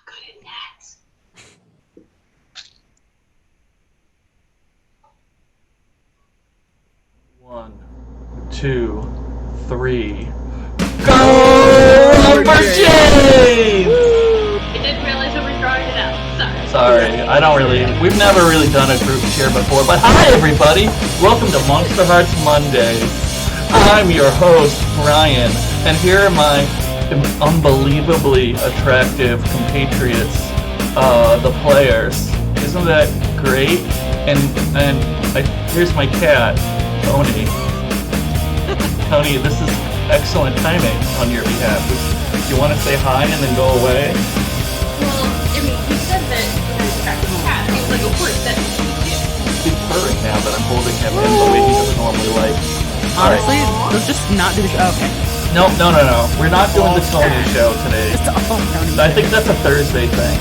good at that. 1, 2, 3. Go, I Liberge! didn't realize we were drawing it out. Sorry, we've never really done a group cheer before, but hi everybody! Welcome to Monsterhearts Mondays. I'm your host, Brian, and here are my unbelievably attractive compatriots, the players. Isn't that great? And here's my cat, Tony. Tony, this is excellent timing on your behalf. Do you want to say hi and then go away? Well, I mean, you said that you were attracted to cat. It was like, of course, that's what you do. He's purring now that I'm holding him in the way he doesn't normally like. Honestly, let's just not do the show. Okay. No. We're not doing the Tony show today. I think that's a Thursday thing.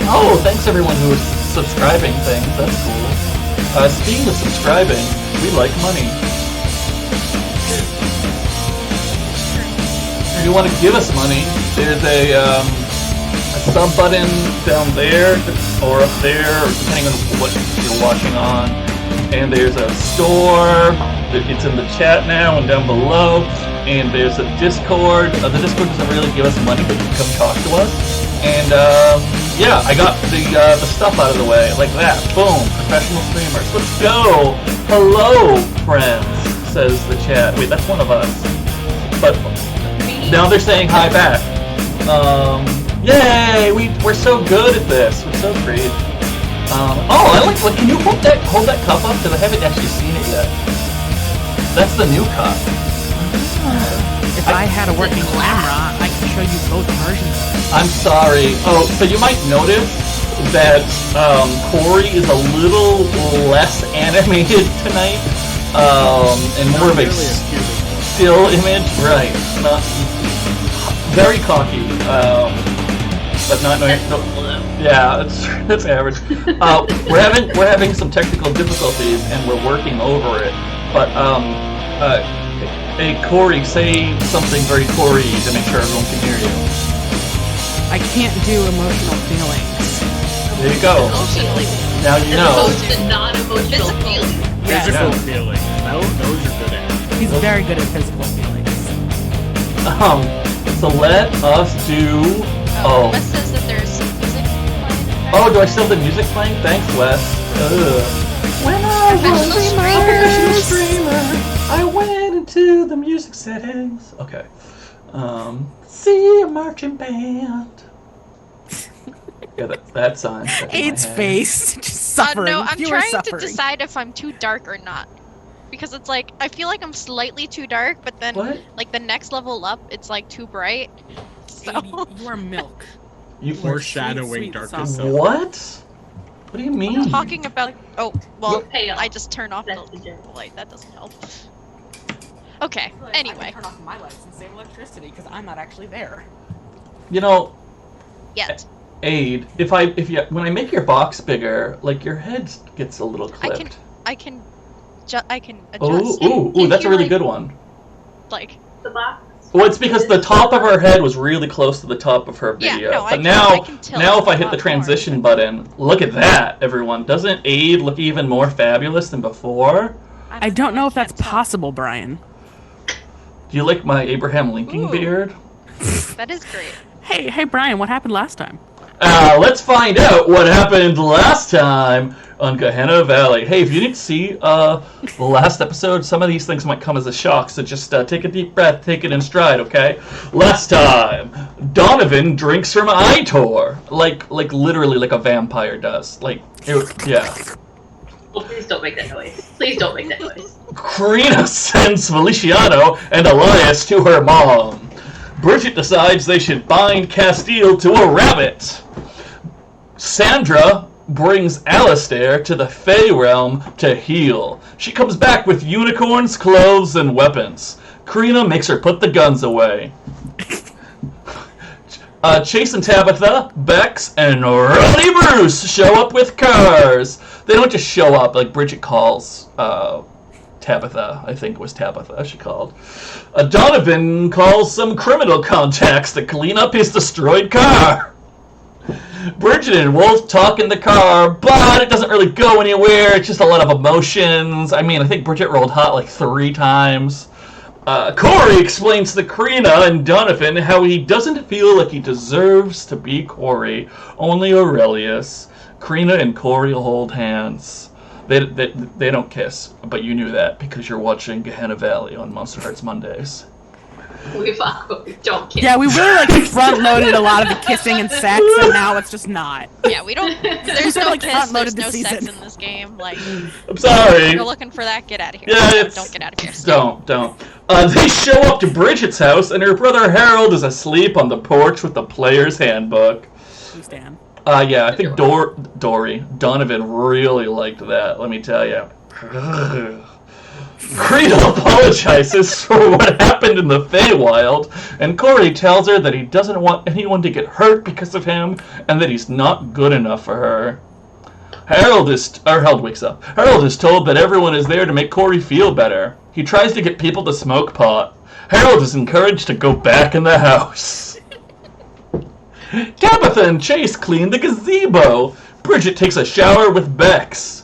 Oh, thanks everyone who is subscribing things. That's cool. Speaking of subscribing, we like money. If you want to give us money, there's a sub button down there, or up there, or depending on what you're watching on. And there's a store, it's in the chat now and down below. And there's a Discord. The Discord doesn't really give us money, but you can come talk to us. And yeah, I got the stuff out of the way, like that. Boom, professional streamers. Let's go! Hello, friends, says the chat. Wait, that's one of us. But now they're saying hi back. Yay! We're so good at this. We're so great. Oh, I like. Can you hold that cup up? Because I haven't actually seen it yet. That's the new cup. If I had a working camera, I could show you both versions. I'm sorry. Oh, so you might notice that Corey is a little less animated tonight, and more of a still image. Right. Not very cocky. But not no. Yeah, that's average. We're having some technical difficulties, and we're working over it. But hey Corey, say something very Corey to make sure everyone can hear you. I can't do emotional feelings. There you go. Now you know. As opposed to non-emotional feelings. Physical feelings. Those are good at. He's very good at physical feelings. So let us do. Oh. Wes says that there's music playing. Oh, do I still have the music playing? Thanks, Wes. When I was a professional streamer, I went into the music settings. Okay. See a marching band. Yeah, that sign. AIDS face. Just suffering. No, I'm you are trying suffering. to decide if I'm too dark or not. Because it's like, I feel like I'm slightly too dark, but then, like, the next level up, it's like too bright. So. You are milk. You foreshadowing darkness. What? What do you mean? I'm talking about. Oh, well, Hey, I just turned off the light. That doesn't help. Okay. Anyway. I can turn off my lights and save electricity because I'm not actually there. You know. Yet. Aid. When I make your box bigger, like your head gets a little clipped. I can adjust. Ooh, that's a really good one. Like the box. Well, it's because the top of her head was really close to the top of her video. Yeah, no, but now if I hit the transition button, look at that, everyone. Doesn't Aid look even more fabulous than before? I don't know if that's possible, Brian. Do you like my Abraham Lincoln beard? That is great. Hey, Brian, what happened last time? Let's find out what happened last time on Gehenna Valley. Hey, if you didn't see the last episode, some of these things might come as a shock, so just take a deep breath, take it in stride, okay? Last time, Donovan drinks from Itor, like literally like a vampire does. Yeah. Oh, please don't make that noise. Please don't make that noise. Crina sends Feliciano and Elias to her mom. Bridget decides they should bind Castile to a rabbit. Sandra brings Alistair to the Fey realm to heal. She comes back with unicorns, clothes, and weapons. Crina makes her put the guns away. Chase and Tabitha, Bex, and Ronnie Bruce show up with cars. They don't just show up, like Bridget calls Tabitha, I think it was Tabitha she called. Donovan calls some criminal contacts to clean up his destroyed car. Bridget and Wolfe talk in the car, but it doesn't really go anywhere. It's just a lot of emotions. I mean, I think Bridget rolled hot like 3 times. Corey explains to Crina and Donovan how he doesn't feel like he deserves to be Corey, only Aurelius. Crina and Corey hold hands. They don't kiss, but you knew that because you're watching Gehenna Valley on Monsterhearts Mondays. We don't kiss. Yeah, we really front-loaded a lot of the kissing and sex, and now it's just not. Yeah, we don't. There's no kiss. There's no season. sex in this game. Like, I'm sorry. If you're looking for that, get out of here. Yeah, Don't get out of here. Don't. They show up to Bridget's house, and her brother Harold is asleep on the porch with the player's handbook. Who's Dan? Yeah, I think Donovan really liked that. Let me tell you. Crina apologizes for what happened in the Feywild, and Corey tells her that he doesn't want anyone to get hurt because of him, and that he's not good enough for her. Harold wakes up. Harold is told that everyone is there to make Corey feel better. He tries to get people to smoke pot. Harold is encouraged to go back in the house. Tabitha and Chase clean the gazebo. Bridget takes a shower with Bex.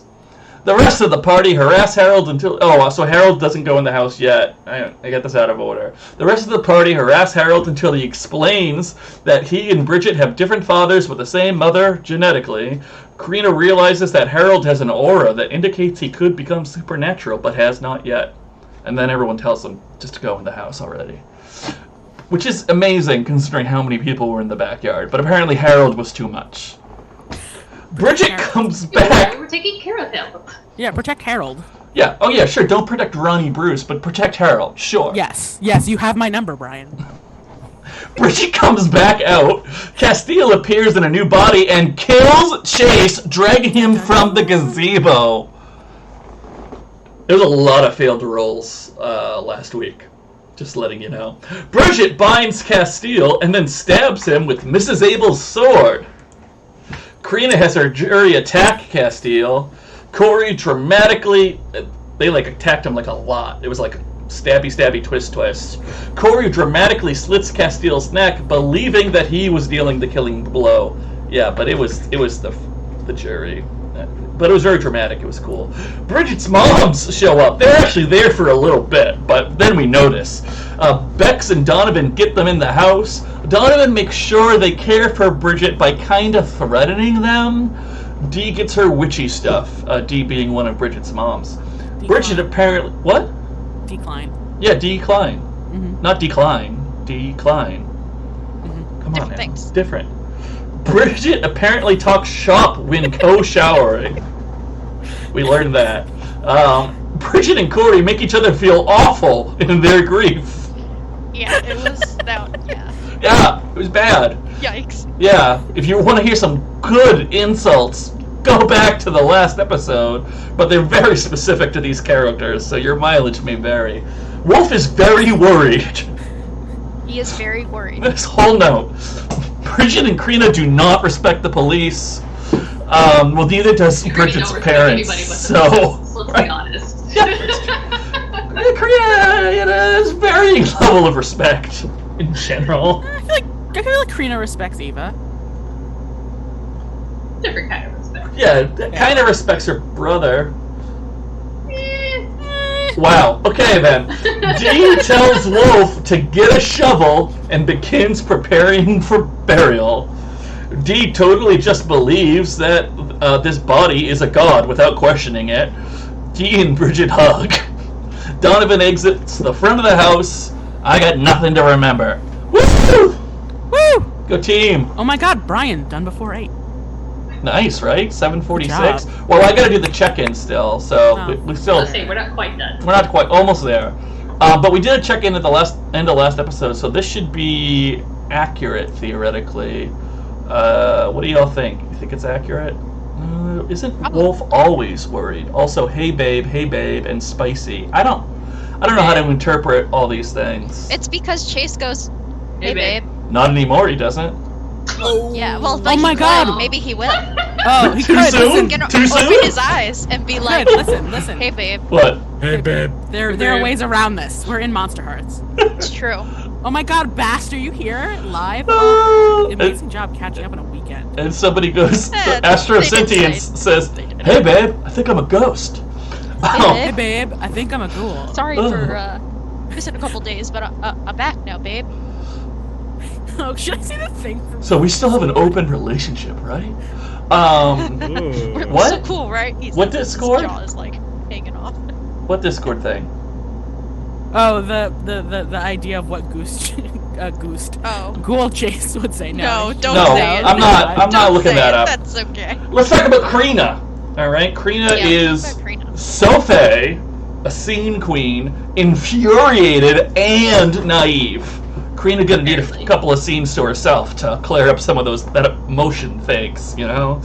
The rest of the party harass Harold until... Oh, so Harold doesn't go in the house yet. I got this out of order. The rest of the party harass Harold until he explains that he and Bridget have different fathers with the same mother genetically. Crina realizes that Harold has an aura that indicates he could become supernatural, but has not yet. And then everyone tells him just to go in the house already. Which is amazing, considering how many people were in the backyard. But apparently Harold was too much. Bridget comes back. We're taking care of him. Yeah, protect Harold. Yeah. Oh, yeah, sure. Don't protect Ronnie Bruce, but protect Harold. Sure. Yes, you have my number, Brian. Bridget comes back out. Castile appears in a new body and kills Chase, dragging him from the gazebo. There was a lot of failed rolls last week. Just letting you know. Bridget binds Castile and then stabs him with Mrs. Abel's sword. Crina has her jury attack Castile. Corey dramatically... They, attacked him, a lot. It was stabby, twist. Corey dramatically slits Castile's neck, believing that he was dealing the killing blow. Yeah, but it was the jury. But it was very dramatic. It was cool. Bridget's moms show up. They're actually there for a little bit, but then we notice. Bex and Donovan get them in the house. Donovan makes sure they care for Bridget by kind of threatening them. Dee gets her witchy stuff, Dee being one of Bridget's moms. Decline. Bridget apparently... What? Decline. Yeah, decline. Mm-hmm. Not decline. Decline. Mm-hmm. Come on, Different things. Different. Bridget apparently talks shop when co-showering. We learned that. Bridget and Corey make each other feel awful in their grief. Yeah, it was that. Yeah. Yeah, it was bad. Yikes. Yeah, if you want to hear some good insults, go back to the last episode. But they're very specific to these characters, so your mileage may vary. Wolfe is very worried. He is very worried. This whole note. Bridget and Crina do not respect the police. Well, neither does Bridget's parents. So, let's be honest. Crina, there's varying level of respect in general. I feel like Crina respects Eva. Different kind of respect. Yeah, kind of respects her brother. Wow. Okay then. Dee tells Wolfe to get a shovel and begins preparing for burial. Dee totally just believes that this body is a god without questioning it. Dee and Bridget hug. Donovan exits the front of the house. I got nothing to remember. Woo! Woo! Go team. Oh my god, Brian, done before 8. Nice, right? 7:46. Good Well, I gotta do the check-in still, so we still. Let's see, we're not quite done. We're not quite, almost there. But we did a check-in at the end of last episode, so this should be accurate theoretically. What do y'all think? You think it's accurate? Isn't Wolfe always worried? Also, hey babe, and spicy. I don't know how to interpret all these things. It's because Chase goes, "Hey, babe." Not anymore. He doesn't. Yeah, well, Oh my god! Maybe he will. Oh, he Too could. soon? Listen, Too soon? Open his eyes and be like, listen. "Hey, babe." What? Hey, babe. There are ways around this. We're in Monsterhearts. It's true. Oh my God, Bast, are you here live? Oh, Amazing job catching up on a weekend. And somebody goes, Yeah, Astro they did Sentience say- says, they did. "Hey babe, I think I'm a ghost." Oh, Hey babe, I think I'm a ghoul. Sorry for missing a couple days, but I'm back now, babe. Oh, should I see the thing from so we still have an open relationship, right? Ooh. We're What? so cool, right? What Discord? His jaw is like hanging off. What Discord thing? Oh, the idea of what Oh. Ghoul Chase would say. No, don't No, say it. I'm not Don't looking say that it. up. That's okay. Let's talk about Crina. All right, Crina Yeah, is talk about Crina. so fey, a scene queen, infuriated, and naive. Crina gonna need a couple of scenes to herself to clear up some of that emotion things, you know.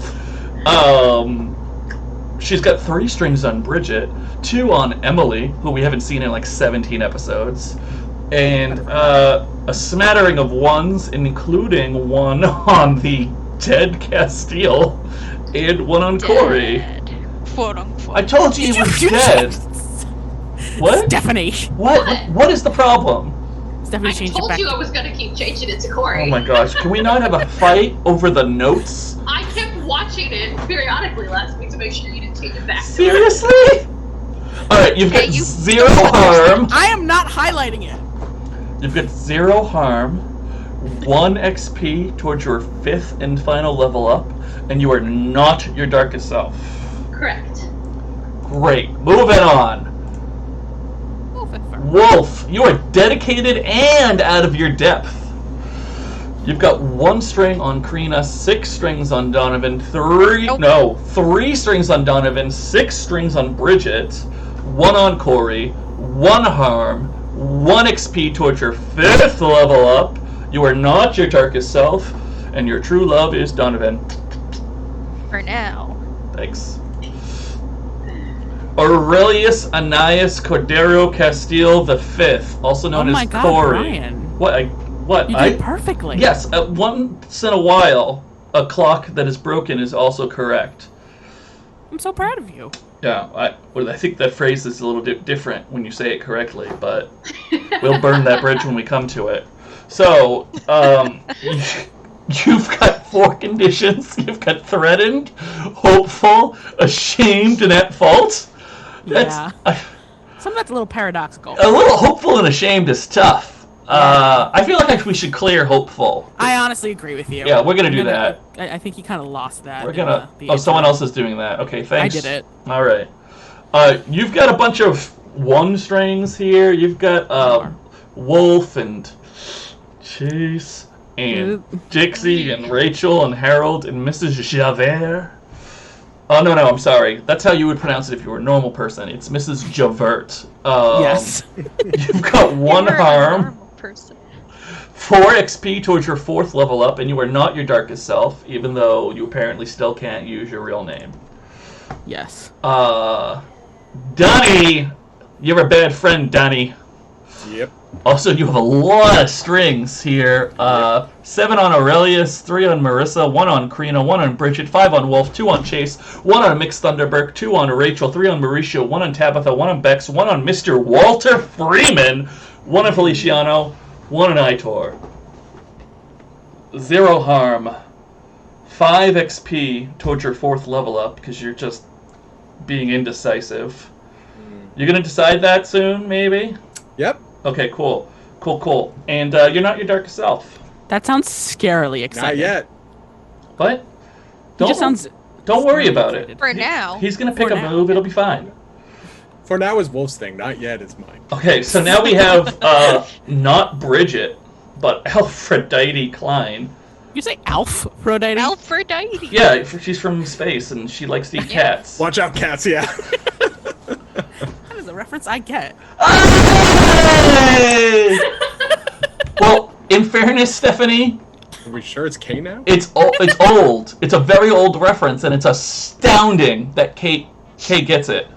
She's got 3 strings on Bridget, 2 on Emily, who we haven't seen in like 17 episodes, and a smattering of 1s, including 1 on the dead Castile, and 1 on Corey. Dead. Quote unquote. I told you he was dead. What? Stephanie. What is the problem? Stephanie I changed it told back. you I was gonna keep changing it to Corey. Oh my gosh, can we not have a fight over the notes? I kept watching it periodically last week to make sure you didn't change it back. Seriously? Alright, you've got you 0 don't harm. I am not highlighting it. You've got 0 harm, 1 XP towards your 5th and final level up, and you are not your darkest self. Correct. Great. Moving on. Wolfe, you are dedicated and out of your depth. You've got 1 string on Crina, 6 strings on Donovan, 3 strings on Donovan, 6 strings on Bridget, 1 on Corey, 1 harm, 1 XP towards your 5th level up. You are not your darkest self, and your true love is Donovan. For now. Thanks. Aurelius Annius Cordero Castile V, also known Oh my as God, Corey. Brian. What? You did perfectly. Yes, once in a while, a clock that is broken is also correct. I'm so proud of you. Yeah, I think that phrase is a little bit different when you say it correctly, but we'll burn that bridge when we come to it. So, you've got 4 conditions. You've got threatened, hopeful, ashamed, and at fault. Yeah. Some of that's a little paradoxical. A little hopeful and ashamed is tough. I feel like we should clear hopeful. I honestly agree with you. Yeah, we're gonna do that. I think you kind of lost that. We're in gonna. the Someone intro. else is doing that. Okay, thanks. I did it. All right. You've got a bunch of 1 strings here. You've got Wolfe and Chase and Dixie and Rachel and Harold and Mrs. Javert. Oh no, I'm sorry. That's how you would pronounce it if you were a normal person. It's Mrs. Javert. Yes. You've got 1 You're a harm. normal person. 4 XP towards your 4th level up, and you are not your darkest self, even though you apparently still can't use your real name. Yes. Donnie! You're a bad friend, Donnie. Yep. Also, you have a lot of strings here. 7 on Aurelius, 3 on Marissa, 1 on Crina, 1 on Bridget, 5 on Wolfe, 2 on Chase, 1 on Mixed Thunderberg, 2 on Rachel, 3 on Mauricio, 1 on Tabitha, 1 on Bex, 1 on Mr. Walter Freeman, 1 on Feliciano, 1 on Aitor. 0 harm. 5 XP towards your 4th level up, because you're just being indecisive. You're gonna decide that soon, maybe? Yep. Okay, cool. And you're not your darkest self. That sounds scarily exciting. Not yet. What? It just sounds. Don't worry about it. For now. He's gonna pick For a now. move. It'll be fine. For now is Wolf's thing. Not yet is mine. Okay, so now we have not Bridget, but Aphrodite Klein. You say Aphrodite? Aphrodite. Yeah, she's from space and she likes to eat cats. Watch out, cats. Yeah. That is a reference I get. Hey! Well, in fairness, Stephanie, Are we sure it's K now? it's old. It's a very old reference, and it's astounding that Kate gets it.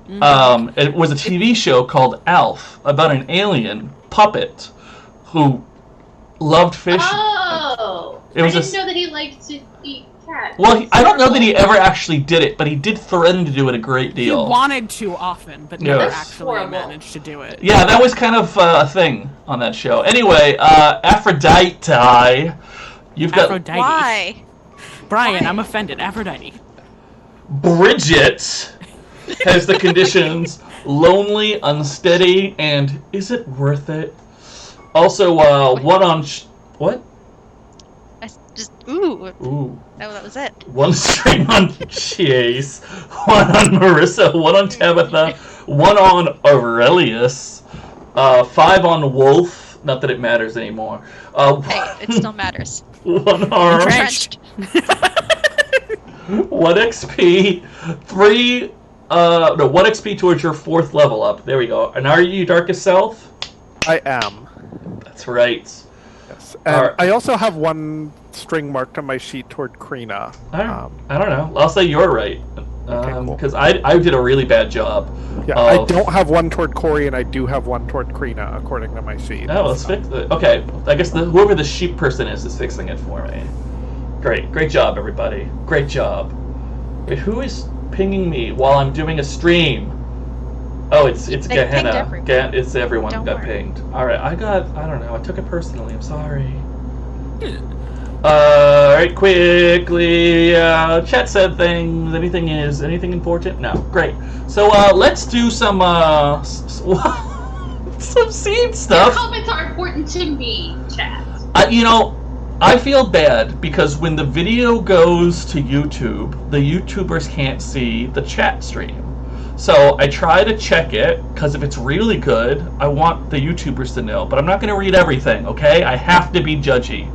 It was a TV show called Alf about an alien puppet who loved fish. Oh! It was I a didn't know that he liked to eat cats. cat. Well, I don't know that he ever actually did it, but he did threaten to do it a great He deal. wanted to often, but never Yes. actually Horrible. managed to do it. Yeah, that was kind of a thing on that show. Anyway, Aphrodite, you've got Aphrodite. Why? Brian, I'm offended. Aphrodite. Bridget has the conditions lonely, unsteady, and is it worth it? Also, one on what? I just ooh. Ooh. That was it. One string on Chase, one on Marissa, one on Tabitha, one on Aurelius, 5 on Wolfe. Not that it matters anymore. Hey, it still matters. 1 arm, Entrenched. 1 XP, 3. 1 XP towards your 4th level up. There we go. And are you Darkest Self? I am. That's right. Yes. And I also have 1 string marked on my sheet toward Crina. I don't know. I'll say you're right. Cool. Because I did a really bad job. Yeah, I don't have 1 toward Corey, and I do have 1 toward Crina, according to my sheet. Oh, let's fix it. Okay, I guess whoever the sheep person is fixing it for me. Great job, everybody. Great job. Wait, who is pinging me while I'm doing a stream? Oh, it's They pinged Gehenna. everyone. It's everyone Don't got worry. pinged. All right, I don't know. I took it personally. I'm sorry. Alright, quickly, chat said things, anything important? No, great. So, let's do some, some seed stuff. Comments are important to me, chat. I feel bad because when the video goes to YouTube, the YouTubers can't see the chat stream. So, I try to check it, because if it's really good, I want the YouTubers to know, but I'm not going to read everything, okay? I have to be judgy.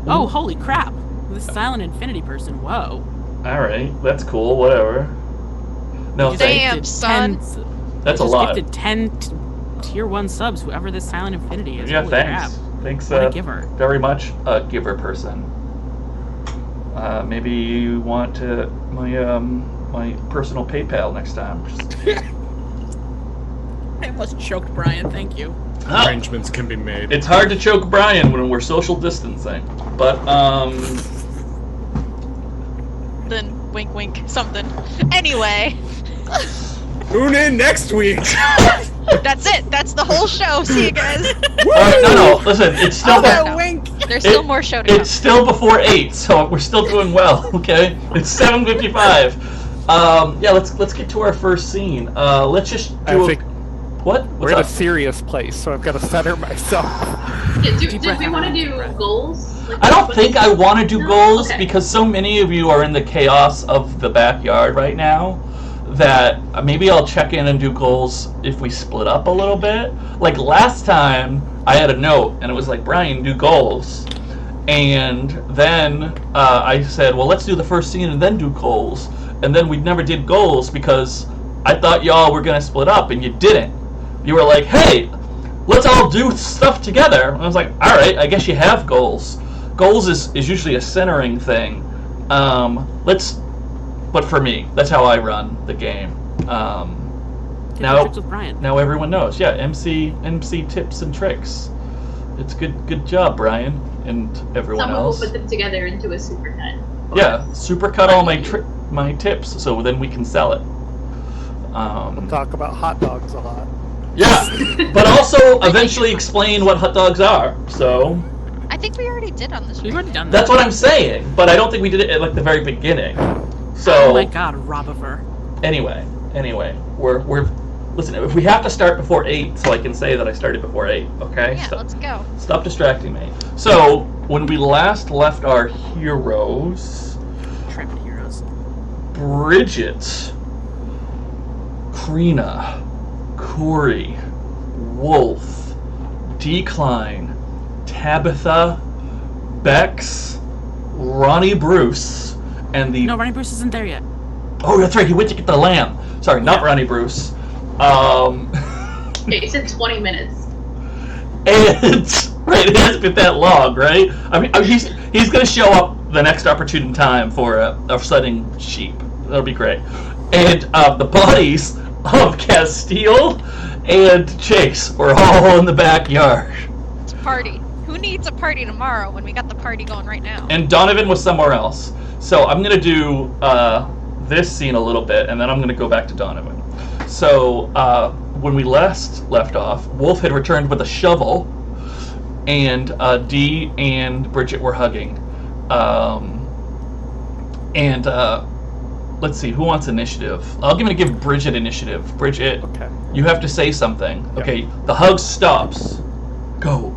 Oh, holy crap. This silent infinity person. Whoa. Alright, that's cool, whatever. No, You just Damn, gifted son. 10 that's a just lot. gifted 10 tier 1 subs, whoever this silent infinity is. Yeah, Holy thanks. crap. Thanks What a giver. very much, giver person. Maybe you want to my personal PayPal next time. I almost choked Brian, thank you. Oh, Arrangements can be made. it's hard to choke Brian when we're social distancing. But, Then wink, wink, something. Anyway, Tune in next week. that's it. That's the whole show. See you guys. no, listen, it's still no. wink! There's still more show to come. it's still before 8, so we're still doing well, okay? It's 7:55. Yeah, let's get to our first scene. Let's just do I think what? we're What's in a up? serious place, so I've got to center myself. Yeah, Deep did breath, we want to deep do breath. goals? Like, I don't what- think I want to do No? goals Okay. because so many of you are in the chaos of the backyard right now that maybe I'll check in and do goals if we split up a little bit. Like last time, I had a note and it was like, Brian, do goals. And then I said, well, let's do the first scene and then do goals. And then we never did goals because I thought y'all were going to split up and you didn't. You were like, hey, let's all do stuff together. And I was like, all right, I guess you have goals. Goals is usually a centering thing. But for me, that's how I run the game. Tips and Now, tricks with Brian. now everyone knows. Yeah, MC tips and tricks. It's good job, Brian and everyone Someone will else. put them together into a supercut. Yeah, supercut all my tips so then we can sell it. Talk about hot dogs a lot. Yeah, but also eventually explain what hot dogs are. So I think we already did on this. We've already done that. that's what I'm saying. But I don't think we did it at like the very beginning. So Oh my god, Robifer. anyway, we're listen. If we have to start before 8, so I can say that I started before 8. Okay. Yeah, let's go. Stop distracting me. So when we last left our heroes, Intrepid heroes. Bridget, Crina, Corey, Wolfe, Decline, Tabitha, Bex, Ronnie Bruce, and the... No, Ronnie Bruce isn't there yet. Oh, that's right, he went to get the lamb. Sorry, not Ronnie Bruce. Okay, it said 20 minutes. And... Right, it has been that long, right? I mean he's going to show up the next opportune time for a setting sheep. That'll be great. And the bodies of Castile and Chase were all in the backyard. It's a party. Who's who needs a party tomorrow when we got the party going right now? And Donovan was somewhere else. So I'm going to do this scene a little bit, and then I'm going to go back to Donovan. So when we left off, Wolfe had returned with a shovel, and Dee and Bridget were hugging. Let's see, who wants initiative? I'm going to give Bridget initiative. Bridget, Okay. you have to say something. Yeah. Okay, the hug stops. Go.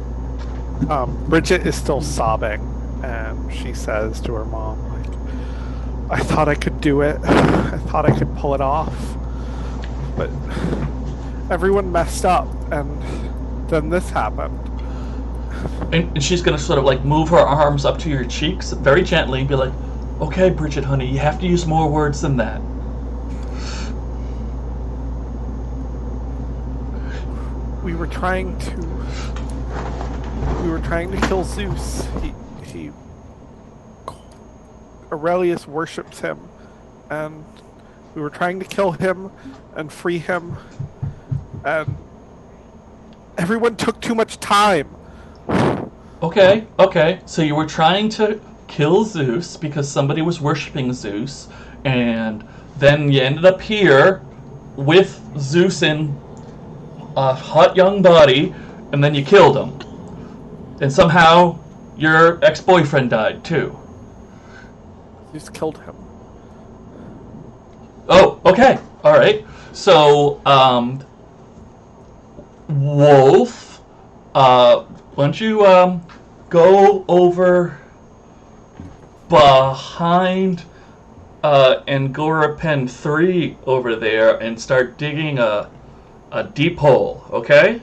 Bridget is still sobbing, and she says to her mom, like, I thought I could do it. I thought I could pull it off. But everyone messed up, and then this happened. And she's going to sort of like move her arms up to your cheeks very gently and be like, okay, Bridget, honey, you have to use more words than that. We were trying to kill Zeus. Aurelius worships him, and we were trying to kill him and free him, and everyone took too much time. Okay. So you were trying to kill Zeus because somebody was worshiping Zeus, and then you ended up here with Zeus in a hot young body, and then you killed him. And somehow your ex-boyfriend died too. Zeus killed him. Oh, okay. All right. So, Wolfe, why don't you go over behind Angora Pen 3 over there and start digging a deep hole, okay?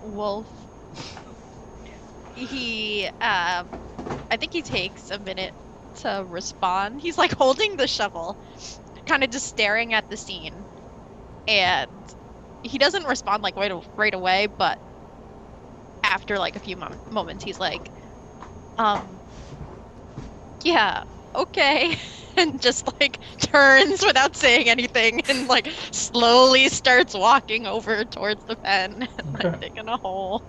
Wolfe. I think he takes a minute to respond. He's like holding the shovel, kind of just staring at the scene. And he doesn't respond like right away, but after like a few moments, he's like, yeah, okay. And just like turns without saying anything and like slowly starts walking over towards the pen and like digging a hole.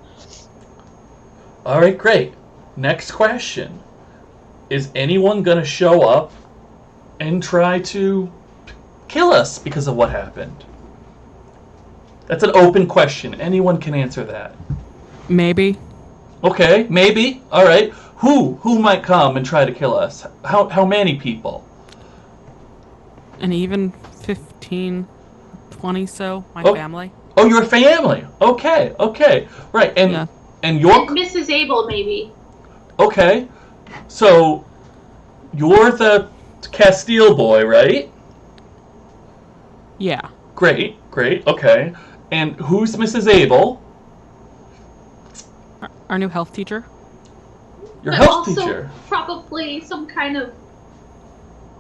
All right, great. Next question. Is anyone going to show up and try to kill us because of what happened? That's an open question. Anyone can answer that. Maybe. Okay, maybe. All right. Who might come and try to kill us? How many people? And even 15, 20 so, my family. Oh, your family. Okay. Right. And Yeah. and your And Mrs. Abel, maybe. Okay. So you're the Castile boy, right? Yeah. Great. Okay. And who's Mrs. Abel? Our new health teacher. Your But health also teacher. probably some kind of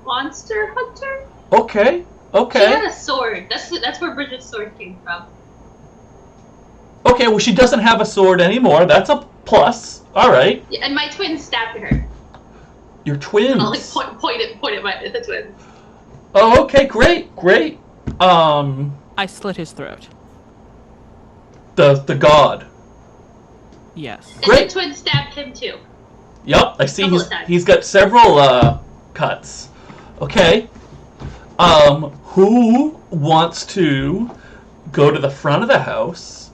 monster hunter. Okay. She had a sword. That's where Bridget's sword came from. Okay, well, she doesn't have a sword anymore. That's a plus. All right. Yeah, and my twin stabbed her. Your twins. I'll like point at the twins. Oh, okay, great. I slit his throat. The god. Yes. And Great. the twin stabbed him too. Yep, I see Couple of times. he's got several cuts. Okay. Who wants to go to the front of the house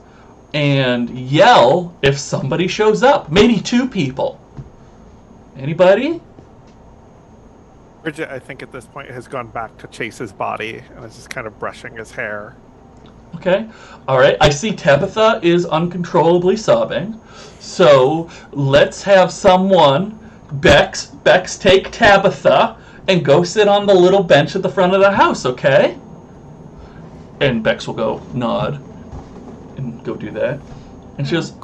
and yell if somebody shows up? Maybe two people. Anybody? Bridget, I think at this point, has gone back to chase his body and is just kind of brushing his hair. Okay. All right. I see Tabitha is uncontrollably sobbing. So let's have someone, Bex, take Tabitha and go sit on the little bench at the front of the house, okay? And Bex will go nod and go do that. And she goes,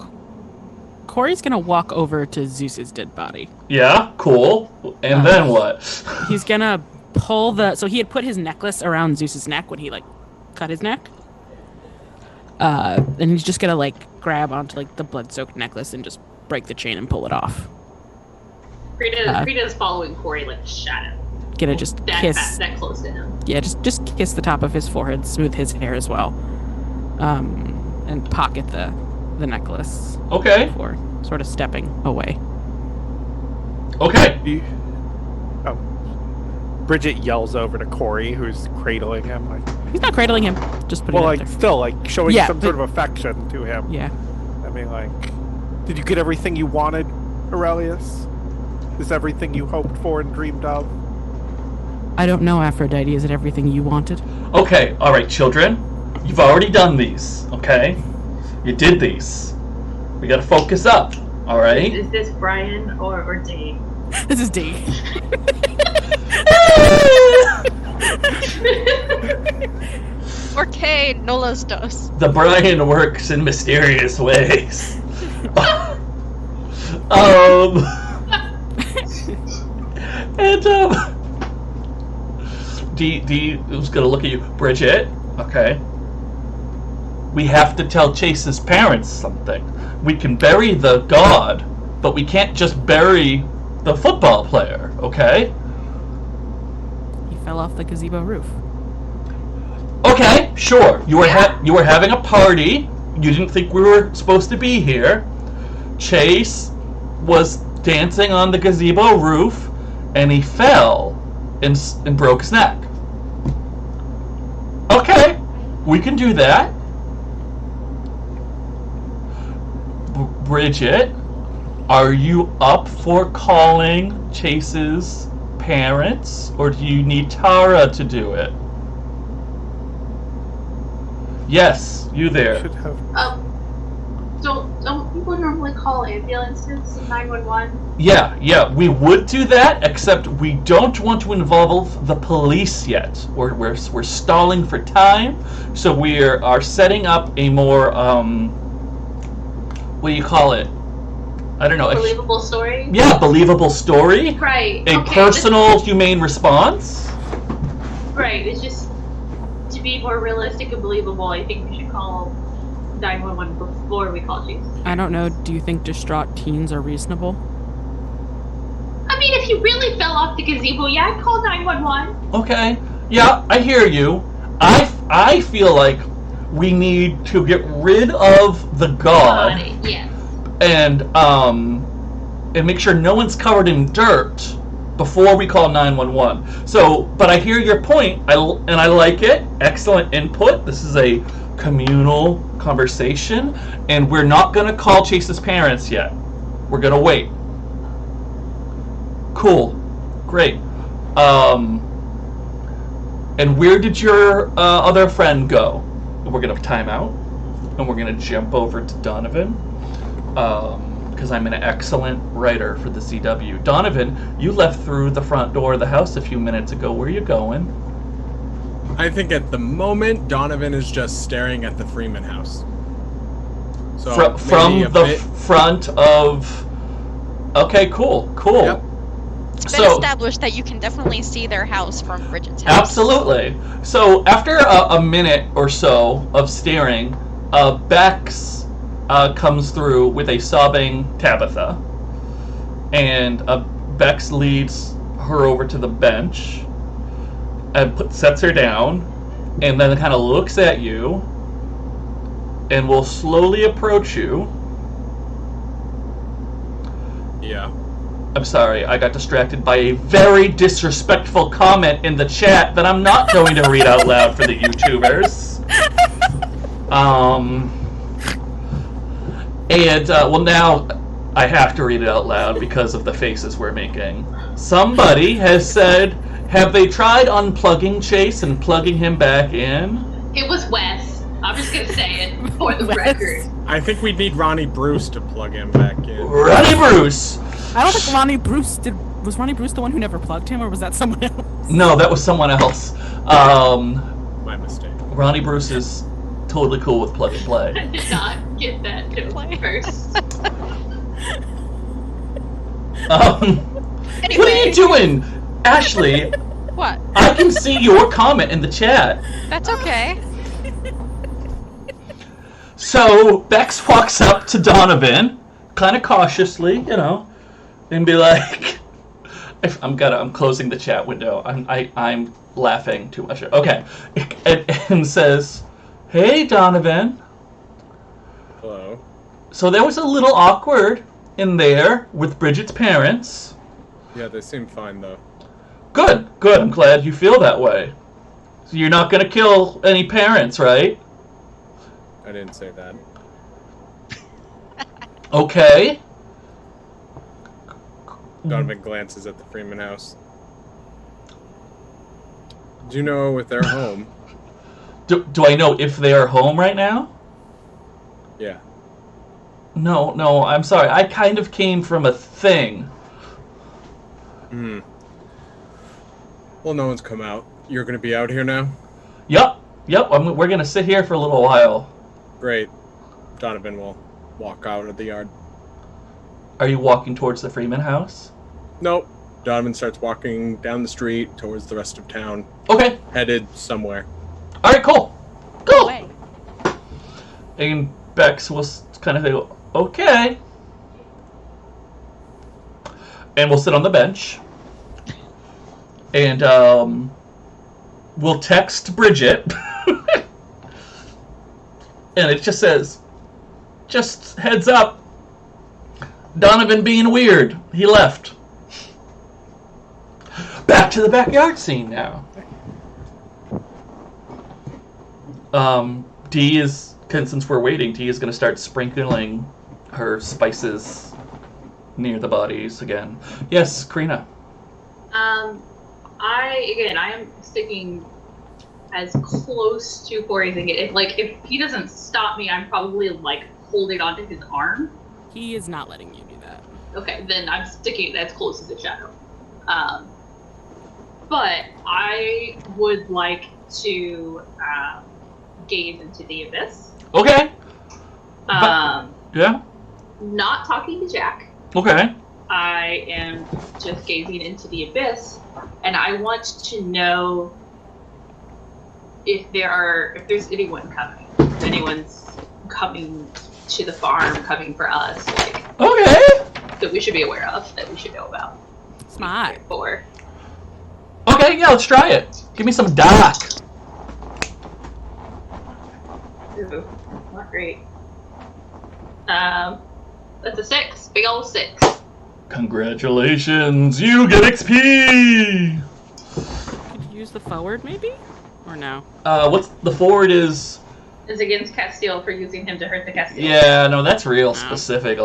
Corey's gonna walk over to Zeus's dead body. yeah, cool. And then what? He's gonna pull the... So he had put his necklace around Zeus's neck when he, like, cut his neck. And he's just gonna, like, grab onto, like, the blood-soaked necklace and just break the chain and pull it off. Crina's following Corey like a shadow. Gonna just kiss... That close to him. Yeah, just kiss the top of his forehead, smooth his hair as well. And pocket the the necklace Okay. before sort of stepping away. Okay. Oh. Bridget yells over to Corey, who's cradling him. Like, He's not cradling him, just putting well, it like, out there. still, like, showing Yeah, some but- sort of affection to him. Yeah. I mean, like, did you get everything you wanted, Aurelius? Is everything you hoped for and dreamed of? I don't know, Aphrodite. Is it everything you wanted? Okay. All right, children. You've already done these. Okay. You did these. We gotta focus up. All right. Is this Brian or Dave? This is D. Or K, no los dos. The Brian works in mysterious ways. And D was gonna look at you, Bridget. Okay. We have to tell Chase's parents something. We can bury the god, but we can't just bury the football player. Okay. He fell off the gazebo roof. Okay, sure. You were having a party. You didn't think we were supposed to be here. Chase was dancing on the gazebo roof, and he fell and broke his neck. Okay, we can do that. Bridget, are you up for calling Chase's parents, or do you need Tara to do it? Yes, you there. Should have. Don't people normally call ambulances 911? Yeah, we would do that, except we don't want to involve the police yet. We're stalling for time, so we are setting up a more, what do you call it? I don't know. Believable story? Yeah, believable story. Right. A personal, humane response. Right, it's just to be more realistic and believable, I think we should call 911 before we call Chase. I don't know. Do you think distraught teens are reasonable? I mean, if you really fell off the gazebo, yeah, I'd call 911. Okay. Yeah, I hear you. I feel like we need to get rid of the god. Yes. And make sure no one's covered in dirt before we call 911. So, but I hear your point, and I like it. Excellent input. This is a communal conversation, and we're not going to call Chase's parents yet. We're going to wait. Cool. Great. And where did your other friend go? We're going to time out, and we're going to jump over to Donovan. Because I'm an excellent writer for the CW. Donovan, you left through the front door of the house a few minutes ago. Where are you going? I think at the moment, Donovan is just staring at the Freeman house. So From maybe a the bit- front of... Okay, cool. Yep. It's been established that you can definitely see their house from Bridget's house. Absolutely. So after a minute or so of staring, Bex comes through with a sobbing Tabitha, and Bex leads her over to the bench and sets her down, and then kind of looks at you and will slowly approach you. Yeah. I'm sorry, I got distracted by a very disrespectful comment in the chat that I'm not going to read out loud for the YouTubers. And, well, now I have to read it out loud because of the faces we're making. Somebody has said, have they tried unplugging Chase and plugging him back in? It was Wes. I'm just gonna say it for the Wes. record. I think we'd need Ronnie Bruce to plug him back in. Ronnie Bruce! I don't think Ronnie Bruce did. Was Ronnie Bruce the one who never plugged him, or was that someone else? No, that was someone else. My mistake. Ronnie Bruce is totally cool with plug and play. I did not get that joke first. Anyway. What are you doing? Ashley, What? I can see your comment in the chat. That's okay. So Bex walks up to Donovan, kind of cautiously, and be like, I'm closing the chat window. I'm laughing too much. Okay, and says, "Hey, Donovan. Hello. So there was a little awkward in there with Bridget's parents. Yeah, they seem fine though. Good, good. I'm glad you feel that way. So you're not gonna kill any parents, right? I didn't say that. Okay. Donovan glances at the Freeman house. Do you know if they're home? Do I know if they are home right now? Yeah. No, I'm sorry. I kind of came from a thing. Hmm. Well, no one's come out. You're gonna be out here now? Yep. We're gonna sit here for a little while. Great. Donovan will walk out of the yard. Are you walking towards the Freeman house? Nope. Donovan starts walking down the street towards the rest of town. Okay. Headed somewhere. All right. Cool. No Cool. way. And Bex will kind of say, "Okay," and we'll sit on the bench, and we'll text Bridget, and it just says, "Just heads up, Donovan being weird. He left." Back to the backyard scene now. Dee is, since we're waiting, Dee is going to start sprinkling her spices near the bodies again. Yes, Crina. I am sticking as close to Corey as I can get. If he doesn't stop me, I'm probably holding onto his arm. He is not letting you do that. Okay, then I'm sticking as close as the shadow. But I would like to gaze into the abyss. Okay. Yeah. Not talking to Jack. Okay. I am just gazing into the abyss, and I want to know if there's anyone coming. If anyone's coming to the farm, coming for us, Okay. that we should be aware of, that we should know about. Smart. For. Okay, yeah, let's try it. Give me some dark. Ooh, not great. That's a 6. Big old 6. Congratulations, you get XP! Could you use the forward, maybe? Or no? What's the forward is... Is against Castile for using him to hurt the Castile. Yeah, no, that's real specific,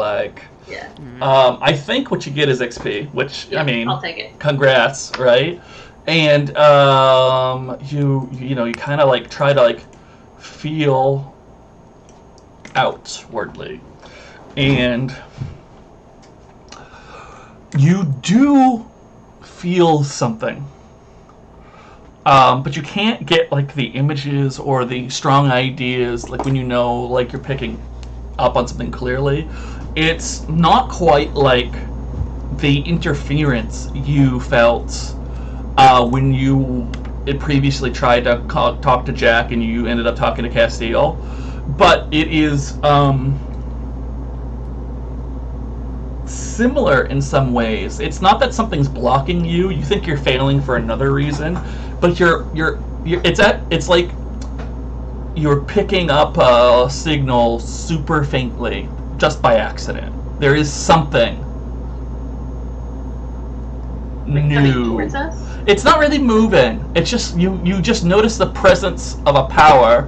Yeah. I think what you get is XP, which, Yeah, I mean... I'll take it. Congrats, right? And, you kind of, try to, feel outwardly. And you do feel something. But you can't get, the images or the strong ideas, when you're picking up on something clearly. It's not quite like the interference you felt when you had previously tried to talk to Jack and you ended up talking to Castile. But it is similar in some ways. It's not that something's blocking you. You think you're failing for another reason, but it's like you're picking up a signal super faintly just by accident. There is something new. Towards us? It's not really moving. It's just you just notice the presence of a power.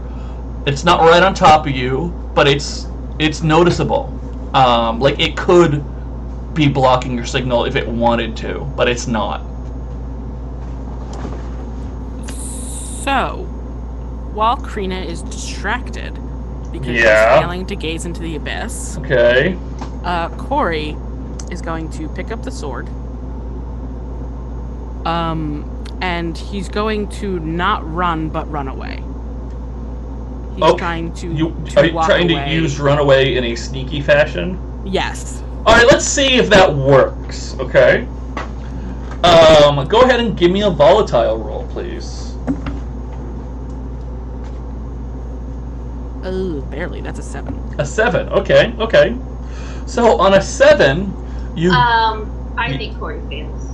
It's not right on top of you, but it's noticeable. It could be blocking your signal if it wanted to, but it's not. So, while Crina is distracted because she's failing to gaze into the abyss, Okay. Corey is going to pick up the sword. And he's going to not run, but run away. He's trying to Are you walk trying away. to use runaway in a sneaky fashion? Yes. Alright, let's see if that works, okay? Go ahead and give me a volatile roll, please. Oh, barely. That's a 7. A 7, okay. So on a 7, you... I think Corey fails.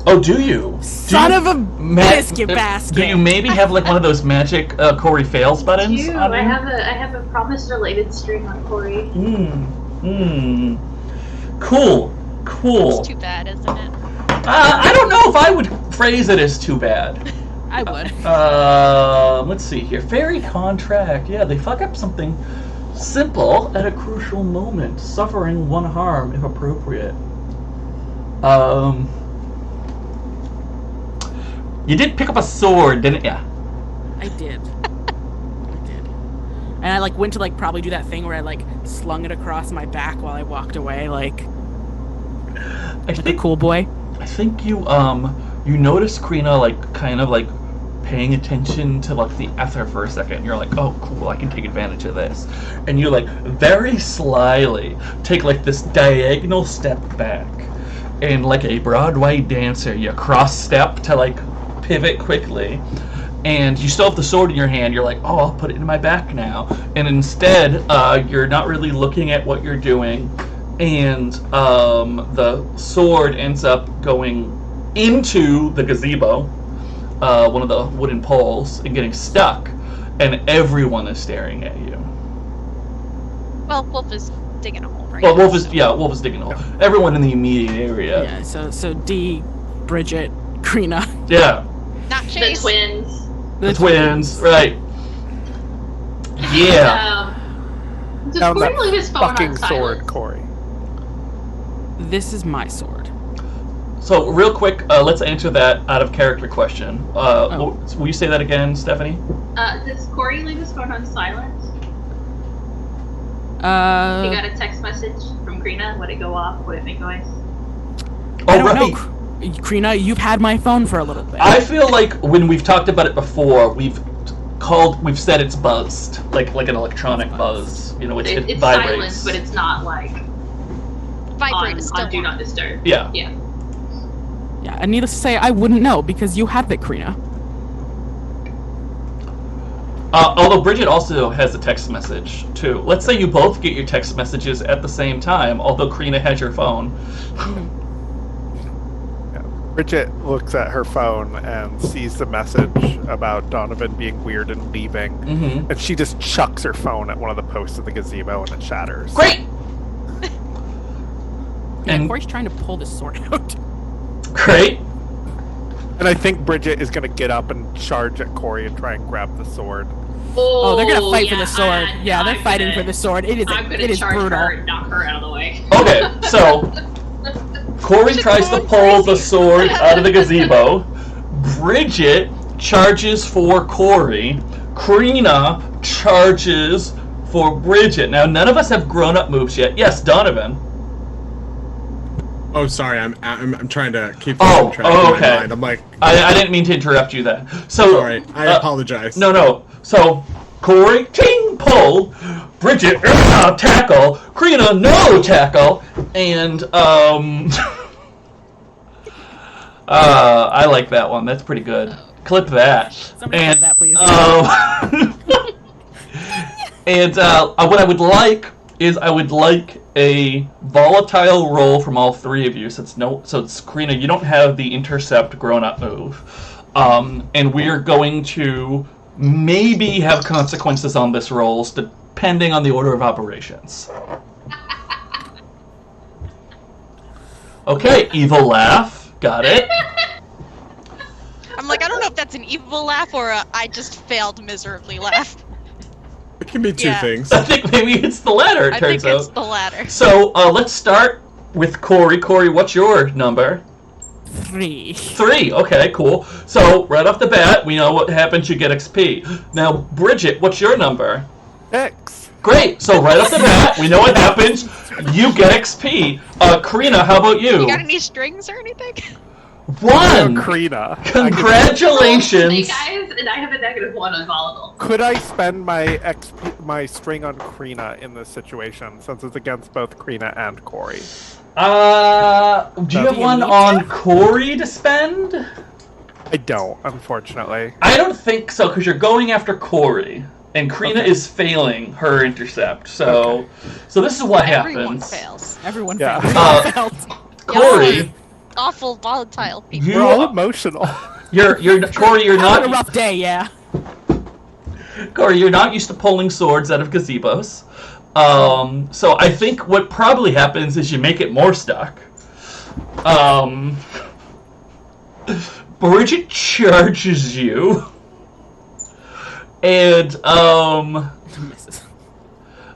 Oh, do you? Son of a biscuit basket. Do you maybe have like one of those magic Corey fails buttons? On I you? have a promise-related string on Corey. Cool. It's too bad, isn't it? I don't know if I would phrase it as too bad. I would. Let's see here. Fairy contract. Yeah, they fuck up something simple at a crucial moment, suffering one harm if appropriate. You did pick up a sword, didn't ya? I did. And I like went to like probably do that thing where I like slung it across my back while I walked away, like a cool boy. I think you noticed Crina like kind of like paying attention to like the ether for a second. You're like, oh cool, I can take advantage of this. And you like very slyly take like this diagonal step back. And like a Broadway dancer, you cross step to like pivot quickly. And you still have the sword in your hand. You're like, oh, I'll put it in my back now. And instead, you're not really looking at what you're doing. And the sword ends up going into the gazebo, one of the wooden poles, and getting stuck. And everyone is staring at you. Well, Wolfe is digging a hole right Well, now. Wolfe is digging a hole. Everyone in the immediate area. Yeah, so D, Bridget, Crina. Yeah. Not The Chase. twins. The twins, right. Yeah. Does Down Corey that leave his phone fucking on sword, silent? Corey. This is my sword. So, real quick, let's answer that out of character question. Will you say that again, Stephanie? Does Corey leave his phone on silent? He I got a text message from Crina. Would it go off? Would it make noise? don't right. know. Crina, you've had my phone for a little bit. I feel like when we've talked about it before, we've said it's buzzed, like an electronic buzz. You know, it It's vibrates. silent, but it's not like Vibrate is still on Do on. Not Disturb. Yeah. Yeah. Yeah, and needless to say, I wouldn't know because you have it, Crina. Although Bridget also has a text message too. Let's say you both get your text messages at the same time, although Crina has your phone. Bridget looks at her phone and sees the message about Donovan being weird and leaving, Mm-hmm. and she just chucks her phone at one of the posts of the gazebo and it shatters. Great. Yeah, And- Corey's trying to pull this sword out. Great. And I think Bridget is going to get up and charge at Corey and try and grab the sword. Oh, they're gonna fight for yeah, the sword. Yeah, they're I'm fighting gonna- for the sword. It I'm gonna is charge brutal. her and knock her out of the way. Okay, so Corey tries to pull the sword out of the gazebo. Bridget charges for Corey. Crina charges for Bridget. Now, none of us have grown-up moves yet. Yes, Donovan. Oh, sorry. I'm trying to keep Oh, track oh, in my okay. mind. I'm like, I didn't mean to interrupt you then. So, sorry. I apologize. No. So, Corey, ting, pull. Bridget, tackle. Crina, no tackle. And, I like that one. That's pretty good. Clip that. Somebody And, clip that, please. and what I would like is I would like a volatile roll from all three of you. So it's Crina, you don't have the intercept grown-up move. And we are going to maybe have consequences on this rolls depending on the order of operations. Okay, evil laugh. Got it. I'm like, I don't know if that's an evil laugh or a I just failed miserably laugh. It can be two Yeah. things. I think maybe it's the latter, it I turns think it's out. the latter. So, let's start with Corey. Corey, what's your number? 3. 3. Okay, cool. So, right off the bat, we know what happens. You get XP. Now, Bridget, what's your number? X. Great. So, right off the bat, we know what happens. You get XP. Crina, how about you? You got any strings or anything? 1. Crina. Congratulations. Hey guys, and I have a -1 on volatile. Could I spend my my string on Crina in this situation, since it's against both Crina and Corey? Do you have one on Corey to spend? I don't, unfortunately. I don't think so, because you're going after Corey. And Crina is failing her intercept. So this is what Everyone happens. fails. Everyone Yeah. failed. We all failed. Corey, awful, volatile people. We're all emotional. Corey, you're Having a not rough day, yeah. Corey, you're not used to pulling swords out of gazebos. So I think what probably happens is you make it more stuck. Bridget charges you, and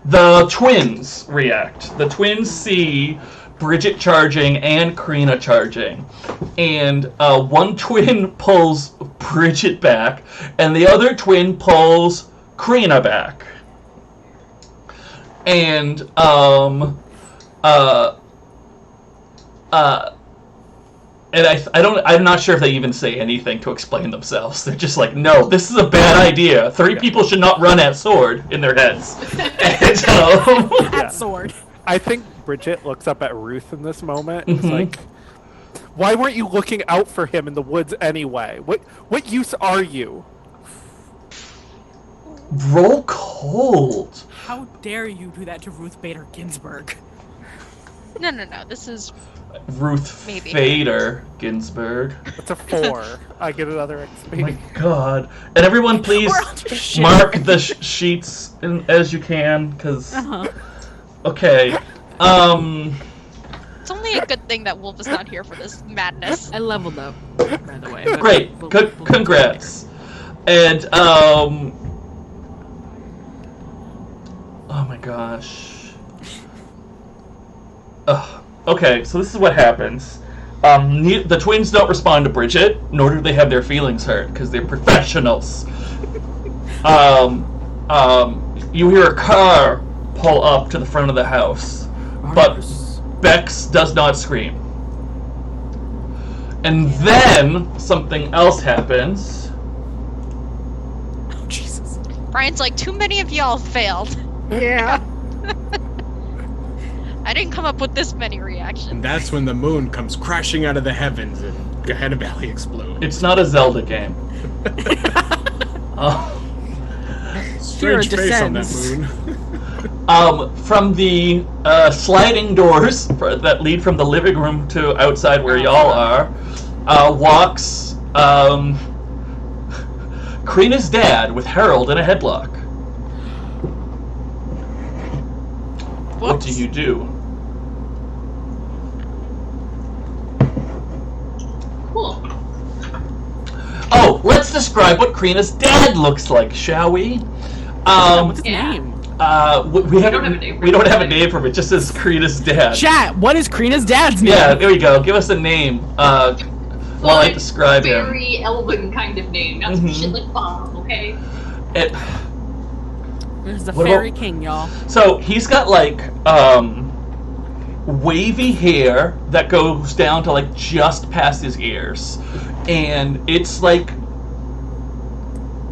the twins react. The twins see Bridget charging and Crina charging, and one twin pulls Bridget back, and the other twin pulls Crina back. And I'm not sure if they even say anything to explain themselves. They're just like, no, this is a bad idea. 3 people should not run at sword in their heads. And, At sword. I think Bridget looks up at Ruth in this moment and is like, why weren't you looking out for him in the woods anyway? What use are you? roll cold. How dare you do that to Ruth Bader Ginsburg? No. This is Ruth Maybe. Bader Ginsburg. That's a 4. I get another Oh my XP. god. And everyone please We're on to shit. mark the sheets as you can, because... Okay. It's only a good thing that Wolfe is not here for this madness. I leveled up, by the way. but Great. we'll- Good. we'll- Congrats. And, oh my gosh. Okay, so this is what happens. The twins don't respond to Bridget, nor do they have their feelings hurt, because they're professionals. You hear a car pull up to the front of the house, but Bex does not scream. And then something else happens. Oh, Jesus. Brian's like, too many of y'all failed. Yeah. I didn't come up with this many reactions. And that's when the moon comes crashing out of the heavens and Gehenna Valley explodes. It's not a Zelda game. Strange Kira face on that descends. moon. From the sliding doors that lead from the living room to outside where y'all are, walks Crina's dad with Harold in a headlock. What do you do? Cool. Oh, let's describe what Crina's dad looks like, shall we? What's his Yeah. name? We don't have a name for we don't it. have a name for it. It just says Crina's dad. Chat, what is Crina's dad's name? Yeah, there we go. Give us a name. While I describe him. Very Elven kind of name, not some shit like bomb, okay? There's the What Fairy about- King, y'all. So he's got like wavy hair that goes down to like just past his ears, and it's like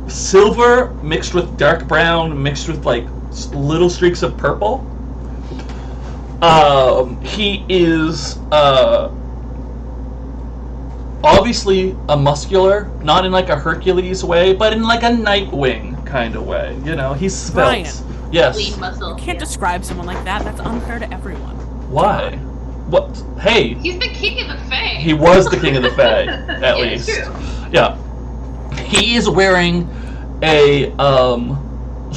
silver mixed with dark brown mixed with like little streaks of purple. He is obviously a muscular, not in like a Hercules way, but in like a Nightwing kind of way. You know, he's svelte. Brian. Yes. Lean muscle. You can't describe someone like that. That's unfair to everyone. Why? What? Hey, He's the king of the Fae. he was the king of the Fae, at Yeah, least. it's true. Yeah. He is wearing a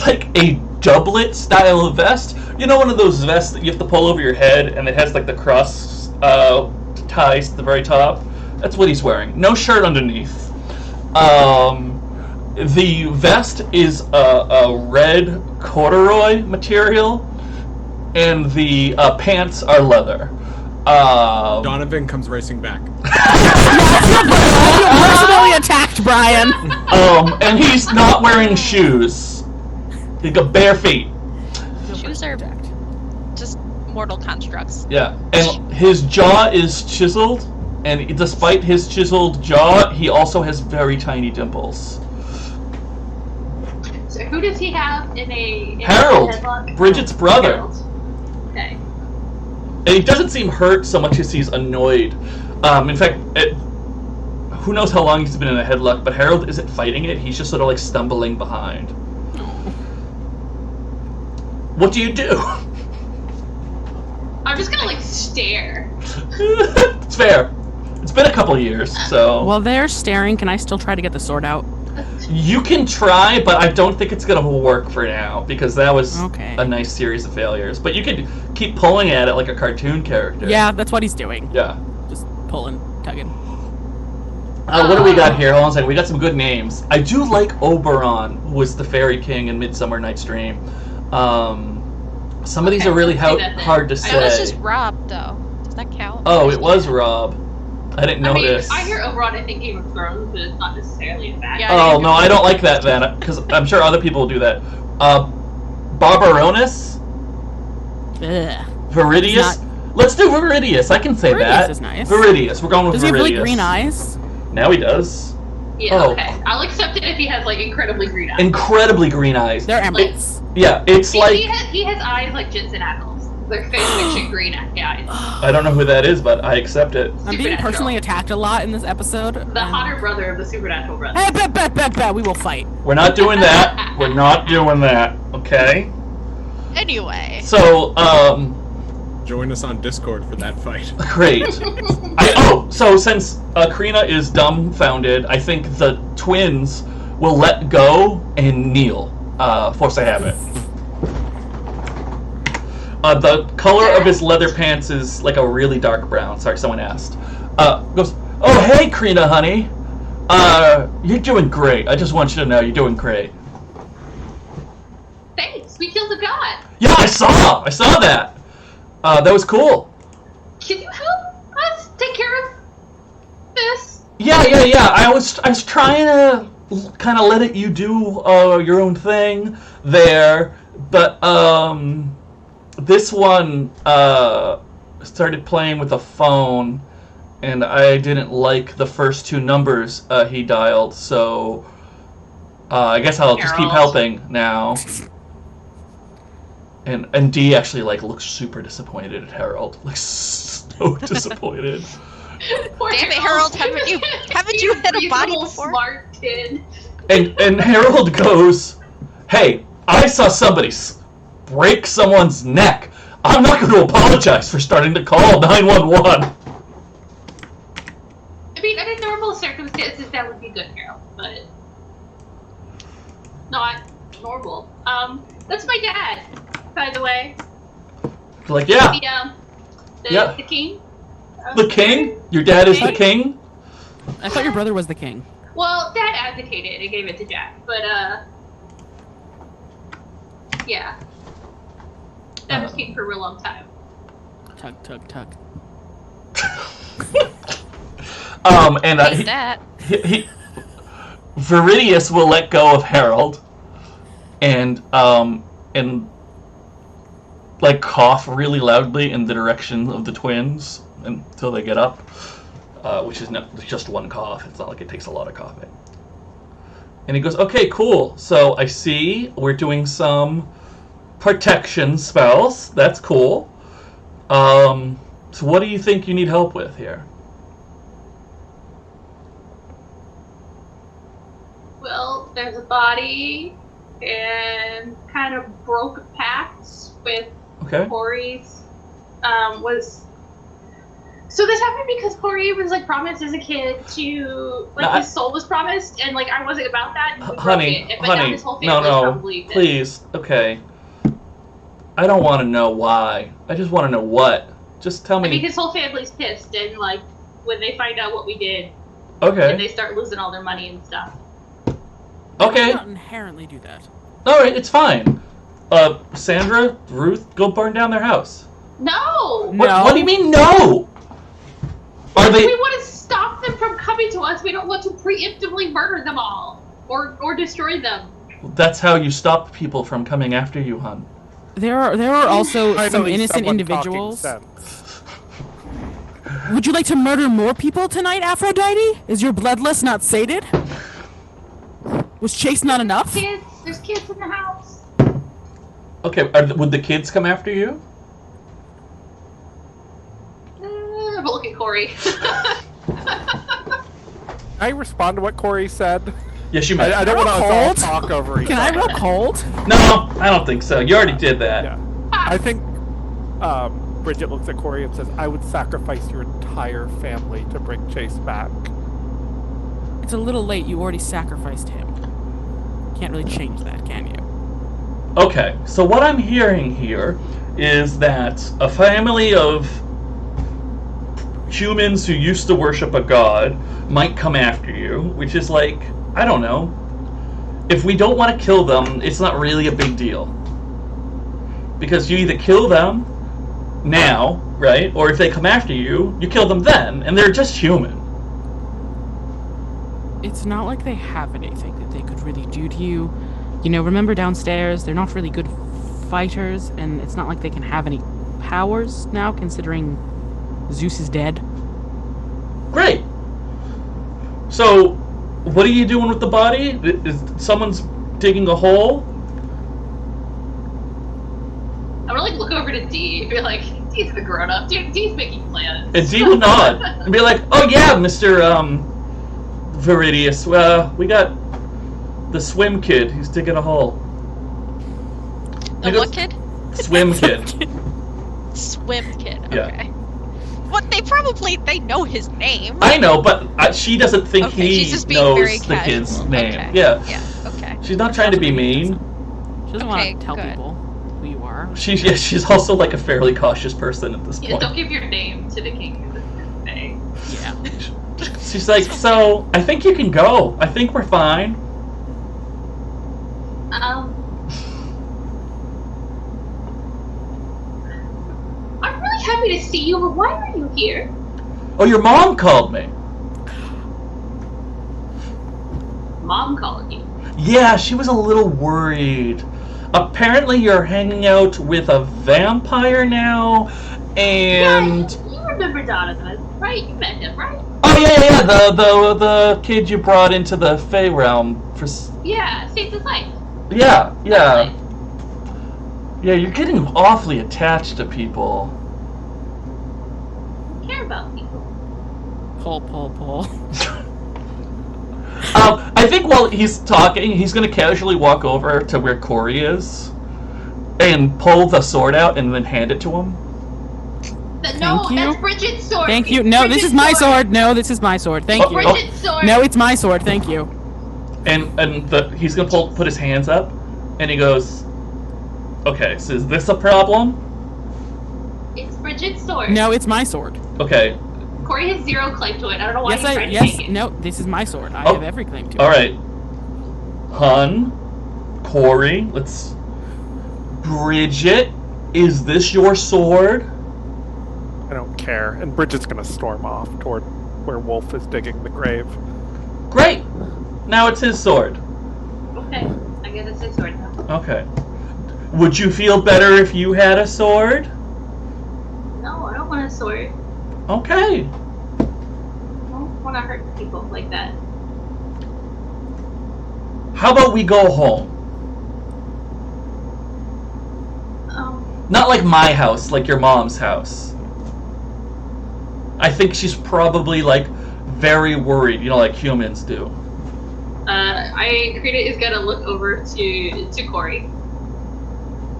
like a doublet style of vest. You know, one of those vests that you have to pull over your head and it has like the cross ties to the very top. That's what he's wearing. No shirt underneath. The vest is a red corduroy material, and the pants are leather. Donovan comes racing back. Personally attacked, Brian. And he's not wearing shoes. He's got bare feet. Shoes are just mortal constructs. Yeah, and his jaw is chiseled, and despite his chiseled jaw, he also has very tiny dimples. So who does he have in a Harold, headlock? Bridget's brother. Harold. Okay. And he doesn't seem hurt so much as he's annoyed. In fact, who knows how long he's been in a headlock, but Harold isn't fighting it, he's just sort of like stumbling behind. What do you do? I'm just gonna like stare. It's fair. It's been a couple years, so... While they're staring, can I still try to get the sword out? You can try, but I don't think it's gonna work for now, because that was Okay. a nice series of failures. But you could keep pulling at it like a cartoon character. Yeah, that's what he's doing. Yeah. Just pulling, tugging. What do we got here? Hold on a second. We got some good names. I do like Oberon, who was the Fairy King in Midsummer Night's Dream. Some of these are really hard to say. It was just Rob, though. Does that count? Oh, it was Rob. I didn't notice. I hear Oberon, I think Game of Thrones, but it's not necessarily a fact. Yeah, Oh, no, I don't like that then, because I'm sure other people will do that. Barbaronis? Ugh. Viridius? Let's do Viridius. I can say Viridius that. is nice. Viridius. We're going with Does he Viridius. have really green eyes? Now he does. Yeah, Oh. okay. I'll accept it if he has, like, incredibly green eyes. Incredibly green eyes. They're emeralds. Yeah, it's like... He has eyes like Jensen Ackles. They're fan green eyes. I don't know who that is, but I accept it. I'm being Supernatural. personally attacked a lot in this episode. The hotter brother of the supernatural brother. Hey, bet, we will fight. We're not doing that. We're not doing that, okay? Anyway. So, Join us on Discord for that fight. great. So since Crina is dumbfounded, I think the twins will let go and kneel. Force I have it. The color of his leather pants is like a really dark brown. Sorry, someone asked. Goes, oh hey Crina, honey. You're doing great. I just want you to know you're doing great. Thanks, we killed a god. Yeah, I saw that. That was cool. Can you help us take care of this? Yeah. I was trying to kind of let you do your own thing there, but this one started playing with a phone, and I didn't like the first two numbers he dialed, so I guess I'll just keep helping now. And Dee actually looks super disappointed at Harold, so disappointed. Damn it, Harold! Haven't you hit a body before? Smart kid. And Harold goes, "Hey, I saw somebody break someone's neck. I'm not going to apologize for starting to call 911." I mean, under normal circumstances, that would be good, Harold, but not normal. That's my dad, by the way. Yeah. The king. The king? Your dad is the king? I thought your brother was the king. Well, Dad advocated and gave it to Jack, but yeah. Dad was king for a real long time. Tug. And Who's that? he Viridius will let go of Harold and cough really loudly in the direction of the twins until they get up, which is just one cough. It's not like it takes a lot of coughing. And he goes, okay, cool. So I see we're doing some protection spells. That's cool. So what do you think you need help with here? Well, there's a body and kind of broke a pact with Corey's. So this happened because Corey was promised as a kid to his soul was promised, and I wasn't about that. And Honey, now his whole family no, probably please, okay. I don't want to know why. I just want to know what. Just tell me. I mean, his whole family's pissed, and when they find out what we did, and they start losing all their money and stuff. Okay. I don't inherently do that. All right, it's fine. Sandra, Ruth, go burn down their house. No. What do you mean no? Are they? We want to stop them from coming to us. We don't want to preemptively murder them all or destroy them. That's how you stop people from coming after you, hon. There are also some Finally, innocent someone individuals. talking sense. Would you like to murder more people tonight, Aphrodite? Is your bloodlust not sated? Was chase not enough? There's kids in the house. Okay, would the kids come after you? But look at Corey. I respond to what Corey said. Yes, you may. I don't Roll want to cold? talk over each Can I other. roll cold? No, I don't think so. You already did that. Yeah. I think Bridget looks at Corey and says, I would sacrifice your entire family to bring Chase back. It's a little late. You already sacrificed him. Can't really change that, can you? Okay, so what I'm hearing here is that a family of humans who used to worship a god might come after you, which is like, I don't know. If we don't want to kill them, it's not really a big deal. Because you either kill them now, right? Or if they come after you, you kill them then, and they're just human. It's not like they have anything that they could really do to you. You know, remember downstairs, they're not really good fighters, and it's not like they can have any powers now, considering Zeus is dead. Great. So, what are you doing with the body? Is someone's digging a hole? I would like look over to D and be like, D's the grown up. D's making plans. And D will nod and be like, oh yeah, Mr. Viridius, we got the swim kid. He's digging a hole. The what kid? Swim kid. Swim kid. Okay. Yeah. What they know his name. I know, but she doesn't think he she's just being very knows the casual. kid's name. Okay. Yeah. Yeah. Okay. She's not trying to be mean. She doesn't want to tell people who you are. She's also like a fairly cautious person at this Yeah, point. don't give your name to the king of the thing. Yeah. She's like, so I think you can go. I think we're fine. I'm really happy to see you, but why are you here? Oh, your mom called me. Mom called you. Yeah, she was a little worried. Apparently you're hanging out with a vampire now, and... Yeah, you remember Donovan, right? You met him, right? Oh, yeah, the kid you brought into the Fey realm for... Yeah, saved his life. Yeah. Life. Yeah, you're getting awfully attached to people. I care about people. Pull. I think while he's talking, he's going to casually walk over to where Corey is and pull the sword out and then hand it to him. No, you. that's Bridget's sword. Thank you. It's No, Bridget's this is my sword. No, this is my sword. Thank you. Bridget's sword. No, it's my sword. Thank you. And he's going to put his hands up, and he goes, okay, so is this a problem? It's Bridget's sword. No, it's my sword. Okay. Corey has zero claim to it. I don't know why Yes, he's trying to take it. No, this is my sword. I Oh, have every claim to it. All right. Hun, Corey, Bridget, is this your sword? I don't care. And Bridget's gonna storm off toward where Wolfe is digging the grave. Great. Now it's his sword. Okay, I guess it's his sword now. Okay. Would you feel better if you had a sword? No, I don't want a sword. Okay. I don't want to hurt people like that. How about we go home? Not like my house, like your mom's house. I think she's probably like very worried, like humans do. Crina is gonna look over to Corey.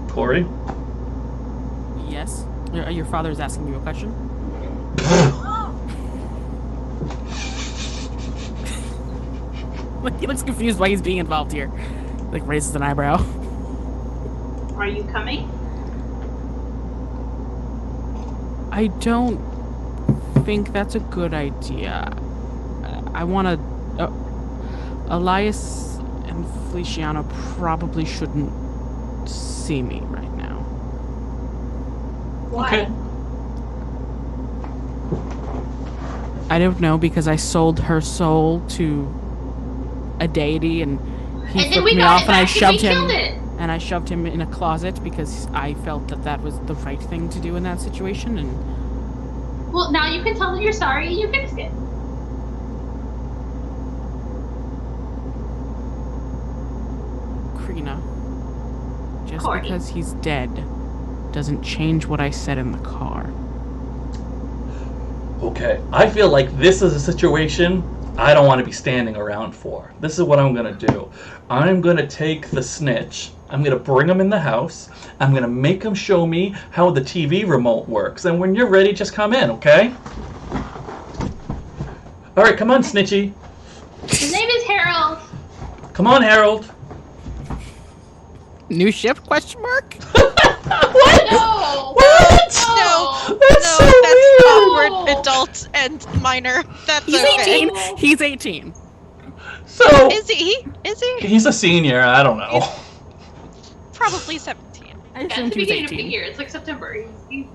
Corey? Yes. Your father is asking you a question. He looks confused why he's being involved here. Like raises an eyebrow. Are you coming? I don't think that's a good idea. I want to... Elias and Feliciano probably shouldn't see me right now. Why? Okay. I don't know, because I sold her soul to a deity, and he And then flipped we me got off, it and I back and we shoved killed him. it. And I shoved him in a closet because I felt that was the right thing to do in that situation. And Well, now you can tell that you're sorry and you fixed it. Crina, just Corey. because he's dead doesn't change what I said in the car. Okay. I feel like this is a situation I don't want to be standing around for. This is what I'm going to do. I'm going to take the snitch I'm going to bring them in the house. I'm going to make them show me how the TV remote works. And when you're ready, just come in, okay? All right, come on, Snitchy. His name is Harold. Come on, Harold. New ship? Question mark? What? No. What? No, That's so that's weird. awkward, adult, and minor. That's He's okay. 18. He's 18. So Is he? Is he? he's a senior. I don't know. Probably 17. I At assumed the he was beginning of the 18. year, it's like September. He's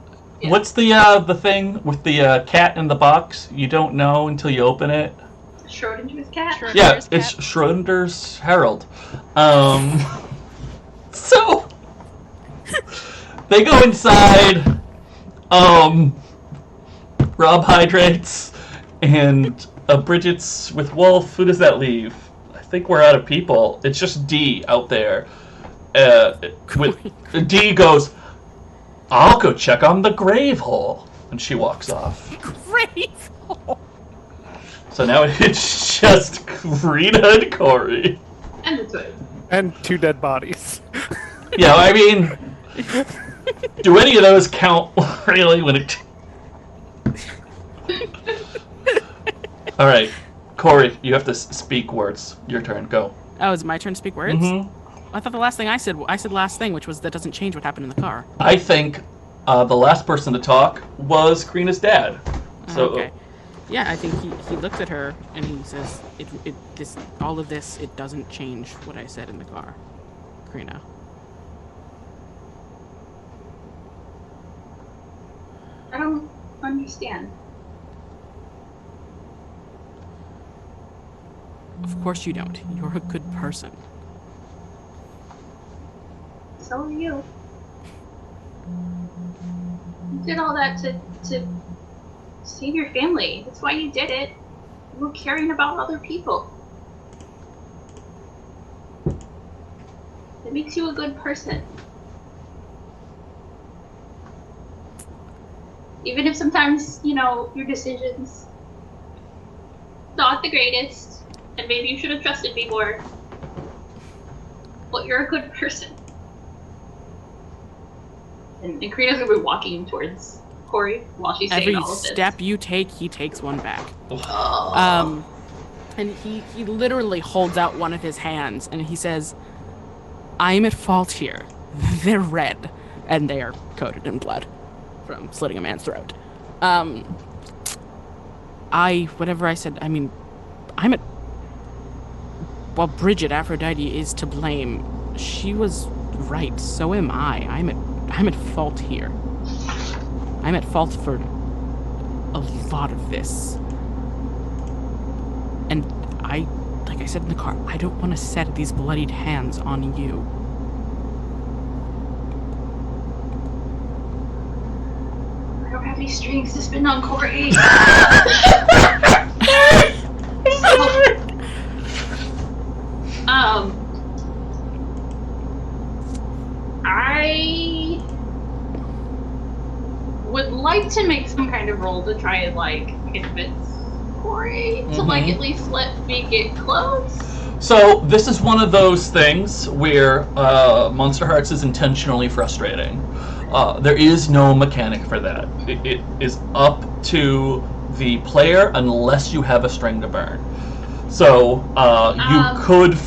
yeah. What's the thing with the cat in the box? You don't know until you open it. Schrodinger's cat. Schrodinger's Yeah, cat. it's Schrodinger's Harold. So they go inside. Rob hydrates, and Bridget's with Wolfe. Who does that leave? I think we're out of people. It's just D out there. D goes, I'll go check on the grave hole, and she walks off. Grave. So now it's just Crina and Corey. And the twin. And 2 dead bodies. Yeah, I mean, do any of those count really when it? All right, Corey, you have to speak words. Your turn. Go. Oh, is it my turn to speak words? Mm-hmm. I thought the last thing I said last thing, which was that doesn't change what happened in the car. I think the last person to talk was Crina's dad. So Okay. Yeah, I think he looks at her and he says, all of this, it doesn't change what I said in the car. Crina. I don't understand. Of course you don't. You're a good person. So are you. You did all that to save your family. That's why you did it. You were caring about other people. It makes you a good person. Even if sometimes, your decisions not the greatest, and maybe you should have trusted me more. But you're a good person. And Crina's gonna be walking towards Corey while she's saying Every all of this. step you take, he takes one back. Oh. And he literally holds out one of his hands and he says, I'm at fault here. They're red. And they are coated in blood from slitting a man's throat. Whatever I said, I'm at... Well, Bridget, Aphrodite, is to blame. She was right, so am I. I'm at fault here. I'm at fault for a lot of this. And like I said in the car, I don't want to set these bloodied hands on you. I don't have any strings to spin on Corey. I would like to make some kind of roll to try and convince Corey to at least let me get close. So this is one of those things where Monsterhearts is intentionally frustrating. There is no mechanic for that. It is up to the player unless you have a string to burn. So you could.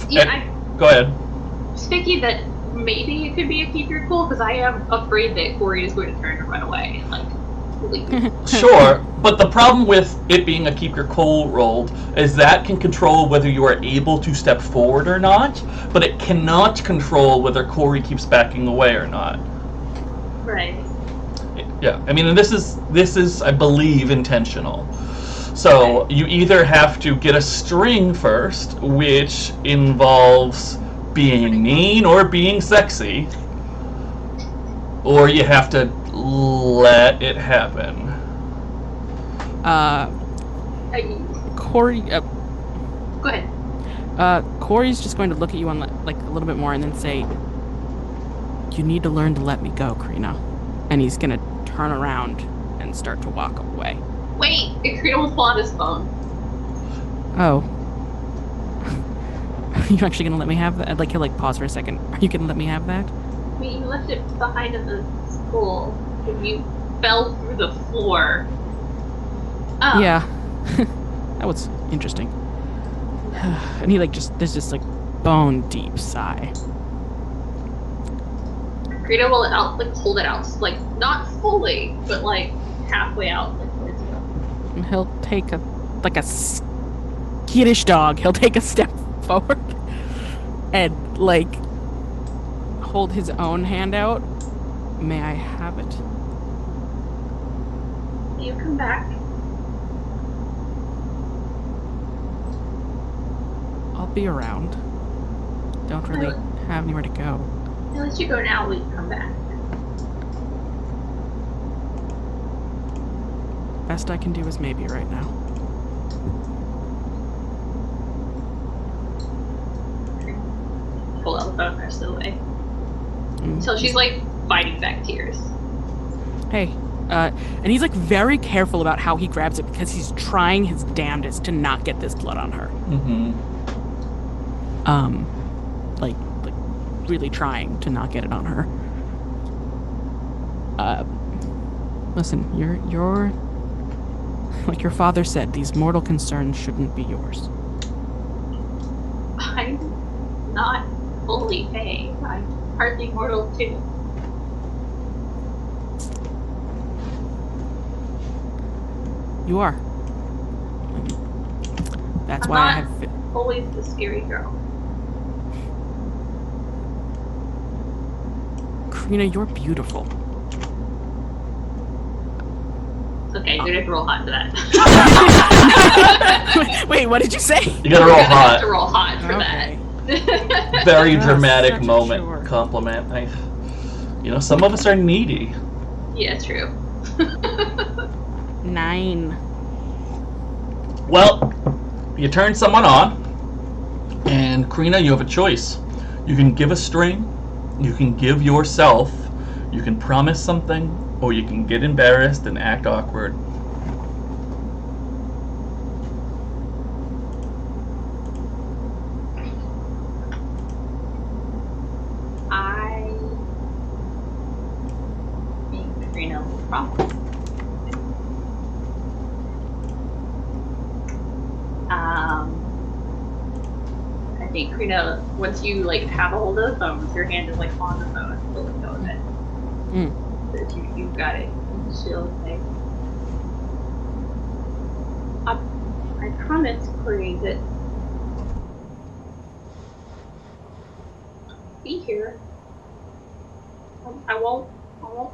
Go ahead. I was thinking that maybe it could be a keep your cool because I am afraid that Corey is going to turn and run away and leave. Sure, but the problem with it being a keep your cool rolled is that can control whether you are able to step forward or not, but it cannot control whether Corey keeps backing away or not. Right. Yeah, and this is I believe intentional. So you either have to get a string first, which involves being mean or being sexy, or you have to let it happen. Corey. Go ahead. Corey's just going to look at you on a little bit more and then say, "You need to learn to let me go, Crina." And he's gonna turn around and start to walk away. Wait, Crina will pull out his phone. Oh. you actually gonna let me have that? Like, he'll like pause for a second. Are you gonna let me have that? I mean, you left it behind in the school. And you fell through the floor. Oh. Yeah. That was interesting. And he like there's just like bone deep sigh. Crina will hold it out, like not fully, but like halfway out, like towards you. And he'll take a skittish dog. He'll take a step forward and like hold his own hand out. May I have it? You come back. I'll be around. Don't really have anywhere to go. Unless you go now, we can come back. Best I can do is maybe right now. Pull out the phone the rest of the way. Until she's like fighting back tears. Hey, and he's like very careful about how he grabs it because he's trying his damnedest to not get this blood on her. Like really trying to not get it on her. Listen, you're like your father said, these mortal concerns shouldn't be yours. I'm not fully Fae. I'm hardly mortal too. You are. That's I'm why I not have. always the scary girl. Crina, you're beautiful. It's okay, you're gonna have to roll hot for that. Wait, what did you say? You gotta roll You're gonna have hot. to roll hot for Okay. that. Very Yeah, dramatic such a moment. chore. Compliment. Some of us are needy. Yeah, true. 9. Well, you turn someone on, and Crina, you have a choice. You can give a string, you can give yourself, you can promise something, or you can get embarrassed and act awkward. I think Crina will promise. I think Crina, once you like have a hold of the phone, once your hand is like on the phone, she'll let go of it. So if you've got it, she'll say, I promise, Corey, that I'll be here. I won't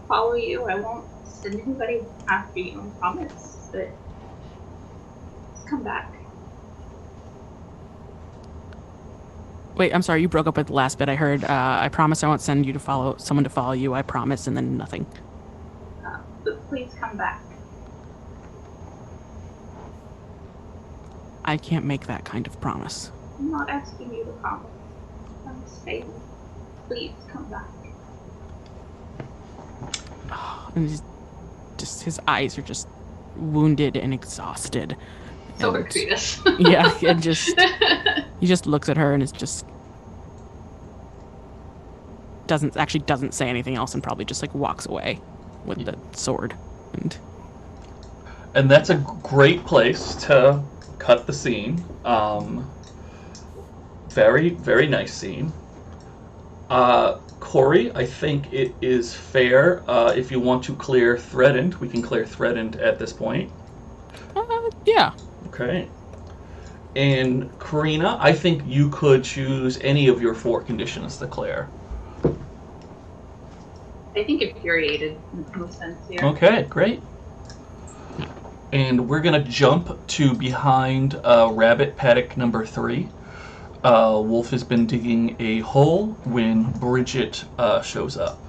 follow you. I won't send anybody after you. I promise that. Just come back. Wait, I'm sorry, you broke up at the last bit. I heard, I promise I won't send you to follow someone to follow you. I promise, and then nothing. But please come back. I can't make that kind of promise. I'm not asking you to promise. I'm saying, please come back. And his eyes are just wounded and exhausted. So And- are Crina's. Yeah, and he just looks at her and is just doesn't say anything else and probably just like walks away with the sword. And that's a great place to cut the scene. Very, very nice scene. Corey, I think it is fair if you want to clear Threatened. We can clear Threatened at this point. Yeah. Okay. And Crina, I think you could choose any of your 4 conditions to clear. I think infuriated makes most sense here. Okay, great. And we're gonna jump to behind rabbit paddock number 3. Wolfe has been digging a hole when Bridget shows up.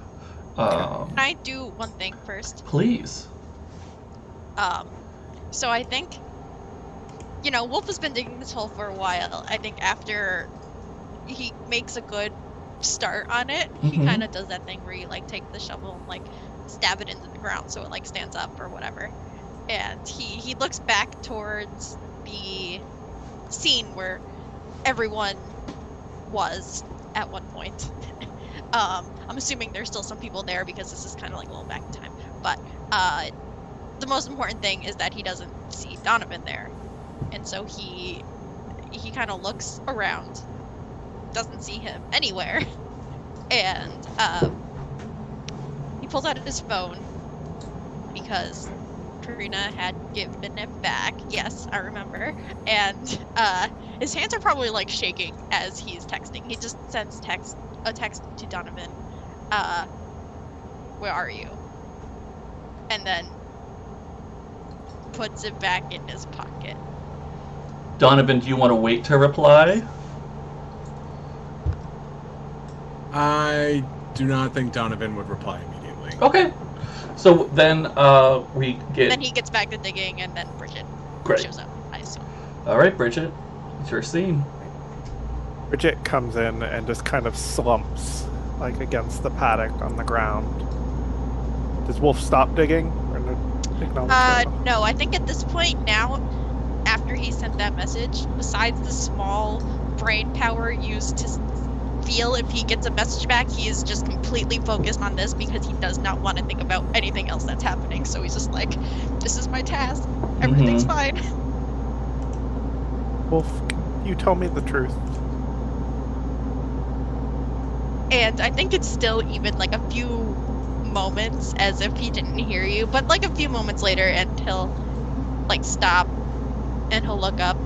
Can I do one thing first? Please. So I think, Wolfe has been digging this hole for a while. I think after he makes a good start on it, he Mhm. kind of does that thing where you take the shovel and stab it into the ground so it stands up or whatever. And he looks back towards the scene where everyone was at one point. I'm assuming there's still some people there because this is kind of like a little back in time. But the most important thing is that he doesn't see Donovan there, and so he kind of looks around, doesn't see him anywhere, and he pulls out his phone because Crina had given it back. Yes, I remember. And his hands are probably like shaking as he's texting. He just sends a text to Donovan. Where are you? And then puts it back in his pocket. Donovan, do you want to wait to reply? I do not think Donovan would reply immediately. Okay. So then we get... Then he gets back to digging, and then Bridget shows up, I assume. All right, Bridget, it's your scene. Bridget comes in and just kind of slumps, like against the paddock on the ground. Does Wolfe stop digging? Or No, I think at this point now, after he sent that message, besides the small brain power used to feel if he gets a message back, he is just completely focused on this because he does not want to think about anything else that's happening. So he's just like, this is my task. Everything's fine. Wolfe, you tell me the truth. And I think it's still even like a few moments as if he didn't hear you, but like a few moments later, and he'll like stop and he'll look up.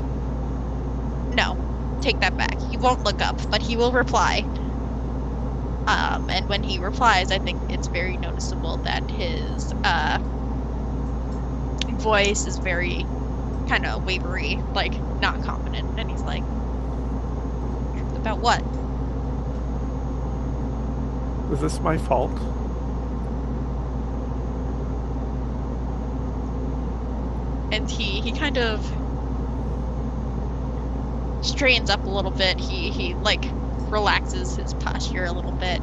No, take that back. He won't look up, but he will reply. And when he replies, I think it's very noticeable that his voice is very kind of wavery, like not confident, and he's like, about what? Was this my fault? And he kind of straightens up a little bit. He like relaxes his posture a little bit,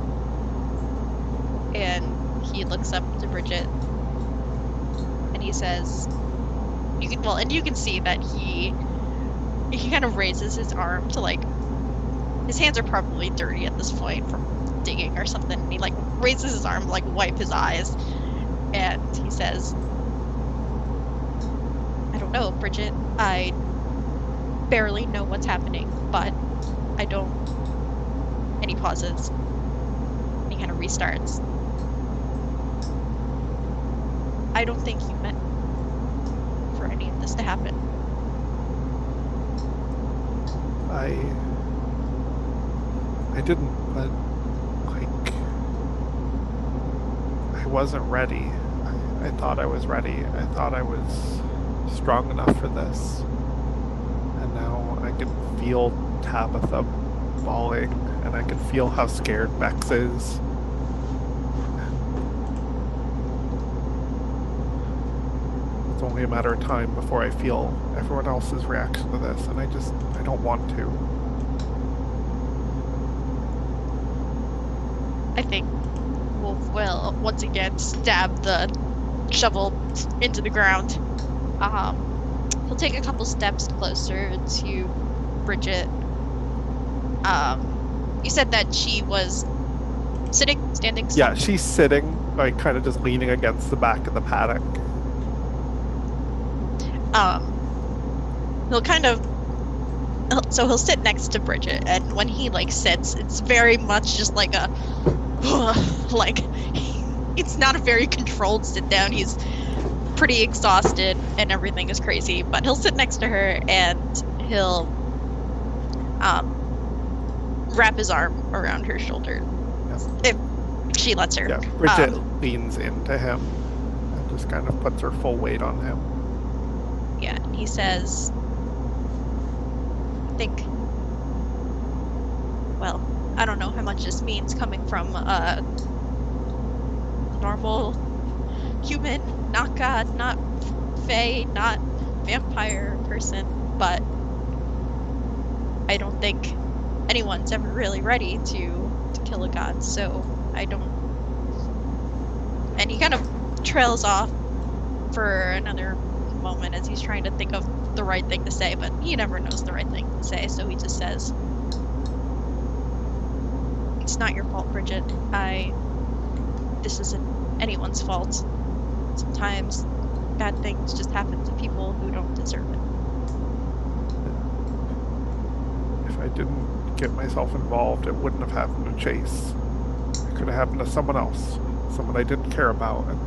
and he looks up to Bridget, and he says, "You can see that he kind of raises his arm to like, his hands are probably dirty at this point from digging or something. And he like raises his arm to like wipe his eyes, and he says, I don't know, Bridget. I barely know what's happening, but I don't. And he pauses. And he kind of restarts. I don't think you meant for any of this to happen. I didn't, but like, I wasn't ready. I thought I was ready. I thought I was strong enough for this. And now I can feel Tabitha falling, and I can feel how scared Bex is. It's only a matter of time before I feel everyone else's reaction to this, and I don't want to. I think Wolfe will once again stab the shovel into the ground. He'll take a couple steps closer to Bridget. You said that she was sitting, standing? Yeah, she's sitting, like kind of just leaning against the back of the paddock. He'll sit next to Bridget, and when he like sits, it's very much just like a like, it's not a very controlled sit down. He's pretty exhausted and everything is crazy, but he'll sit next to her and he'll wrap his arm around her shoulder, if she lets her. Yeah, Bridget leans into him and just kind of puts her full weight on him. Yeah, and he says, I think, well, I don't know how much this means coming from a normal human, not god, not fae, not vampire person, but I don't think anyone's ever really ready to kill a god, so I don't. And he kind of trails off for another moment as he's trying to think of the right thing to say, but he never knows the right thing to say, so he just says, It's not your fault, Bridget. This isn't anyone's fault. Sometimes bad things just happen to people who don't deserve it. If I didn't get myself involved, it wouldn't have happened to Chase. It could have happened to someone else, someone I didn't care about. And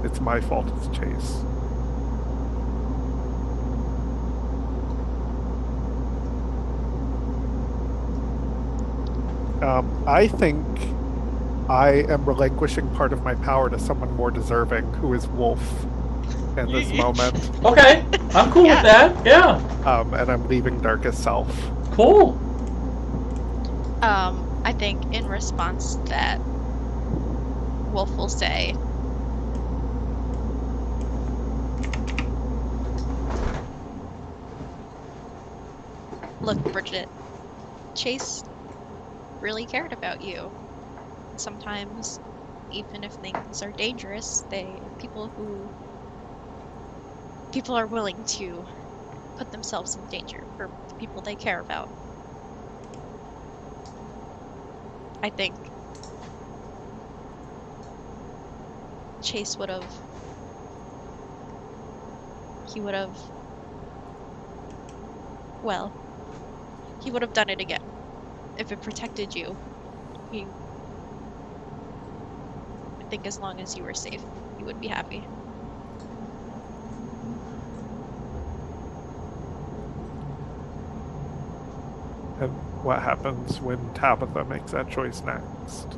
it's my fault it's Chase. I think I am relinquishing part of my power to someone more deserving, who is Wolfe in this moment. Okay, I'm cool with that. Yeah. And I'm leaving Darkest Self. Cool. I think in response to that, Wolfe will say, "Look, Bridget, Chase really cared about you. Sometimes, even if things are dangerous, people are willing to put themselves in danger for the people they care about. I think Chase would have done it again. If it protected you, I think as long as you were safe, he would be happy." And what happens when Tabitha makes that choice next?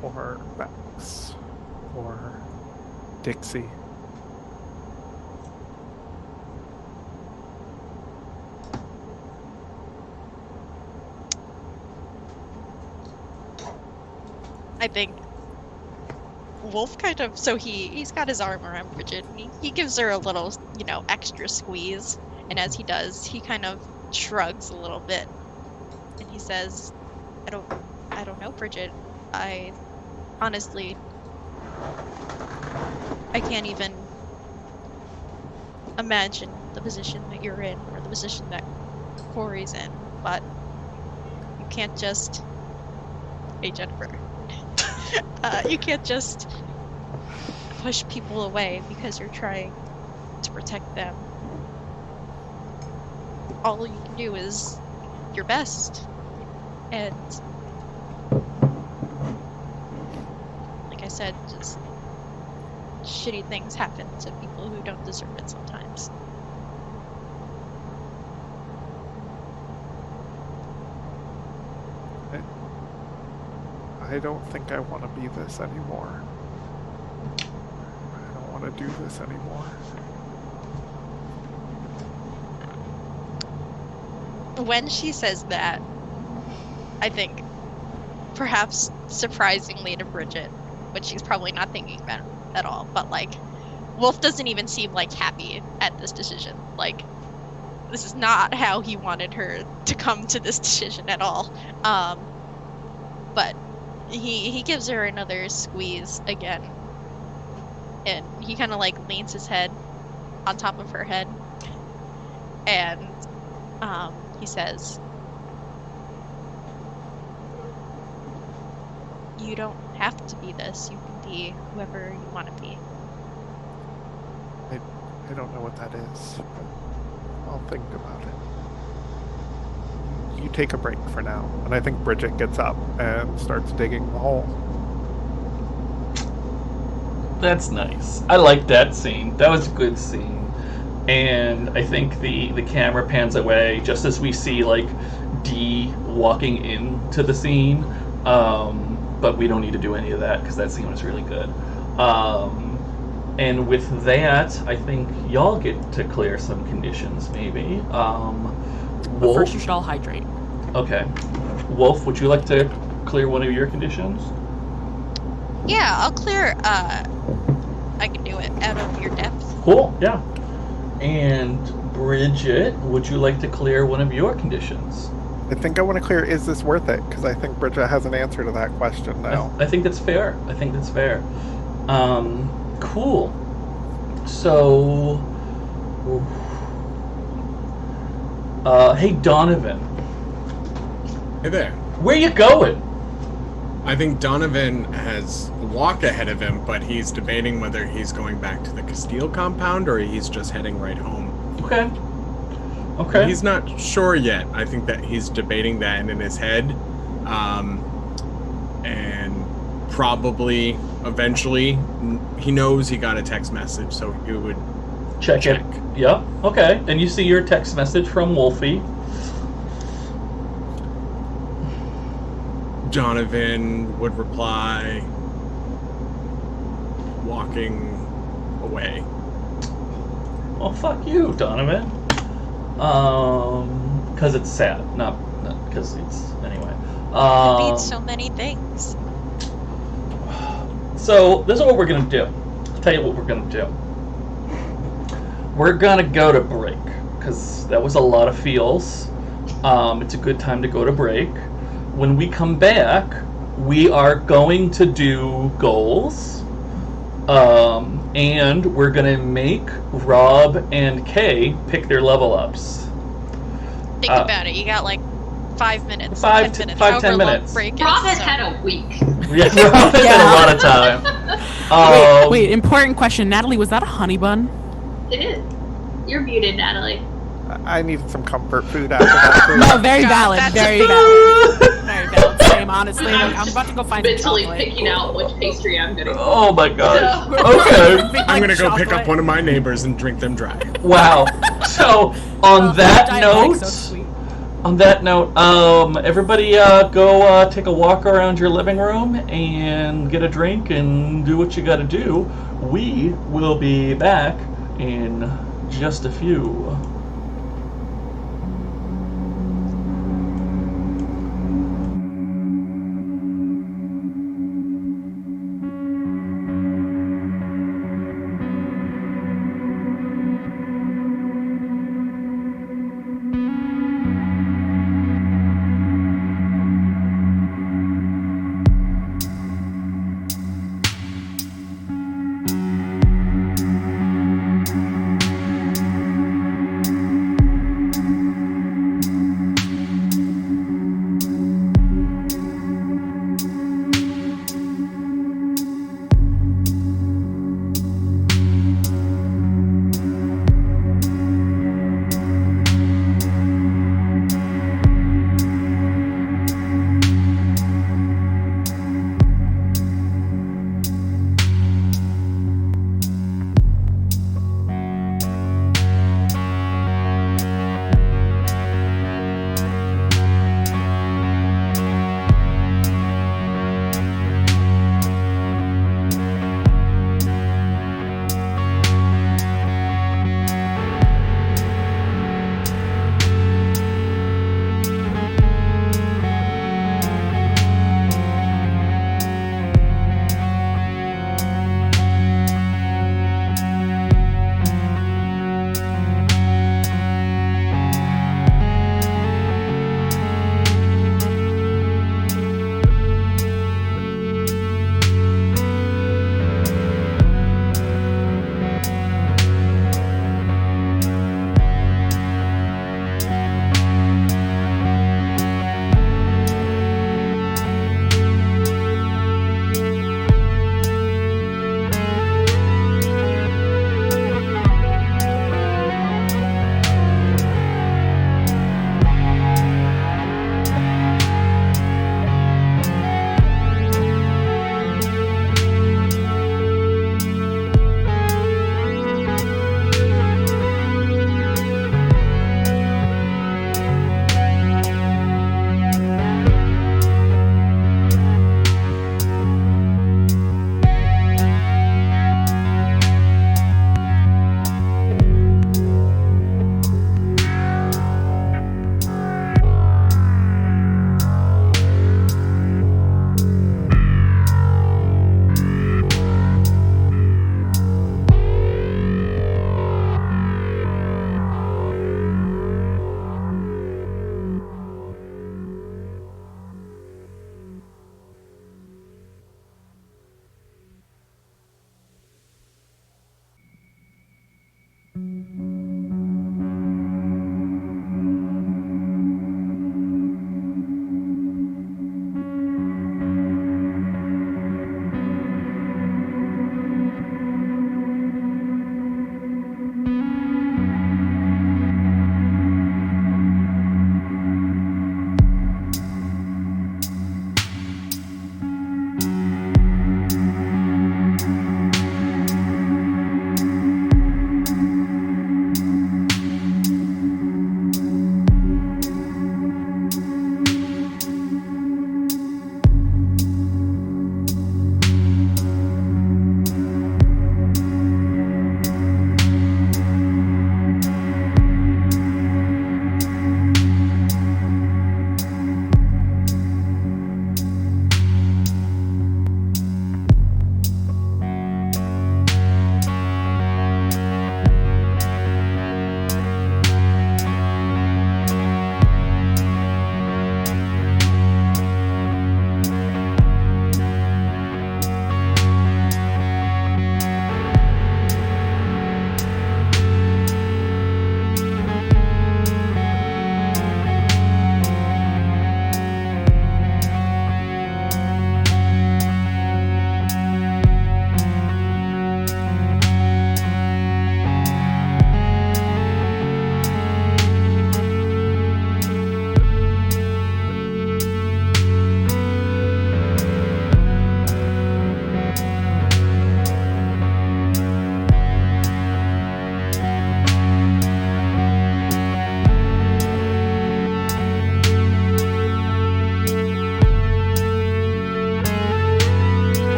Or Max? Or Dixie? I think Wolfe kind of, so he's got his arm around Bridget, and he gives her a little, extra squeeze, and as he does, he kind of shrugs a little bit, and he says, I don't know, Bridget. Honestly, I can't even imagine the position that you're in, or the position that Corey's in, but you can't just, hey Jennifer, you can't just push people away because you're trying to protect them. All you can do is your best. And like I said, just shitty things happen to people who don't deserve it sometimes. I don't think I want to be this anymore. I don't want to do this anymore. When she says that, I think, perhaps surprisingly to Bridget, which she's probably not thinking about at all, but Wolfe doesn't even seem happy at this decision. This is not how he wanted her to come to this decision at all. But he gives her another squeeze again, and he kind of leans his head on top of her head, and he says, "You don't have to be this. You can be whoever you want to be." I don't know what that is, but I'll think about it. You take a break for now. And I think Bridget gets up and starts digging the hole. That's nice. I like that scene. That was a good scene. And I think the camera pans away just as we see Dee walking into the scene. But we don't need to do any of that because that scene was really good. And with that, I think y'all get to clear some conditions, maybe. But first, you should all hydrate. Okay. Wolfe, would you like to clear one of your conditions? Yeah, I'll clear. I can do it out of your depth. Cool. Yeah. And Bridget, would you like to clear one of your conditions? I think I want to clear, is this worth it? Because I think Bridget has an answer to that question now. I think that's fair. Cool. So, Hey, Donovan. Hey there. Where you going? I think Donovan has a walk ahead of him, but he's debating whether he's going back to the Castile compound or he's just heading right home. Okay. And he's not sure yet. I think that he's debating that in his head. And probably, eventually, he knows he got a text message, so he would check it. Yep. Okay. And you see your text message from Wolfe. Donovan would reply, walking away. Well, fuck you, Donovan. Because it's sad, not because it's anyway. It means so many things. So this is what we're gonna do. I'll tell you what we're gonna do. We're gonna go to break because that was a lot of feels. It's a good time to go to break. When we come back, we are going to do goals, and we're gonna make Rob and Kay pick their level ups. Think about it. You got like 5 minutes. 10 10 minutes. Long break is, Rob has so. had a week. Yeah, Rob has had a lot of time. Wait, important question. Natalie, was that a honey bun? It is. You're muted, Natalie. I needed some comfort food after that food. No, very God, valid. that's- Very valid. Very valid. Same, honestly. Like, I'm about to go find some Mentally chocolate. picking out which pastry I'm gonna. Oh my god. Okay. I'm gonna go pick up one of my neighbors and drink them dry. Wow. So on that Diabetic, so note, sweet. everybody go take a walk around your living room and get a drink and do what you got to do. We will be back in just a few.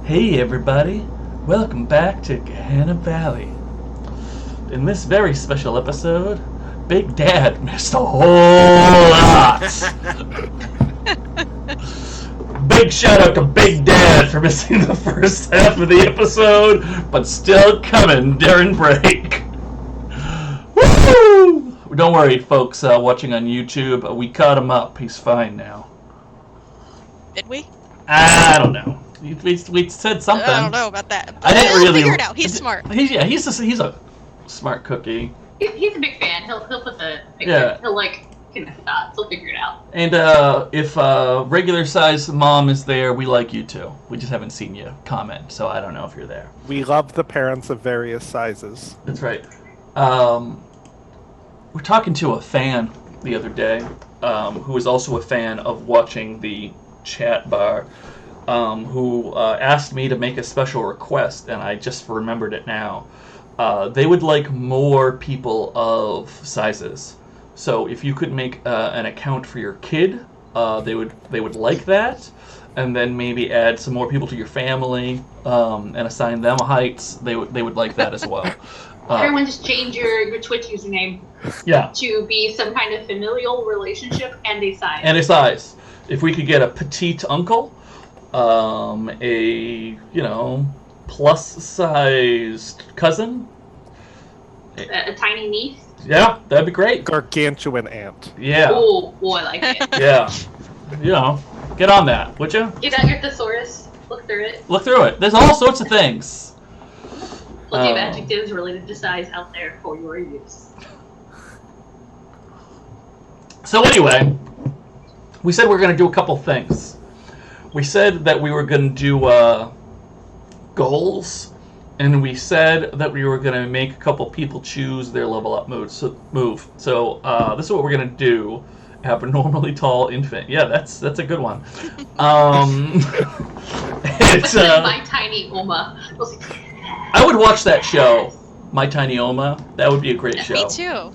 Hey everybody, welcome back to Gehenna Valley. In this very special episode, Big Dad missed a whole lot. Big shout out to Big Dad for missing the first half of the episode, but still coming during break. Woo! Don't worry, folks watching on YouTube, we caught him up. He's fine now. Did we? I don't know. We said something. I don't know about that. I didn't really figure it out. He's smart. He's a smart cookie. He's a big fan. He'll put the picture. Yeah. He'll connect dots. He'll figure it out. And if regular size mom is there, we like you too. We just haven't seen you comment, so I don't know if you're there. We love the parents of various sizes. That's right. We're talking to a fan the other day, who is also a fan of watching the chat bar, who asked me to make a special request, and I just remembered it now. They would like more people of sizes. So if you could make an account for your kid, they would like that, and then maybe add some more people to your family and assign them heights. They would like that as well. Everyone just change your Twitch username to be some kind of familial relationship and a size. And a size. If we could get a petite uncle, a plus-sized cousin, a tiny niece. Yeah, that'd be great. Gargantuan aunt. Yeah. Oh, I like it. Yeah. Get on that, would you? Get out your thesaurus. Look through it. Look through it. There's all sorts of things. Plenty of adjectives related to size out there for your use. So anyway, we said we were going to do a couple things. We said that we were going to do goals, and we said that we were going to make a couple people choose their level up move. So this is what we're going to do. Abnormally tall infant. Yeah, that's a good one. It's My Tiny Oma. I would watch that show, My Tiny Oma. That would be a great show. Me too.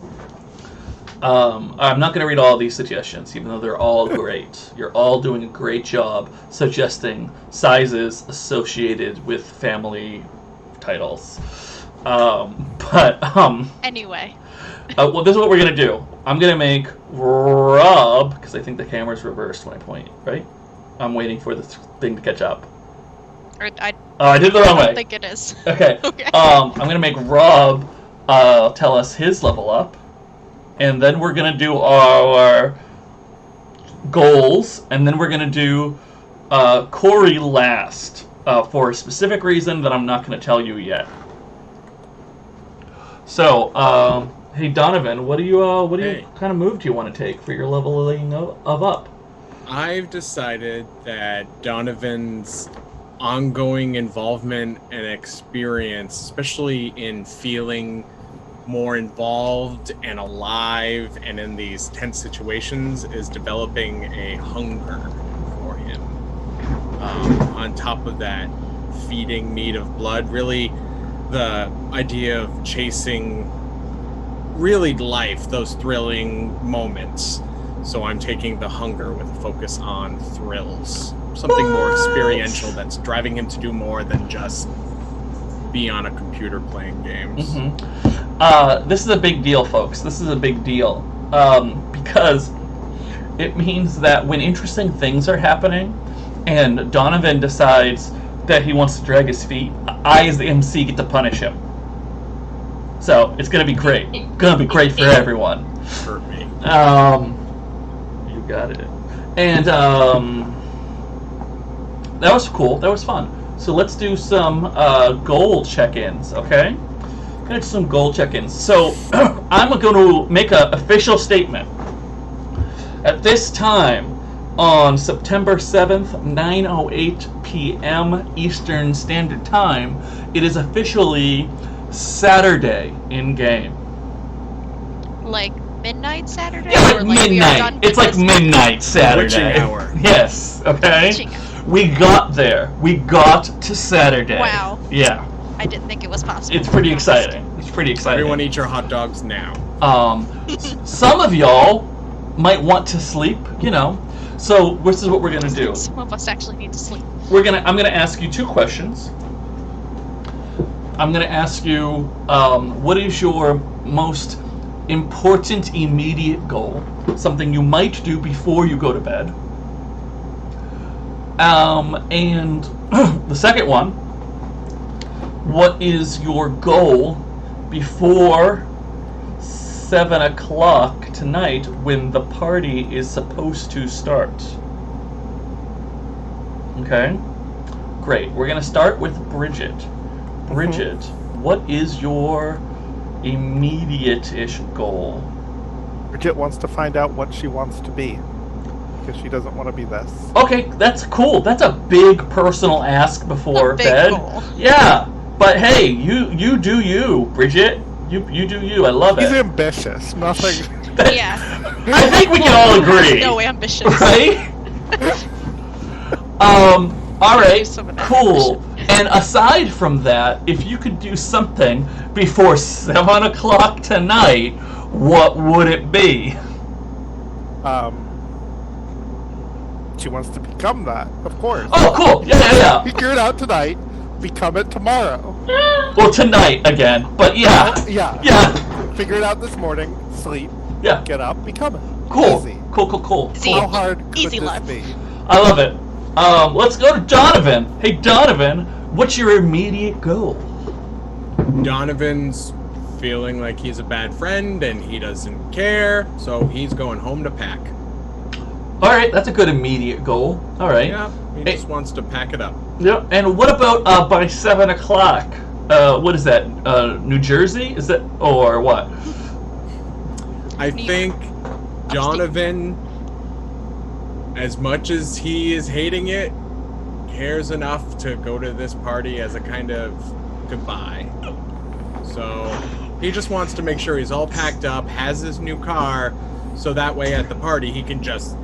I'm not going to read all these suggestions, even though they're all great. You're all doing a great job suggesting sizes associated with family titles. Anyway. Well, this is what we're going to do. I'm going to make Rob, because I think the camera's reversed when I point, right? I'm waiting for the thing to catch up. I did it the wrong way. I don't think it is. Okay. Okay. I'm going to make Rob tell us his level up. And then we're going to do our goals. And then we're going to do Corey last for a specific reason that I'm not going to tell you yet. So, hey Donovan, what kind of move do you want to take for your leveling of up? I've decided that Donovan's ongoing involvement and experience, especially in feeling more involved and alive and in these tense situations, is developing a hunger for him. On top of that, feeding need of blood, really the idea of chasing really life, those thrilling moments. So I'm taking the hunger with a focus on thrills. Something more experiential that's driving him to do more than just be on a computer playing games. Mm-hmm. This is a big deal, folks. This is a big deal. Because it means that when interesting things are happening and Donovan decides that he wants to drag his feet, I, as the MC, get to punish him. So, it's going to be great. Going to be great for everyone. For me. You got it. And, that was cool. That was fun. So, let's do some goal check-ins, okay? Gonna do some goal check-ins. So, I'm going to make an official statement. At this time, on September 7th, 9:08 p.m. Eastern Standard Time, it is officially Saturday in-game. Like midnight Saturday? Yeah, like or like we are done midnight. It's like because- midnight Saturday. Witching hour. Yes, okay? Witching hour. We got there. We got to Saturday. Wow. Yeah. I didn't think it was possible. It's pretty exciting. It's pretty exciting. Everyone eat your hot dogs now. Some of y'all might want to sleep, So this is what we're gonna do. Some of us actually need to sleep. I'm gonna ask you 2 questions. I'm gonna ask you, what is your most important immediate goal? Something you might do before you go to bed. And the second one, what is your goal before 7 o'clock tonight when the party is supposed to start? Okay, great. We're gonna start with Bridget. Bridget, what is your immediate-ish goal? Bridget wants to find out what she wants to be. Because she doesn't want to be this. Okay, that's cool. That's a big personal ask before big bed. goal. Yeah, but hey, you do you, Bridget. You do you. I love He's it. ambitious. Nothing. Yeah. I think we can all agree. No ambitions. Right? All right. Some of that Cool. And aside from that, if you could do something before 7 o'clock tonight, what would it be? She wants to become that, of course. Oh, cool. Yeah. Figure it out tonight. Become it tomorrow. Well, tonight again, but yeah. Yeah. Yeah. Figure it out this morning. Sleep. Yeah. Get up. Become it. Cool. Easy. Cool. Easy. How hard could Easy this life. be? I love it. Let's go to Donovan. Hey, Donovan, what's your immediate goal? Donovan's feeling like he's a bad friend and he doesn't care, so he's going home to pack. All right, that's a good immediate goal. All right. Yeah, he just wants to pack it up. Yep. And what about by 7 o'clock? What is that? New Jersey? Is that or what? I think Donovan, as much as he is hating it, cares enough to go to this party as a kind of goodbye. So he just wants to make sure he's all packed up, has his new car, so that way at the party he can just,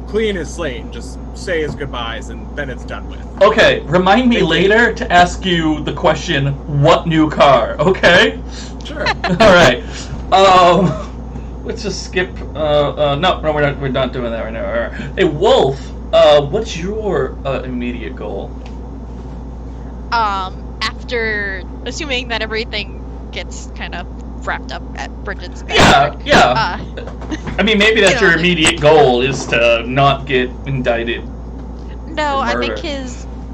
clean his slate and just say his goodbyes and then it's done with. Okay, remind me later to ask you the question, what new car, okay? Sure. All right. Let's just skip. No, we're not doing that right now. All right. Hey, Wolfe, what's your immediate goal? After assuming that everything gets kind of wrapped up at Bridget's Yeah. backyard, I mean, maybe that's your immediate goal is to not get indicted. No, I murder. think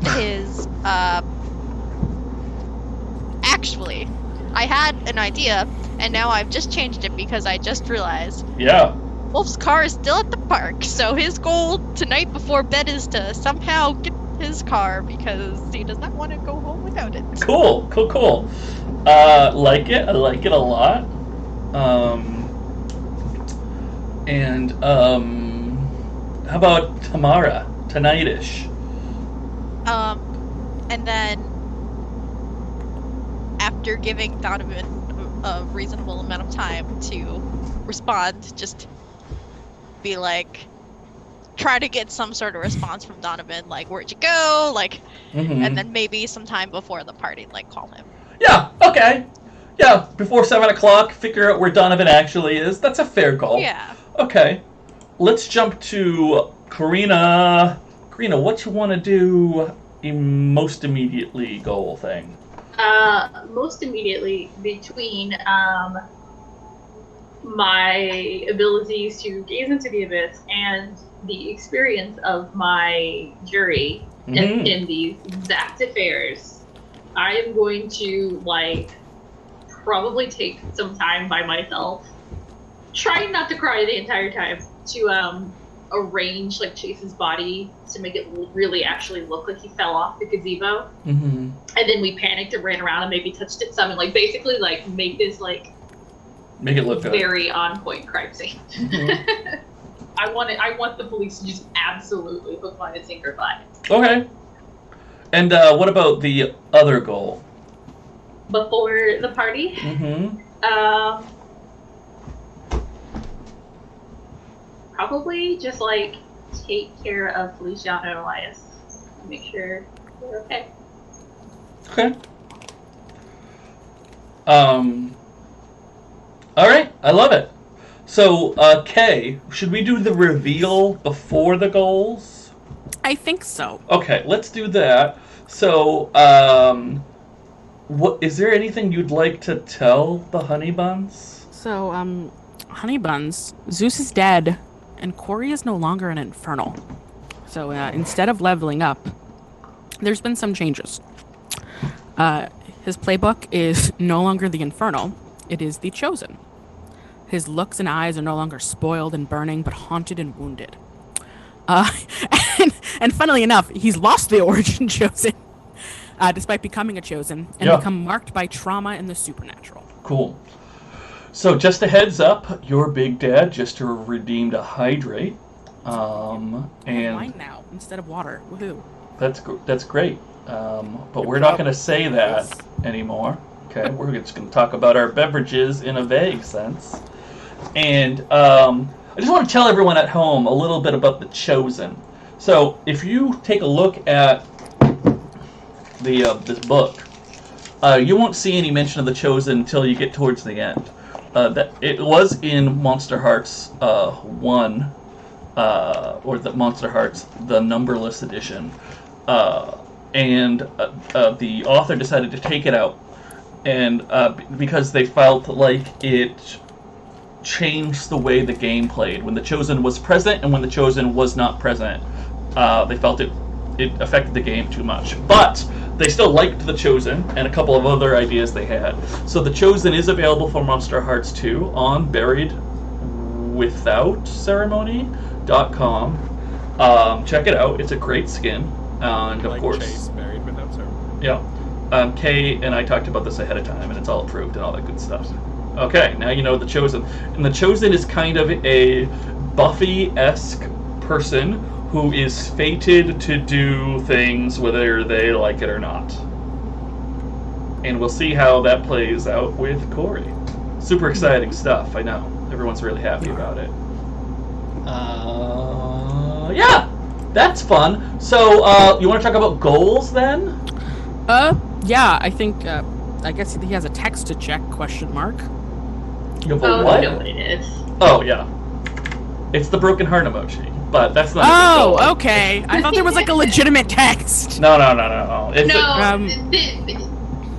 his actually, I had an idea, and now I've just changed it because I just realized Yeah. Wolf's car is still at the park, so his goal tonight before bed is to somehow get his car because he does not want to go home without it. Cool. Like it. I like it a lot. How about Tamara? Tonight-ish. And then after giving Donovan a reasonable amount of time to respond, just be like, try to get some sort of response from Donovan, like, where'd you go? Like, and then maybe sometime before the party, like, call him. Yeah, okay. Yeah, before 7 o'clock, figure out where Donovan actually is. That's a fair goal. Yeah. Okay. Let's jump to Crina. Crina, what you want to do most immediately goal thing? Most immediately between my abilities to gaze into the abyss and the experience of my jury in these exact affairs, I am going to probably take some time by myself, trying not to cry the entire time, to arrange Chase's body to make it really actually look like he fell off the gazebo. And then we panicked and ran around and maybe touched it some and basically make this make it look good. Very on point crime scene. I want the police to just absolutely hook, line, and sinker by it. Okay. And what about the other goal? Before the party? Probably just take care of Feliciano and Elias. Make sure they're okay. Okay. All right, I love it. So, Kay, should we do the reveal before the goals? I think so. Okay, let's do that. So, what is there anything you'd like to tell the honey buns? So, honey buns, Zeus is dead, and Corey is no longer an infernal. So, instead of leveling up, there's been some changes. His playbook is no longer the infernal, it is the chosen. His looks and eyes are no longer spoiled and burning, but haunted and wounded. And funnily enough, he's lost the origin chosen, despite becoming a chosen, and become marked by trauma and the supernatural. Cool. So just a heads up, your big dad just redeemed a hydrate. And wine now instead of water. Woohoo! That's great. But we're not going to say that anymore. Okay, we're just going to talk about our beverages in a vague sense. And I just want to tell everyone at home a little bit about the Chosen. So if you take a look at this book, you won't see any mention of the Chosen until you get towards the end. That it was in Monsterhearts 1, or the Monsterhearts, the numberless edition, and the author decided to take it out, and because they felt like it changed the way the game played. When the Chosen was present and when the Chosen was not present, they felt it affected the game too much. But they still liked the Chosen and a couple of other ideas they had. So the Chosen is available for Monsterhearts 2 on buriedwithoutceremony.com. Check it out. It's a great skin. And of course, Chase, Buried Without Ceremony. Yeah. Kay and I talked about this ahead of time, and it's all approved and all that good stuff. Okay, now you know the Chosen. And the Chosen is kind of a Buffy-esque person who is fated to do things whether they like it or not. And we'll see how that plays out with Corey. Super exciting stuff, I know. Everyone's really happy about it. Yeah, that's fun. So, you want to talk about goals then? Yeah, I think, I guess he has a text to check, question mark. You have Oh, a what? I know what it is. Oh, yeah. It's the broken heart emoji, but that's not a good goal. Okay. I thought there was like a legitimate text. No. It's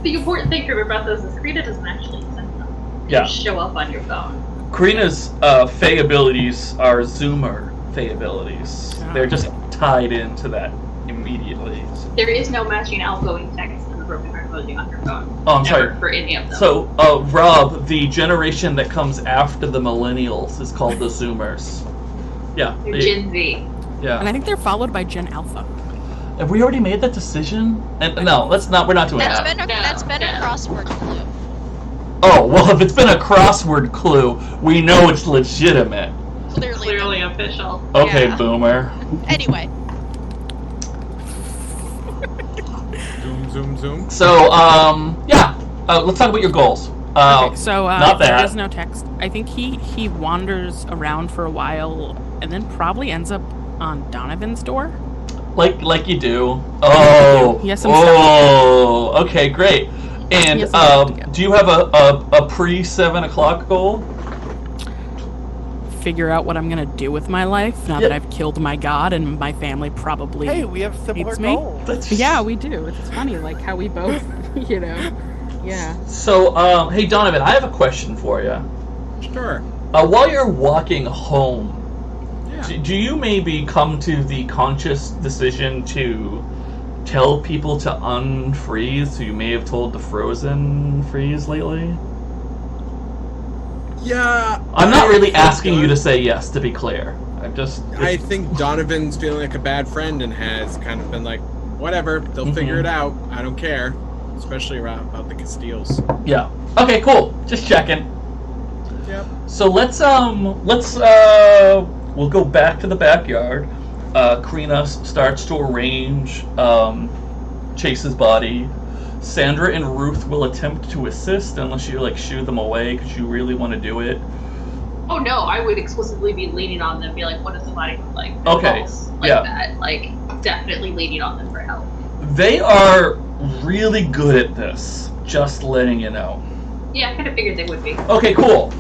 The important thing to remember about those is Crina doesn't actually send them. They just show up on your phone. Crina's Fey abilities are Zoomer Fey abilities. Oh. They're just tied into that immediately. There is no matching outgoing text in the broken heart emoji on your phone. Oh, I'm Never sorry. for any of them. So, Rob, the generation that comes after the millennials is called the Zoomers. Yeah. They're Gen Z. Yeah. And I think they're followed by Gen Alpha. Have we already made that decision? And no, let's not. We're not doing that. That's been a crossword clue. Oh well, if it's been a crossword clue, we know it's legitimate. Clearly official. Okay, Yeah. Boomer. Anyway. Zoom. So, yeah. Let's talk about your goals. Okay, so not that. there is no text. I think he wanders around for a while and then probably ends up on Donovan's door. Like you do. Oh. Yes, I'm okay, great. And Yes, I'm do you have a pre-7 o'clock goal? Figure out what I'm gonna do with my life now that I've killed my god and my family probably Hey, we have similar hates me. goals. Yeah, we do. It's funny, like how we both, Yeah. So, hey Donovan, I have a question for you. Sure. While you're walking home, Yeah. do you maybe come to the conscious decision to tell people to unfreeze who you may have told to frozen freeze lately? Yeah. I'm not really asking you to say yes, to be clear. I think Donovan's feeling like a bad friend and has kind of been like, whatever, they'll figure it out. I don't care. Especially about the Castiles. Yeah. Okay, cool. Just checking. Yep. So let's we'll go back to the backyard. Crina starts to arrange Chase's body. Sandra and Ruth will attempt to assist unless you shoo them away because you really want to do it. Oh no, I would explicitly be leaning on them, be like, what does the body look like? Okay, That. Definitely leaning on them for help. They are really good at this, just letting you know. Yeah, I kind of figured they would be. Okay, cool.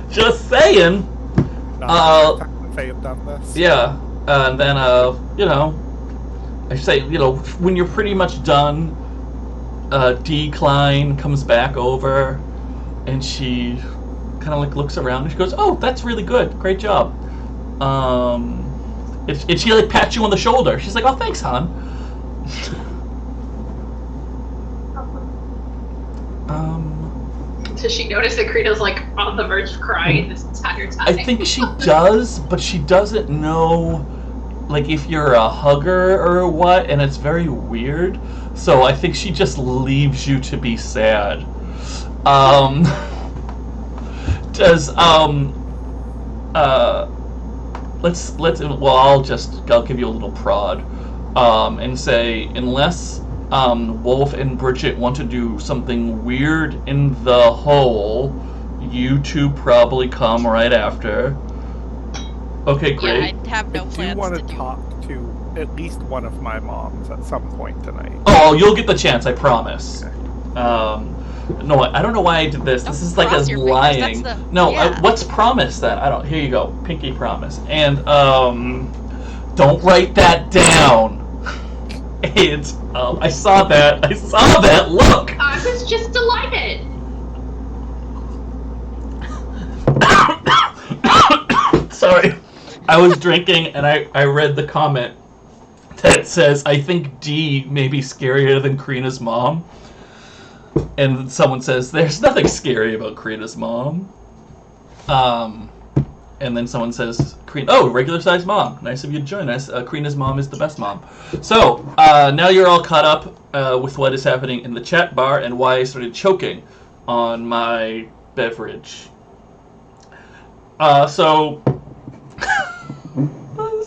Just saying. Not they have done this. Yeah, and then I say, when you're pretty much done, Decline comes back over, and she kind of like looks around and she goes, "Oh, that's really good, great job." And she like pats you on the shoulder. She's like, "Oh, thanks, hon." Does she notice that Crina's like on the verge of crying this entire time? I think she does, but she doesn't know, like, if you're a hugger or what, and it's very weird. So I think she just leaves you to be sad. I'll give you a little prod, and say, unless Wolfe and Bridget want to do something weird in the hole, you two probably come right after. Okay, great. Yeah, I have no I do plans want to to do. talk to at least one of my moms at some point tonight. Oh, you'll get the chance, I promise. Okay. No, I don't know why I did this. This is like Cross a your fingers, lying. that's the- No, yeah. what's promise then? I don't. Here you go, pinky promise. And don't write that down. And I saw that. I saw that. Look. I was just delighted. Sorry, I was drinking and I read the comment that says, "I think D may be scarier than Crina's mom." And someone says, "There's nothing scary about Crina's mom." And then someone says, "Oh, regular sized mom. Nice of you to join us. Crina's mom is the best mom." So now you're all caught up with what is happening in the chat bar and why I started choking on my beverage. So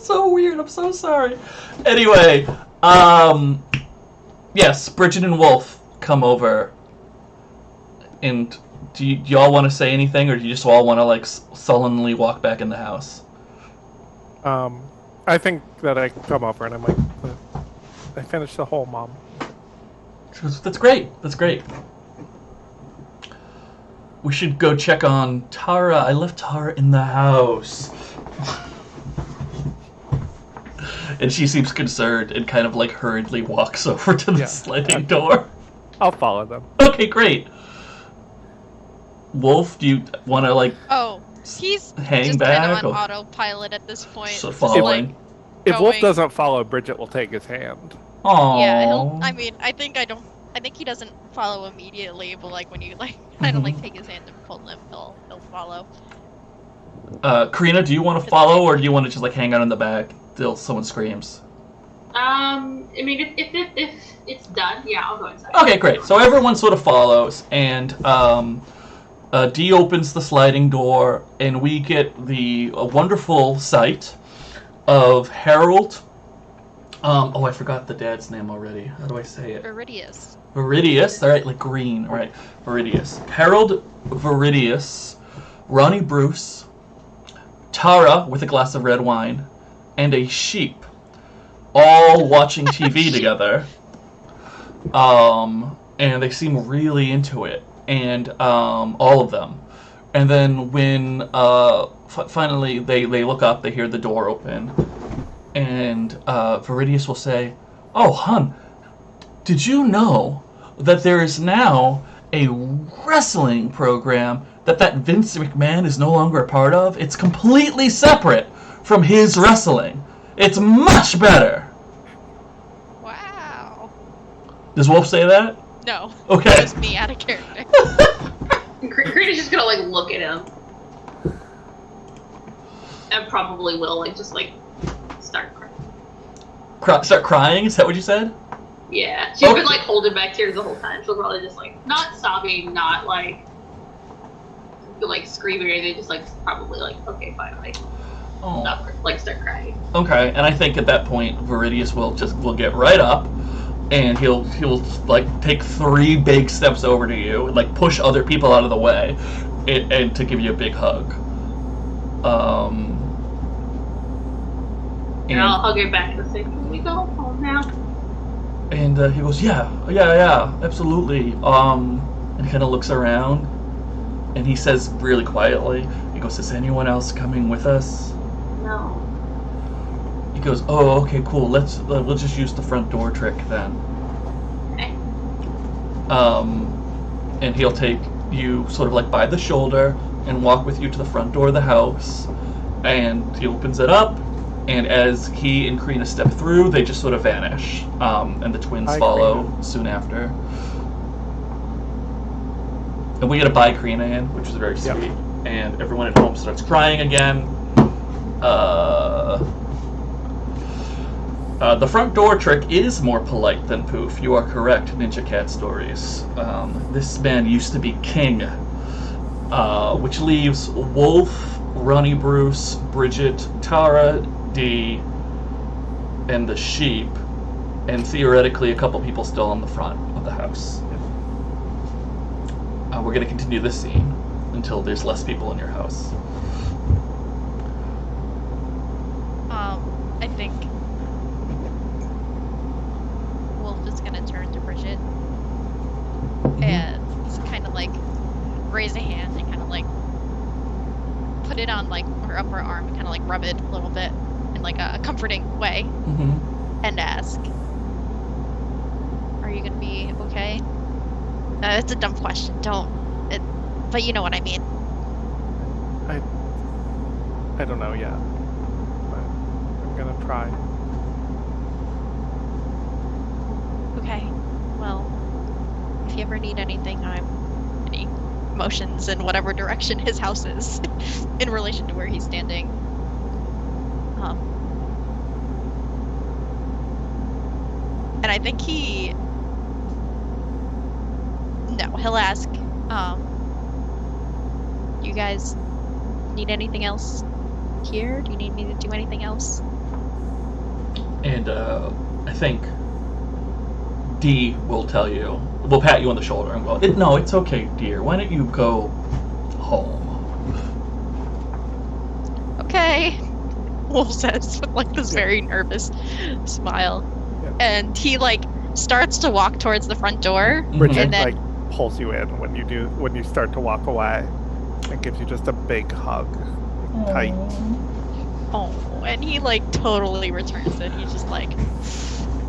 so weird. I'm so sorry. Anyway, yes, Bridget and Wolfe come over. And do y'all want to say anything, or do you just all want to like sullenly walk back in the house? I think that I come over and I'm like, I finished the whole, Mom. That's great. That's great. We should go check on Tara. I left Tara in the house. And she seems concerned and kind of like hurriedly walks over to the sliding door. I'll follow them. Okay, great. Wolfe, do you want to like Oh, he's hang just back kind of or on autopilot at this point. so Just, following? like, If Wolf going- doesn't follow, Bridget will take his hand. Aww. Yeah, I think he doesn't follow immediately, but like when you like kind of like take his hand and pull him, he'll follow. Crina, do you want to follow, or do you want to just like hang out in the back till someone screams? I mean, if it's done, yeah, I'll go inside. Okay, great. So everyone sort of follows, and Dee opens the sliding door, and we get the wonderful sight of Harold. Oh, I forgot the dad's name already. How do I say it? Viridius. Viridius, all right, like green, all right. Viridius. Harold Viridius, Ronnie Bruce, Tara with a glass of red wine, and a sheep, all watching TV together. And they seem really into it, and all of them. And then when finally they look up, they hear the door open, and Viridius will say, "Oh, hon, did you know that there is now a wrestling program that Vince McMahon is no longer a part of? It's completely separate from his wrestling. It's much better." Wow. Does Wolfe say that? No. Okay. It was me out of character. Crina's just gonna like look at him, and probably will like just like start crying. Start crying? Is that what you said? Yeah, she's Okay. been like holding back tears the whole time. She'll probably just like not sobbing, not like screaming or anything. Just like probably like okay, fine, like Oh. stop, like start crying. Okay, and I think at that point Viridius will get right up, and he'll like take 3 big steps over to you, and like push other people out of the way, and to give you a big hug. And I'll hug her back and say, "Can we go home now?" And he goes, yeah, absolutely. And kind of looks around, And he says really quietly, he goes, is anyone else coming with us? No. He goes, oh, okay, cool. We'll just use the front door trick then. Okay. And he'll take you sort of like by the shoulder and walk with you to the front door of the house. And he opens it up, and as he and Crina step through, they just sort of vanish. And the twins follow Crina. soon after. And we get a bye Crina in, which is very Yep. sweet. And everyone at home starts crying again. The front door trick is more polite than Poof. You are correct, Ninja Cat Stories. This man used to be king, which leaves Wolfe, Ronnie Bruce, Bridget, Tara, Dee, and the sheep, and theoretically a couple people still on the front of the house. We're going to continue this scene until there's less people in your house. I think Wolfe is gonna turn to Bridget and kind of like raise a hand and kind of like put it on like her upper arm and kind of like rub it a little bit in like a comforting way and ask, "Are you gonna be okay?" It's a dumb question. But you know what I mean. I don't know yet. But I'm gonna try. Okay. Well, if you ever need anything, any motions in whatever direction his house is in relation to where he's standing. And I think he'll ask, you guys need anything else here? Do you need me to do anything else? And I think Dee will tell you, will pat you on the shoulder and go, no, it's okay, dear. Why don't you go home? Okay, Wolf says with like this very nervous smile. Yeah. And he like starts to walk towards the front door. Bridget And then like pulls you in when you start to walk away and gives you just a big hug. Tight. oh, and he like totally returns it. He's just like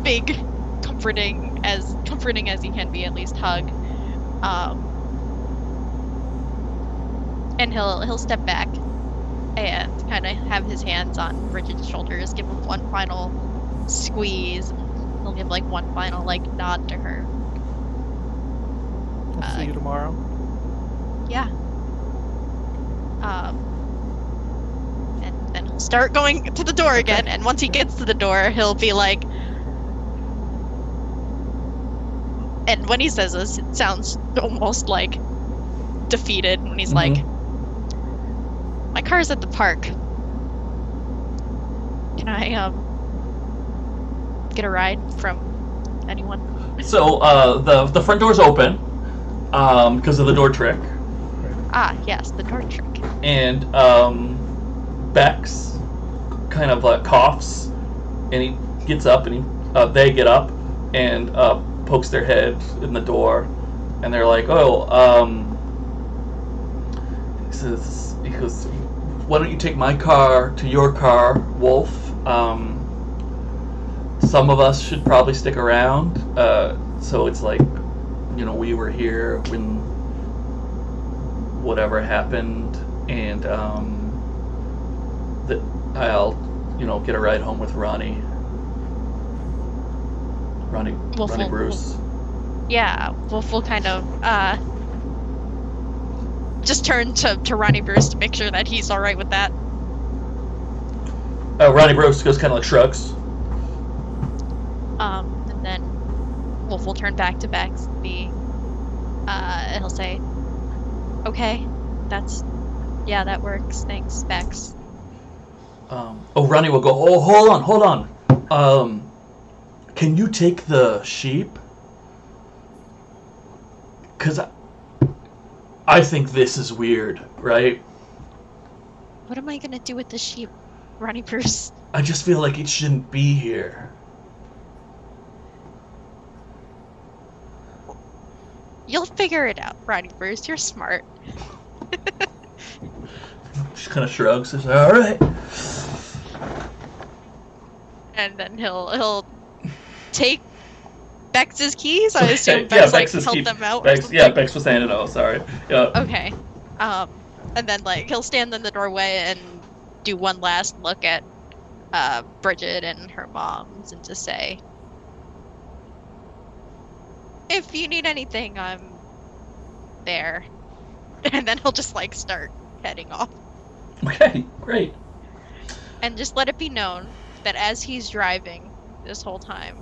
big, comforting as he can be, at least hug. And he'll step back and kind of have his hands on Bridget's shoulders, give him one final squeeze. He'll give like one final like nod to her. I'll see you tomorrow. Yeah. And then he'll start going to the door again, and once he gets to the door, he'll be like, and when he says this, it sounds almost like defeated when he's like, my car's at the park. Can I get a ride from anyone? So the front door's open because of the door trick. Ah, yes, the door trick. And Bex kind of coughs, and he gets up, and they get up and pokes their head in the door, and they're like, he goes, why don't you take my car to your car, Wolf? Some of us should probably stick around. So it's like, we were here when whatever happened, and that I'll, get a ride home with Ronnie Bruce. Yeah, Wolf will kind of just turn to Ronnie Bruce to make sure that he's all right with that. Ronnie Bruce goes kind of like shrugs. And then Wolf will turn back to Bex and he'll say, okay, that works, thanks, Bex. Ronnie will go, hold on. Can you take the sheep? Because I think this is weird, right? What am I gonna do with the sheep, Ronnie Bruce? I just feel like it shouldn't be here. You'll figure it out, Ronnie Bruce. You're smart. She kind of shrugs. Says, "All right." And then he'll take Bex's keys. I Okay, assume yeah, Bex like Bex's helped key- them out or Bex, something. yeah, Bex was saying it all. Sorry. Yeah. Okay. And then like he'll stand in the doorway and do one last look at Bridget and her moms and just say, "If you need anything, I'm there." And then he'll just like start heading off. Okay, great. And just let it be known that as he's driving this whole time,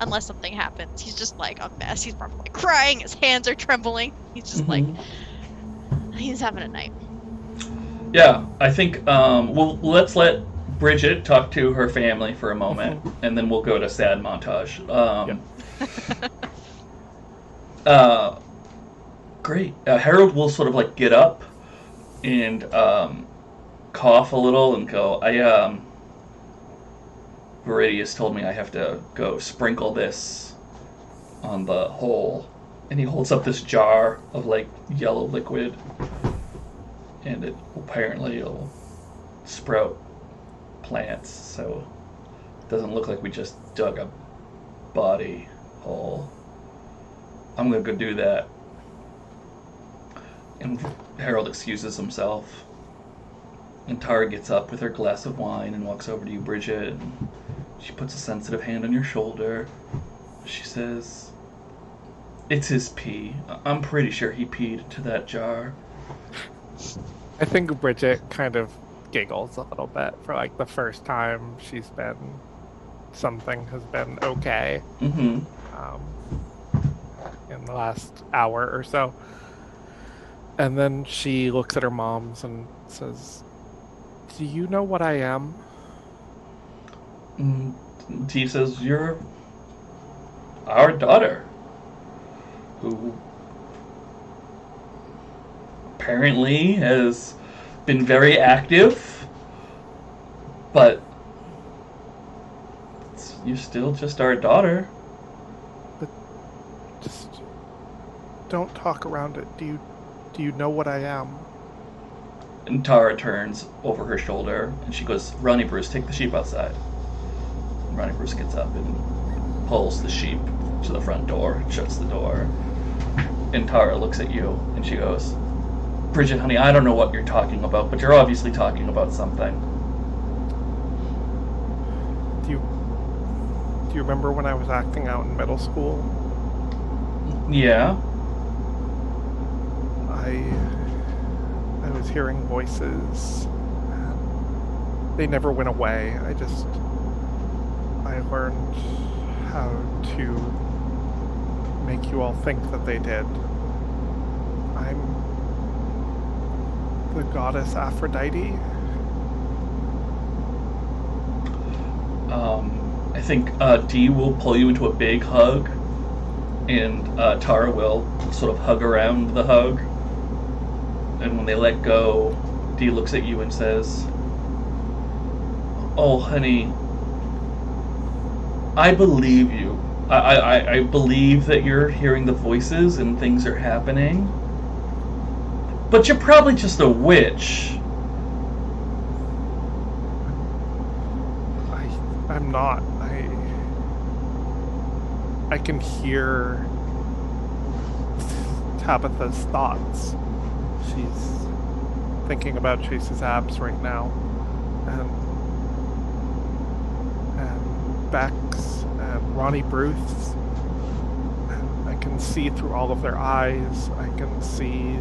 unless something happens, he's just like a mess. He's probably crying, his hands are trembling. He's just like, he's having a night. Yeah, I think let's let Bridget talk to her family for a moment, and then we'll go to sad montage. Great. Harold will sort of like get up and cough a little and go, Viridius told me I have to go sprinkle this on the hole. And he holds up this jar of like yellow liquid, and it'll sprout plants, so it doesn't look like we just dug a body hole. I'm gonna go do that. And Harold excuses himself. And Tara gets up with her glass of wine and walks over to you, Bridget. And she puts a sensitive hand on your shoulder. She says, "It's his pee. I'm pretty sure he peed into that jar." I think Bridget kind of giggles a little bit for like the first time something has been okay in the last hour or so. And then she looks at her moms and says, "Do you know what I am?" T says, "You're our daughter, who apparently has been very active, but you're still just our daughter." But just don't talk around it. Do you know what I am? And Tara turns over her shoulder and she goes, "Ronnie Bruce, take the sheep outside." And Ronnie Bruce gets up and pulls the sheep to the front door, shuts the door. And Tara looks at you and she goes, "Bridget, honey, I don't know what you're talking about, but you're obviously talking about something." Do you remember when I was acting out in middle school? Yeah. I was hearing voices. They never went away. I learned how to make you all think that they did. I'm the goddess Aphrodite. I think Dee will pull you into a big hug, and Tara will sort of hug around the hug. And when they let go, Dee looks at you and says, "Oh, honey, I believe you. I believe that you're hearing the voices and things are happening. But you're probably just a witch." I'm not. I can hear Tabitha's thoughts. She's thinking about Chase's abs right now. And Bex and Ronnie Bruce. And I can see through all of their eyes. I can see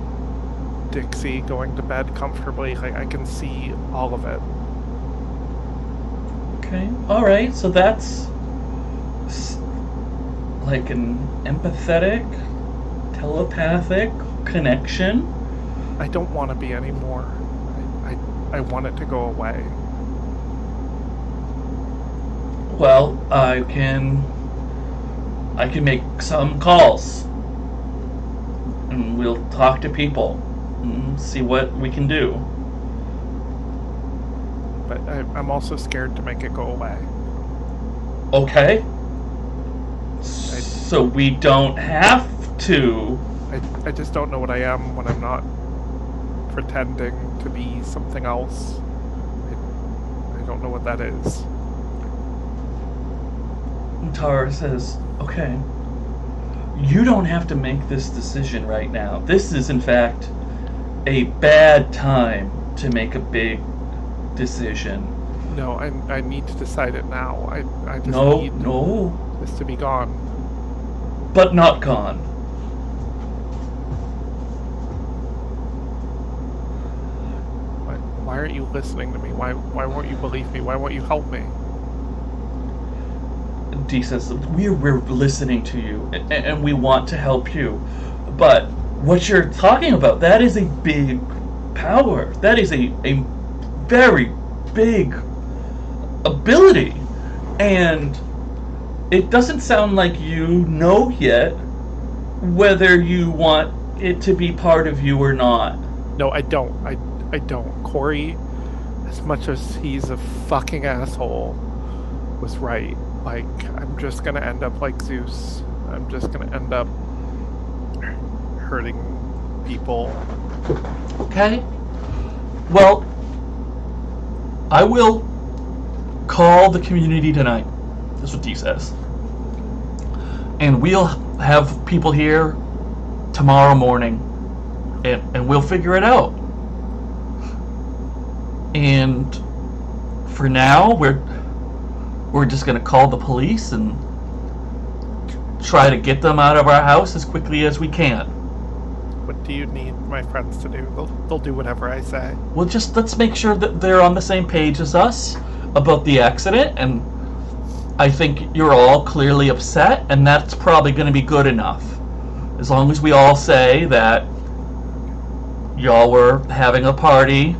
Dixie going to bed comfortably. Like, I can see all of it. Okay, alright, so that's like an empathetic, telepathic connection. I don't want to be anymore. I want it to go away. Well, I can make some calls, and we'll talk to people and see what we can do. But I'm also scared to make it go away. Okay. So we don't have to. I just don't know what I am when I'm not pretending to be something else. I don't know what that is. Tara says, okay, you don't have to make this decision right now. This is, in fact, a bad time to make a big decision. No, I need to decide it now. I just need this to be gone. But not gone. Why aren't you listening to me? Why won't you believe me? Why won't you help me? Dee says, we're listening to you, and we want to help you. But what you're talking about, that is a big power. That is a very big ability. And it doesn't sound like you know yet whether you want it to be part of you or not. No, I don't. I don't. Corey, as much as he's a fucking asshole, was right. Like, I'm just gonna end up like Zeus. I'm just gonna end up hurting people. Okay. Well, I will call the community tonight. That's what Dee says. And we'll have people here tomorrow morning. And we'll figure it out. And for now, we're just gonna call the police and try to get them out of our house as quickly as we can. What do you need my friends to do? They'll do whatever I say. Well, just let's make sure that they're on the same page as us about the accident, and I think you're all clearly upset, and that's probably going to be good enough. As long as we all say that y'all were having a party,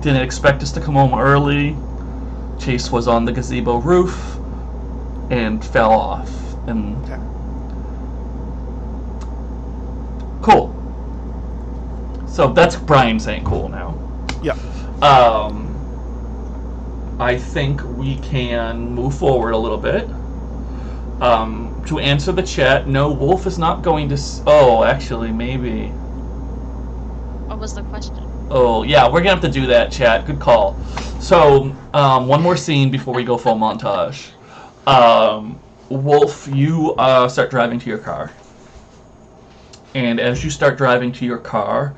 didn't expect us to come home early, Chase was on the gazebo roof, and fell off. And Okay. cool. So that's Brian saying cool now. Yeah. I think we can move forward a little bit. To answer the chat, no, Wolfe is not going to... Oh, actually, maybe... What was the question? Oh, yeah, we're going to have to do that, chat. Good call. So, one more scene before we go full montage. Wolfe, you start driving to your car. And as you start driving to your car,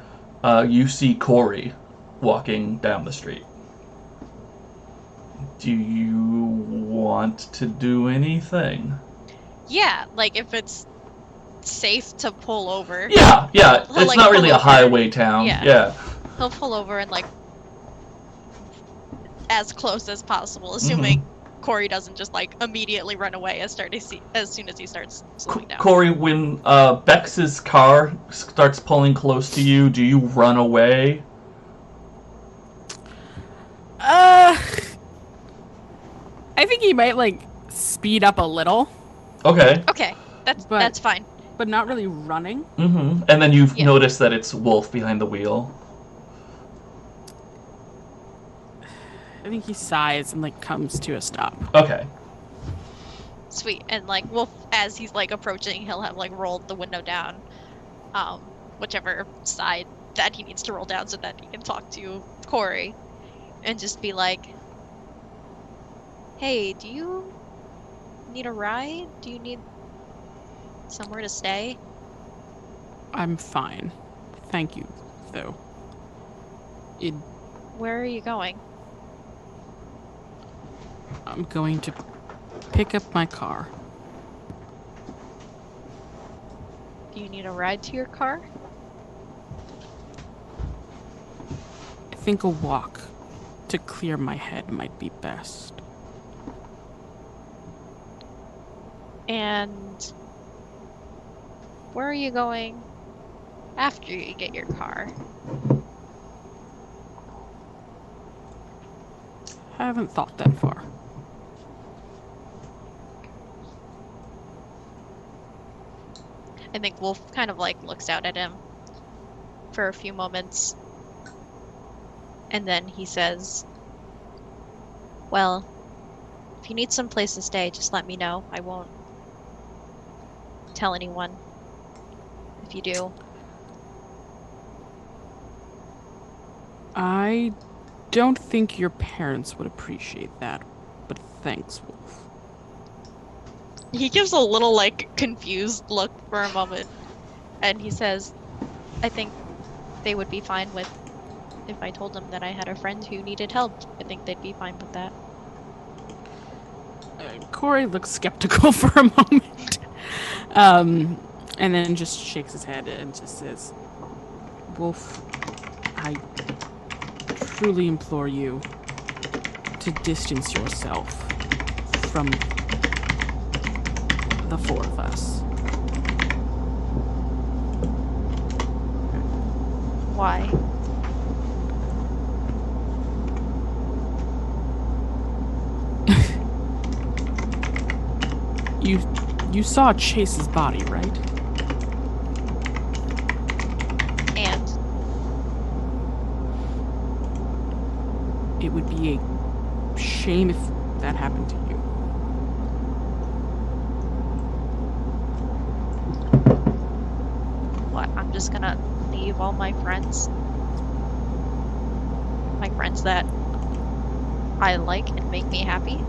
you see Corey walking down the street. Do you want to do anything? Yeah, like if it's safe to pull over. Yeah. It's Like, not really pull a over. highway town. Yeah. He'll pull over and like as close as possible, assuming Corey doesn't just like immediately run away as soon as he starts slowing down. Corey, when Bex's car starts pulling close to you, do you run away? I think he might like speed up a little, Okay. Okay, that's fine. but not really running. And then you've noticed that it's Wolfe behind the wheel. I think he sighs and like comes to a stop. Okay. Sweet. And like Wolf, as he's like approaching, he'll have like rolled the window down, whichever side that he needs to roll down so that he can talk to Corey, and just be like, "Hey, do you need a ride? Do you need somewhere to stay?" I'm fine. Thank you, though. Where are you going? I'm going to pick up my car. Do you need a ride to your car? I think a walk to clear my head might be best. And where are you going after you get your car? I haven't thought that far. I think Wolf kind of like looks out at him for a few moments, and then he says, "Well, if you need some place to stay, just let me know. I won't tell anyone if you do." I don't think your parents would appreciate that, but thanks, Wolf. He gives a little, like, confused look for a moment, and he says, I think they would be fine with if I told them that I had a friend who needed help. I think they'd be fine with that. Corey looks skeptical for a moment, and then just shakes his head and just says, Wolf, I truly implore you to distance yourself from the four of us. Why? You saw Chase's body, right? And It would be a shame if that happened to you. what? I'm just gonna leave all my friends? My friends that I like and make me happy?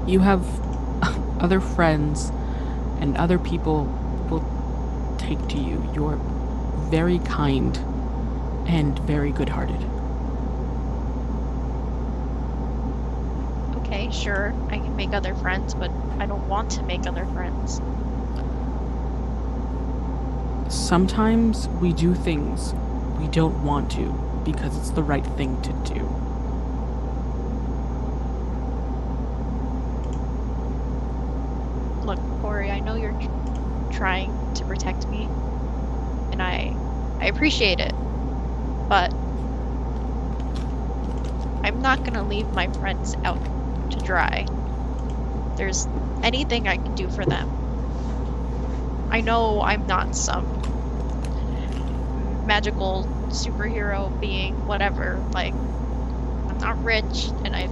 You have other friends and other people will take to you. You're very kind and very good-hearted. Okay, sure, I can make other friends, but I don't want to make other friends. Sometimes we do things we don't want to because it's the right thing to do. Look, Corey, I know you're trying to protect me, and I appreciate it, but I'm not gonna leave my friends out to dry. If there's anything I can do for them. I know I'm not some magical superhero being, whatever, like, I'm not rich, and I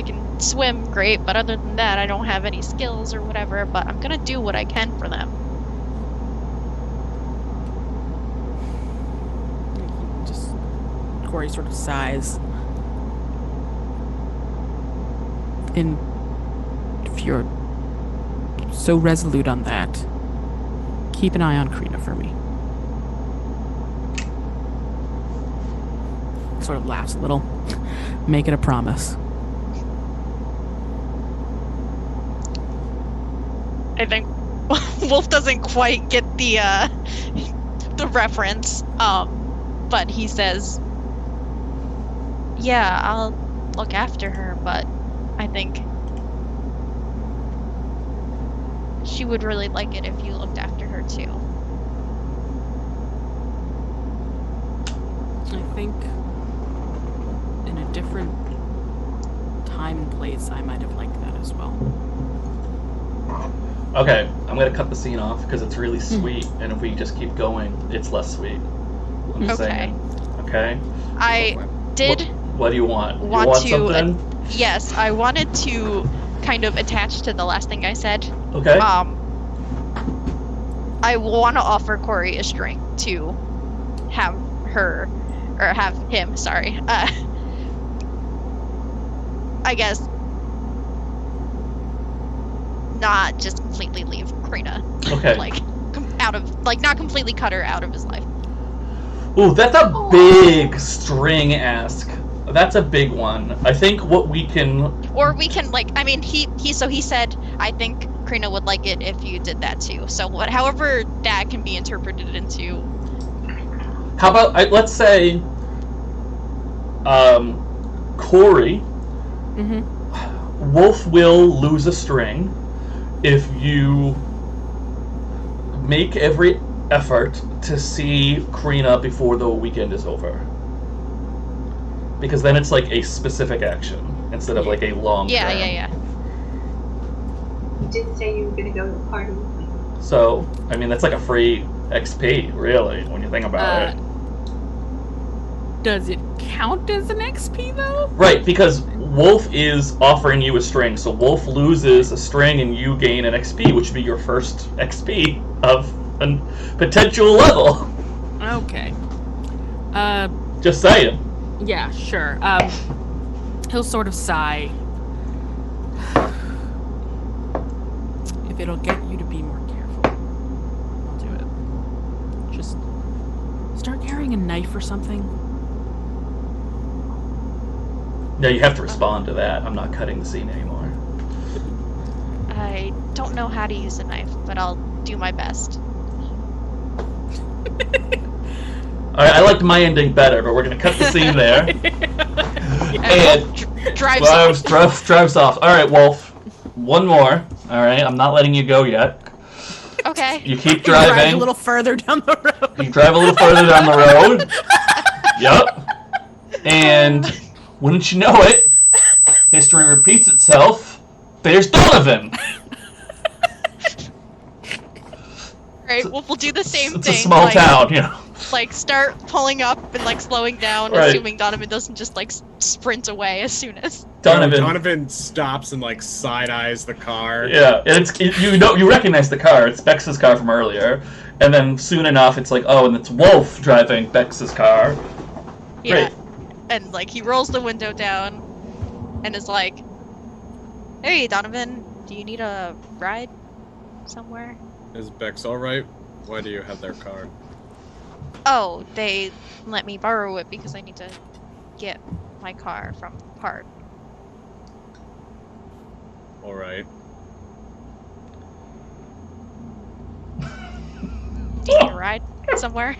can swim great, but other than that, I don't have any skills or whatever, but I'm gonna do what I can for them. Just Corey sort of sighs. And if you're so resolute on that, keep an eye on Crina for me. Sort of laughs a little. Make it a promise. I think Wolf doesn't quite get the reference, but he says, yeah, I'll look after her, but I think she would really like it if you looked after her too. I think in a different time and place, I might have liked that as well. Okay, I'm gonna cut the scene off because it's really sweet, and if we just keep going, it's less sweet. I'm just Okay. saying. Okay. I did What do you want? want you want to. something? Yes, I wanted to kind of attach to the last thing I said. Okay. I want to offer Corey a string to have her, or have him, sorry. I guess not just completely leave Crina. Okay. Not completely cut her out of his life. Ooh, that's a big string ask. That's a big one. I think what we can... Or we can, he said, I think Crina would like it if you did that too. So however that can be interpreted into. How about, let's say, Corey, Wolfe will lose a string if you make every effort to see Crina before the weekend is over. Because then it's like a specific action instead of like a long term. Yeah. You did say you were going to go to the party with me. So, I mean, that's like a free XP, really, when you think about it. Does it count as an XP, though? Right, because Wolfe is offering you a string, so Wolfe loses a string and you gain an XP, which would be your first XP of a potential level. Okay. Just saying. Yeah, sure. He'll sort of sigh. If it'll get you to be more careful, I'll do it. Just start carrying a knife or something. No, you have to respond to that. I'm not cutting the scene anymore. I don't know how to use a knife, but I'll do my best. Alright, I liked my ending better, but we're gonna cut the scene there. And drives off. Alright, Wolfe. One more. Alright, I'm not letting you go yet. Okay. You keep Drive driving. a little further down the road. You drive a little further down the road. Yep. And wouldn't you know it, history repeats itself. There's Donovan. Right, we'll do the same thing. It's a small town, you know. Like, start pulling up and, like, slowing down, Right. assuming Donovan doesn't just, like, sprint away as soon as... Donovan stops and, like, side-eyes the car. Yeah, and you recognize the car. It's Bex's car from earlier. And then soon enough, it's like, oh, and it's Wolfe driving Bex's car. Yeah. Great. And, like, he rolls the window down and is like, "Hey, Donovan, do you need a ride somewhere?" Is Bex alright? Why do you have their car? Oh, they let me borrow it because I need to get my car from the park. Alright. Do you need a ride somewhere?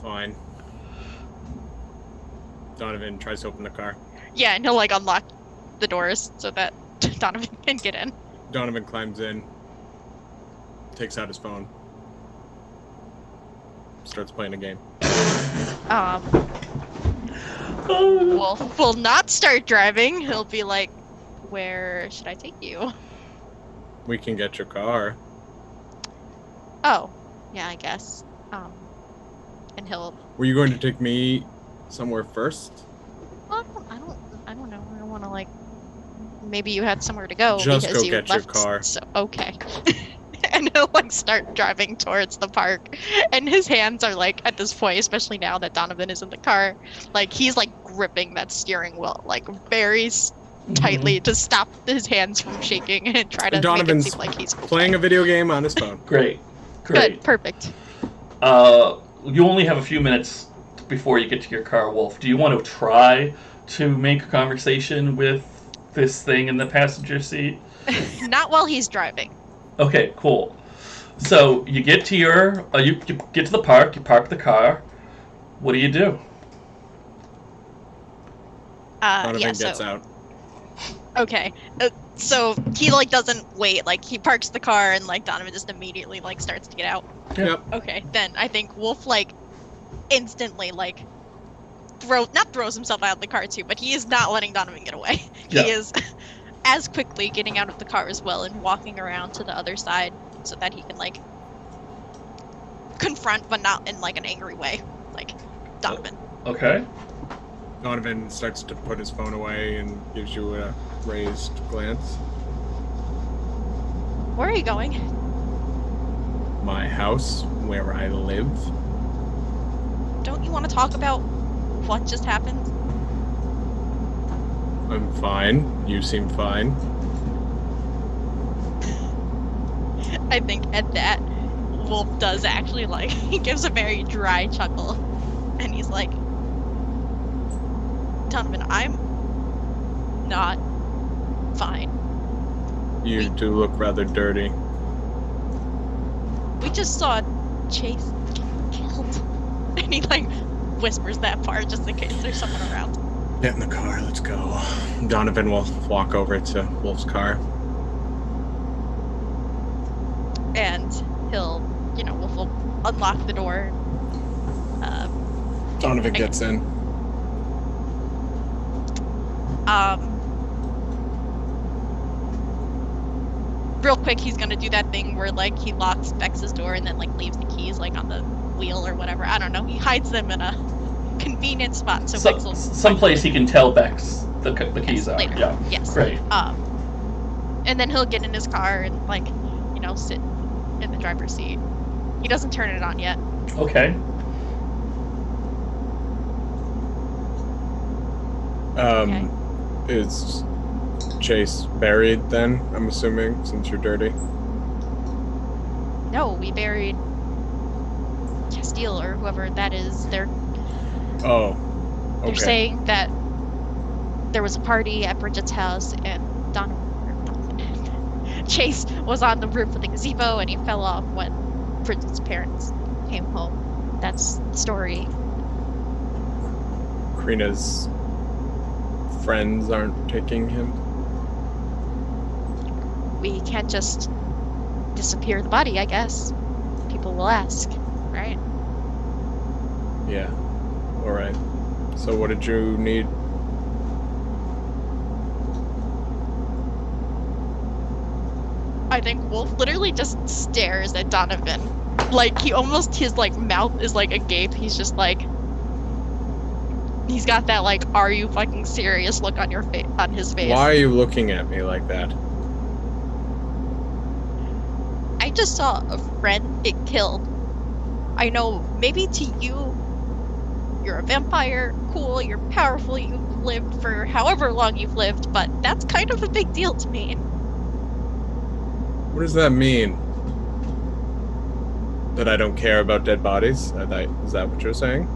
Fine. Donovan tries to open the car. Yeah, and he'll, like, unlock the doors so that Donovan can get in. Donovan climbs in. Takes out his phone. Starts playing a game. Wolfe will not start driving. He'll be like, "Where should I take you?" We can get your car. Oh, yeah, I guess. And he'll... Were you going to take me somewhere first? Well, I don't know. I don't want to, like... Maybe you had somewhere to go Just because go you get left, your car. So, okay. And he'll, like, start driving towards the park. And his hands are, like, at this point, especially now that Donovan is in the car, like, he's, like, gripping that steering wheel, like, very tightly to stop his hands from shaking and try to Donovan's make it seem like he's okay. playing a video game on his phone. Great. Good, perfect. You only have a few minutes before you get to your car, Wolfe. Do you want to try to make a conversation with this thing in the passenger seat? Not while he's driving. Okay, cool. So you get to your, you get to the park. You park the car. What do you do? Donovan Yeah, gets so... out. Okay. So he, like, doesn't wait. Like, he parks the car and, like, Donovan just immediately, like, starts to get out. Yep. Okay, then I think Wolfe, like, instantly, like, not throws himself out of the car too, but he is not letting Donovan get away. Yeah. He is as quickly getting out of the car as well and walking around to the other side so that he can, like, confront, but not in, like, an angry way. Like, Donovan. Okay. Donovan starts to put his phone away and gives you a raised glance. Where are you going? My house, where I live. Don't you want to talk about what just happened? I'm fine. You seem fine. I think at that, Wolfe does actually, like, he gives a very dry chuckle. And he's like, "Donovan, I'm not fine. You do look rather dirty. We just saw Chase get killed." And he, like, whispers that part just in case there's someone around. Get in the car, let's go. Donovan will walk over to Wolfe's car. And he'll, Wolfe will unlock the door. Donovan gets in. Real quick, he's gonna do that thing where, like, he locks Bex's door and then, like, leaves the keys, like, on the wheel or whatever. I don't know. He hides them in a convenient spot so Bex will... Someplace he can tell Bex the keys are. Later. Yeah. Yes. Great. And then he'll get in his car and, like, sit in the driver's seat. He doesn't turn it on yet. Okay. Okay. Is Chase buried then, I'm assuming, since you're dirty? No, we buried Castile or whoever that is. They're Okay. saying that there was a party at Bridget's house and Donovan Chase was on the roof of the gazebo and he fell off when Bridget's parents came home. That's the story. Crina's friends aren't taking him? We can't just disappear the body, I guess. People will ask, right? Yeah. Alright. So what did you need? I think Wolfe literally just stares at Donovan. Like, his, like, mouth is, like, agape. He's just, like... He's got that, like, are you fucking serious look on his face. Why are you looking at me like that? I just saw a friend get killed. I know, maybe to you, you're a vampire, cool, you're powerful, you've lived for however long you've lived, but that's kind of a big deal to me. What does that mean? That I don't care about dead bodies? Is that what you're saying?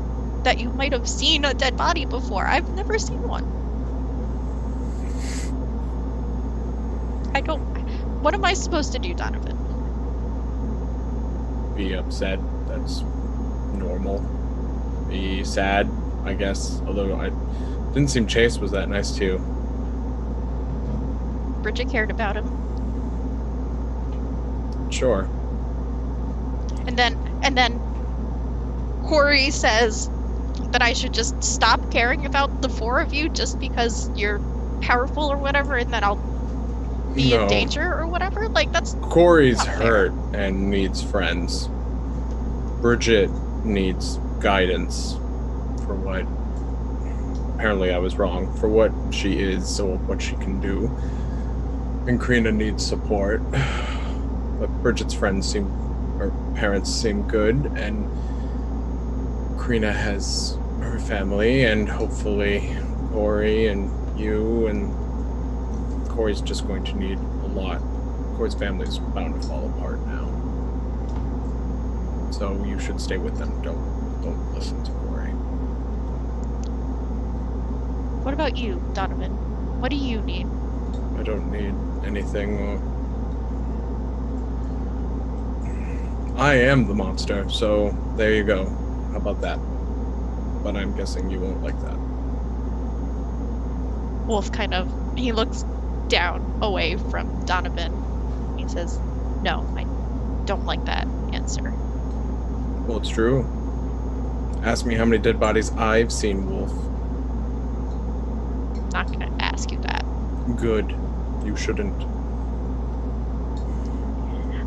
That you might have seen a dead body before. I've never seen one. What am I supposed to do, Donovan? Be upset. That's normal. Be sad, I guess. Although I didn't seem Chase was that nice too. Bridget cared about him. Sure. And then Corey says that I should just stop caring about the four of you just because you're powerful or whatever, and that I'll be in danger or whatever. Like, that's Corey's hurt and needs friends. Bridget needs guidance for what apparently I was wrong for what she is or what she can do. And Crina needs support. But Bridget's parents seem good, and Crina has her family, and hopefully Corey and you, and Corey's just going to need a lot. Corey's family's bound to fall apart now. So you should stay with them. Don't listen to Corey. What about you, Donovan? What do you need? I don't need anything. I am the monster, so there you go. How about that? But I'm guessing you won't like that. Wolfe he looks down away from Donovan. He says, no, I don't like that answer. Well, it's true. Ask me how many dead bodies I've seen, Wolfe. I'm not gonna ask you that. Good. You shouldn't.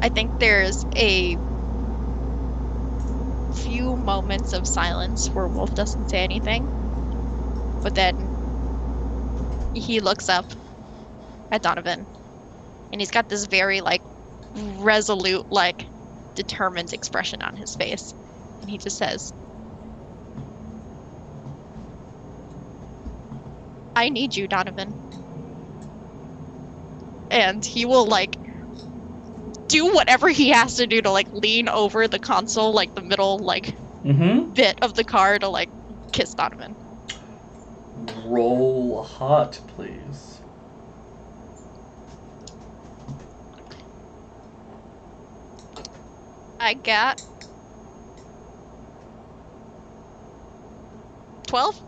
I think there's a few moments of silence where Wolfe doesn't say anything, but then he looks up at Donovan, and he's got this very, like, resolute, like, determined expression on his face, and he just says, I need you, Donovan. And he will, like, do whatever he has to do to, like, lean over the console, like, the middle, like, bit of the car to, like, kiss Donovan. Roll hot, please. I got 12?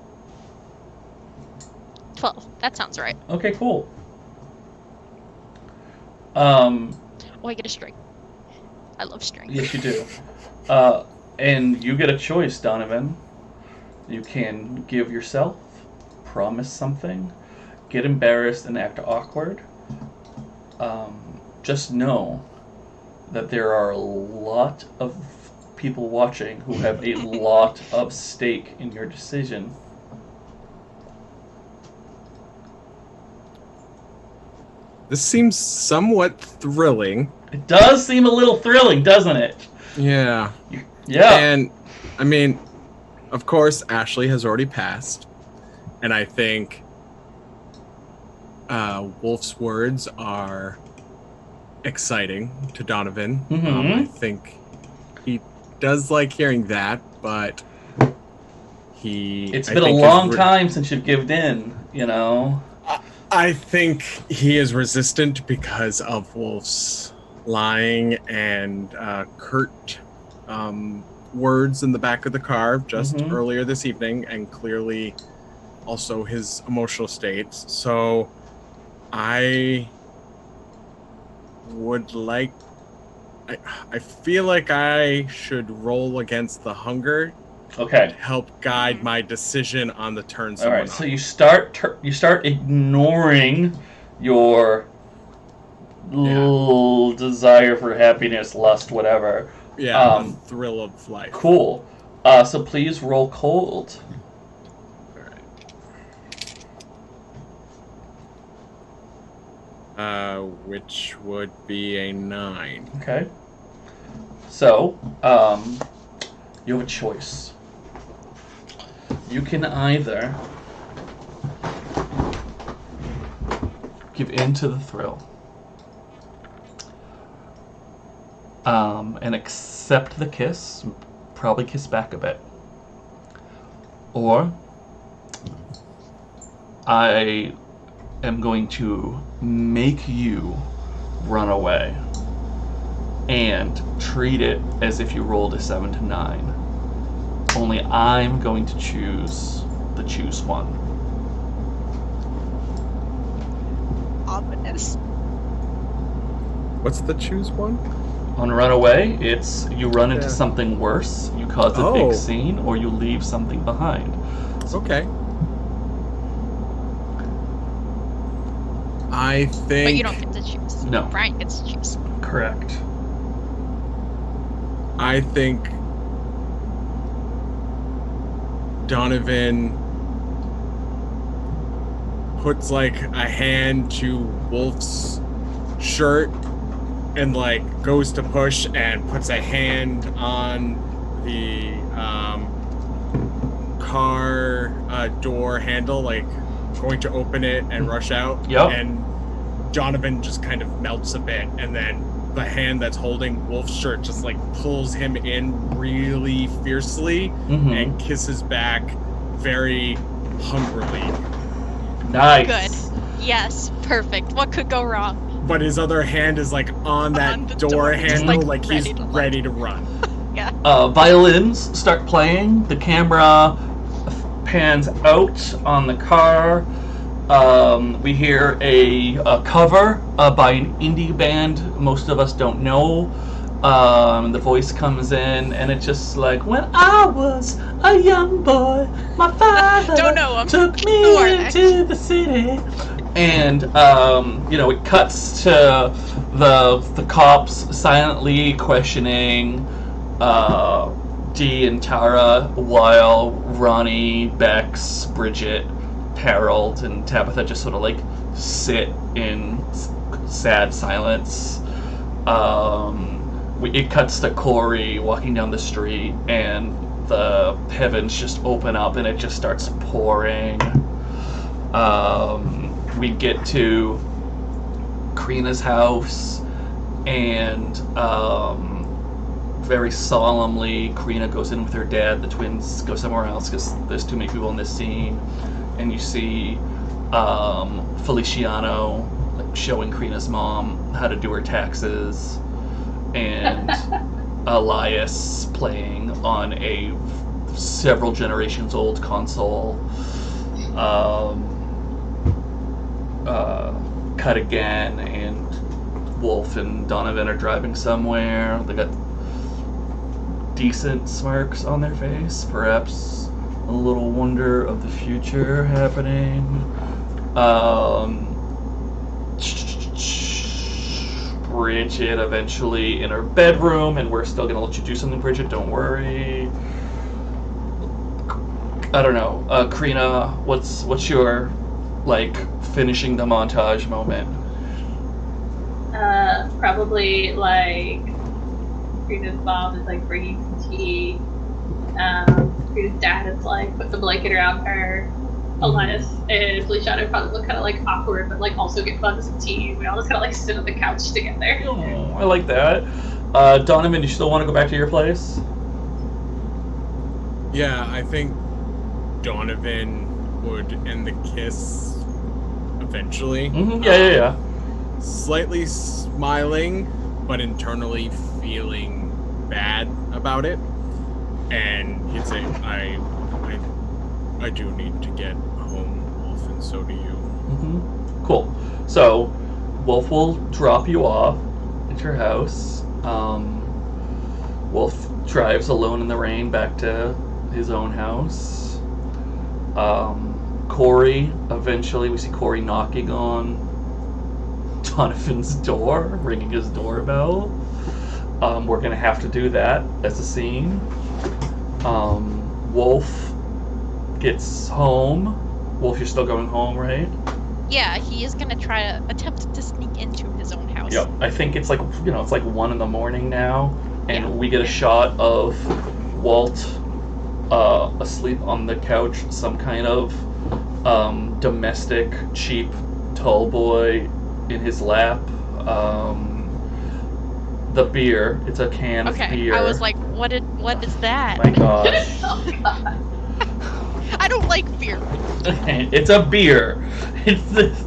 12. That sounds right. Okay, cool. Oh, I get a string. I love strings. Yes, you do. And you get a choice, Donovan. You can give yourself, promise something, get embarrassed and act awkward. Just know that there are a lot of people watching who have a lot of stake in your decision. This seems somewhat thrilling. It does seem a little thrilling, doesn't it? Yeah. Yeah. And, I mean, of course, Ashley has already passed. And I think Wolfe's words are exciting to Donovan. Mm-hmm. I think he does like hearing that, but It's been a long time since you've given in, you know? I think he is resistant because of Wolfe's lying and curt words in the back of the car just earlier this evening, and clearly also his emotional states. So I would like... I feel like I should roll against the hunger Okay. to help guide my decision on the turns. All right, so you start ignoring your little desire for happiness, lust, whatever. Yeah, the thrill of life. Cool. So please roll cold. All right. Which would be a 9. Okay. So, you have a choice. You can either give in to the thrill and accept the kiss, probably kiss back a bit, or I am going to make you run away and treat it as if you rolled a 7 to 9. Only I'm going to choose the choose one. Ominous. What's the choose one? On run away, it's you run into something worse, you cause a big scene, or you leave something behind. Okay. I think... But you don't get to choose. No. Brian gets to choose. Correct. I think Donovan puts like a hand to Wolfe's shirt and like goes to push and puts a hand on the car door handle, like going to open it and rush out. Yep. And Donovan just kind of melts a bit, and then the hand that's holding Wolfe's shirt just like pulls him in really fiercely and kisses back very hungrily. Nice. Good. Yes, perfect. What could go wrong? But his other hand is like on that door handle, like he's ready to run. Yeah. Violins start playing. The camera pans out on the car. We hear a cover by an indie band most of us don't know. The voice comes in, and it's just like, when I was a young boy, my father took me into the city. And, it cuts to the cops silently questioning Dee and Tara, while Ronnie, Bex, Bridget, Harold, and Tabitha just sort of like sit in sad silence. It cuts to Corey walking down the street, and the heavens just open up and it just starts pouring. We get to Crina's house, and very solemnly Crina goes in with her dad. The twins go somewhere else because there's too many people in this scene. And you see Feliciano showing Crina's mom how to do her taxes, and Elias playing on a several generations old console. Cut again, and Wolfe and Donovan are driving somewhere. They got decent smirks on their face, perhaps a little wonder of the future happening. Bridget eventually in her bedroom, and we're still gonna let you do something, Bridget, don't worry. I don't know, Crina, what's your, like, finishing the montage moment? Probably, like, Crina's mom is, like, bringing some tea. Crina's dad is, like, put the blanket around her. Elias and Feliciano probably look kind of like awkward, but like also get buns of tea. We all just kind of like sit on the couch together. Oh, I like that. Donovan, do you still want to go back to your place? Yeah, I think Donovan would end the kiss eventually. Mm-hmm. Yeah. Slightly smiling, but internally feeling bad about it. And he'd say, I do need to get home, Wolfe, and so do you. Mm-hmm. Cool. So, Wolfe will drop you off at your house. Wolfe drives alone in the rain back to his own house. Corey, eventually we see Corey knocking on Donovan's door, ringing his doorbell. We're gonna have to do that as a scene. Wolfe gets home. Wolfe, you're still going home, right? Yeah, he is gonna try to attempt to sneak into his own house. Yep. I think it's like, it's like 1 a.m. now, and Yeah. we get a shot of Walt asleep on the couch, some kind of domestic, cheap tall boy in his lap. The beer, it's a can of beer. I was like, what is that? My gosh. Oh god. I don't like beer. It's a beer. It's this.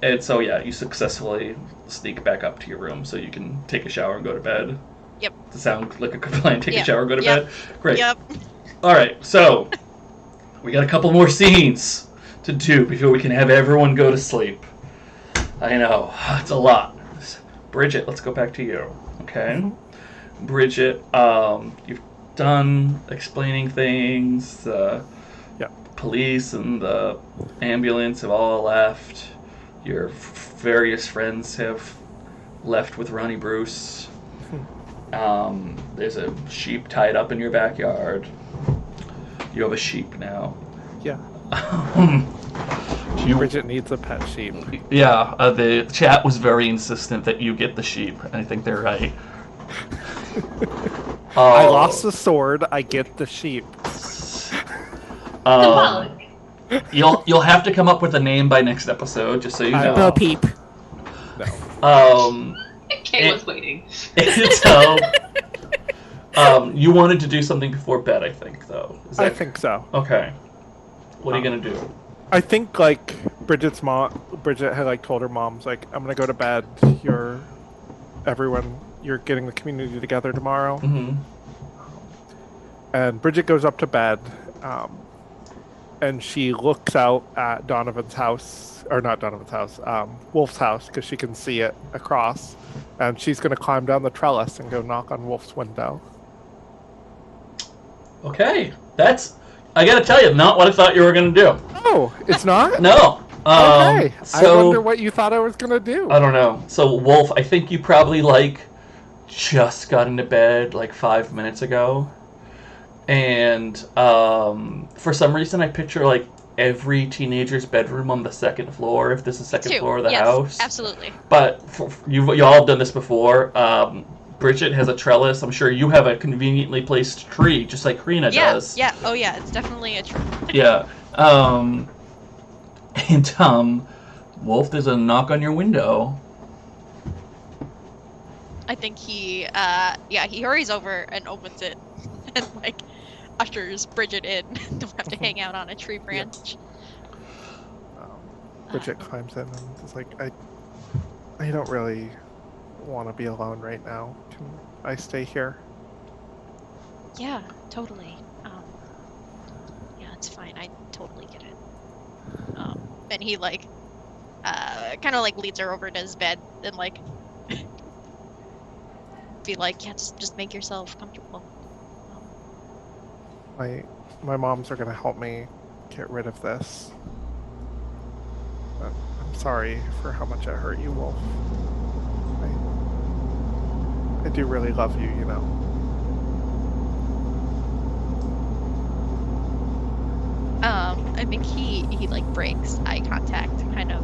And so yeah, you successfully sneak back up to your room so you can take a shower and go to bed. Yep. To sound like a good plan, take a Yep. shower and go to Yep. bed. Great. Yep. All right, so we got a couple more scenes to do before we can have everyone go to sleep. I know, it's a lot. Bridget, let's go back to you, okay? Mm-hmm. Bridget, you've done explaining things. Police and the ambulance have all left. Your various friends have left with Ronnie Bruce. There's a sheep tied up in your backyard. You have a sheep now. Yeah. You, Bridget needs a pet sheep. yeah, the chat was very insistent that you get the sheep, and I think they're right. I lost the sword, I get the sheep. Symbolic. You'll have to come up with a name by next episode, just so you know. Bo Peep. No. Kay was waiting. So, you wanted to do something before bed, I think, though. I think so. Okay. What are you gonna do? I think like Bridget had like told her mom's like, I'm gonna go to bed. You're getting the community together tomorrow. Mm-hmm. And Bridget goes up to bed, and she looks out at Donovan's house, or not Donovan's house, Wolfe's house, because she can see it across. And she's gonna climb down the trellis and go knock on Wolfe's window. Okay, that's, I gotta tell you, not what I thought you were gonna do. Oh, it's not? No. Okay. So, I wonder what you thought I was gonna do. I don't know. So, Wolfe, I think you probably, just got into bed, 5 minutes ago. And, for some reason, I picture, every teenager's bedroom on the second floor, if this is the second floor of the house. Absolutely. But you all have done this before. Bridget has a trellis. I'm sure you have a conveniently placed tree, just like Crina does. Yeah. Oh yeah, it's definitely a tree. Yeah. And Wolfe, there's a knock on your window. I think he hurries over and opens it and ushers Bridget in. Don't have to hang out on a tree branch. Bridget climbs in and is like, I don't really want to be alone right now. Can I stay here? Yeah, totally. Yeah, it's fine. I totally get it. And he kind of leads her over to his bed and be like, yeah, just make yourself comfortable. My moms are gonna help me get rid of this. But I'm sorry for how much I hurt you, Wolfe. I do really love you, you know. I think he breaks eye contact, kind of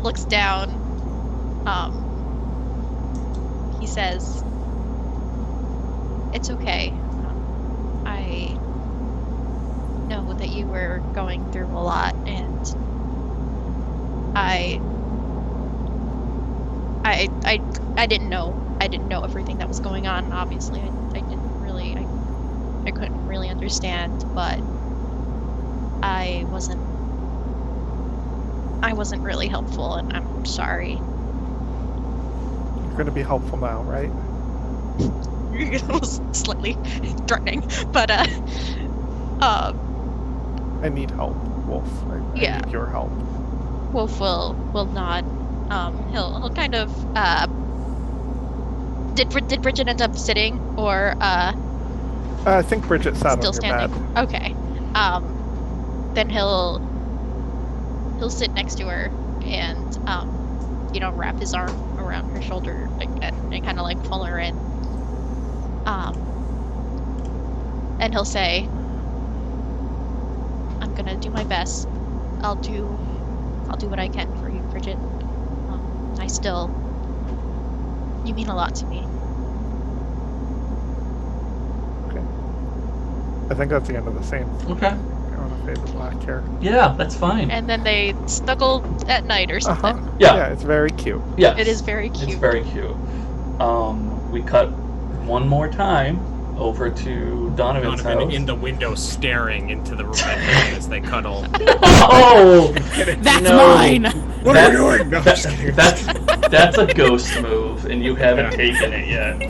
looks down. He says, "It's okay. I know that you were going through a lot, and I didn't know. I didn't know everything that was going on. Obviously, I didn't really. I couldn't really understand, but I wasn't really helpful, and I'm sorry. You're going to be helpful now, right? It was slightly threatening, but I need help, Wolf. I need your help. Wolf will nod. He'll kind of Did Bridget end up sitting, or I think Bridget sat still on your standing? bed. Okay. Then he'll sit next to her and wrap his arm around her shoulder and kind of like pull her in. And he'll say, "I'm gonna do my best. I'll do what I can for you, Bridget. You mean a lot to me." Okay. I think that's the end of the scene. Okay. I want to fade the black hair. Yeah, that's fine. And then they snuggle at night or something. Yeah, it's very cute. Yeah, It is very cute. It's very cute. We cut one more time over to Donovan's Donovan house. in the window staring into the room as they cuddle. Oh! That's No. mine! What are we doing? No, I'm just kidding. That's a ghost move, and you haven't taken it yet.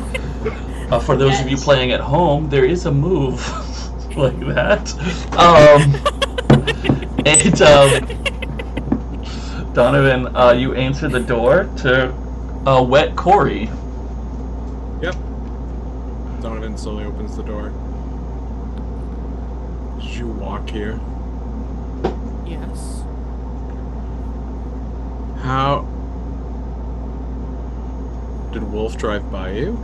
For those of you playing at home, there is a move like that. Donovan, you answer the door to wet Corey. Yep. Donovan slowly opens the door. Did you walk here? Yes. How did Wolfe drive by you?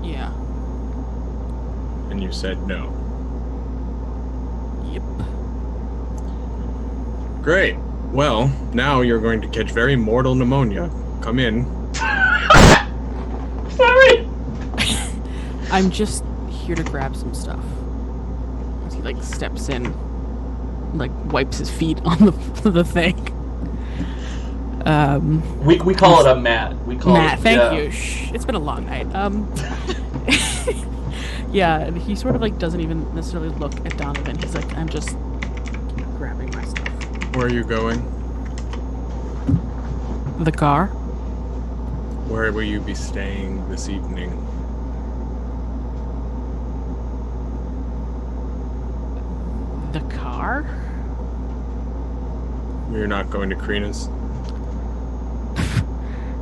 Yeah. And you said no. Yep. Great. Well, now you're going to catch very mortal pneumonia. Come in. Sorry. I'm just here to grab some stuff. As he like steps in, like wipes his feet on the thing. We call it a mat. We call Matt, it, thank yeah. you. Shh, it's been a long night. Yeah, and he sort of like doesn't even necessarily look at Donovan. He's like, I'm just grabbing my stuff. Where are you going? The car? Where will you be staying this evening? The car? You're not going to Crina's?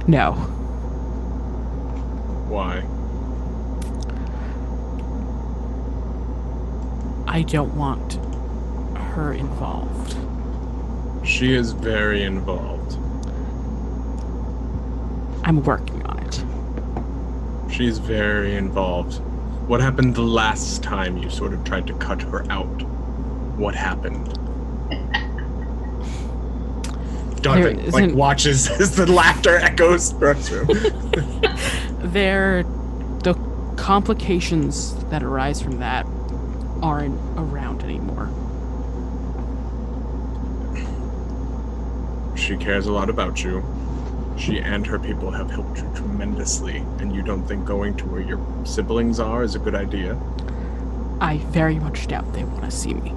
No. Why? I don't want her involved. She is very involved. I'm working on it. She's very involved. What happened the last time you sort of tried to cut her out? What happened? Donovan like watches as the laughter echoes through. The complications that arise from that aren't around anymore. She cares a lot about you. She and her people have helped you tremendously, and you don't think going to where your siblings are is a good idea? I very much doubt they want to see me.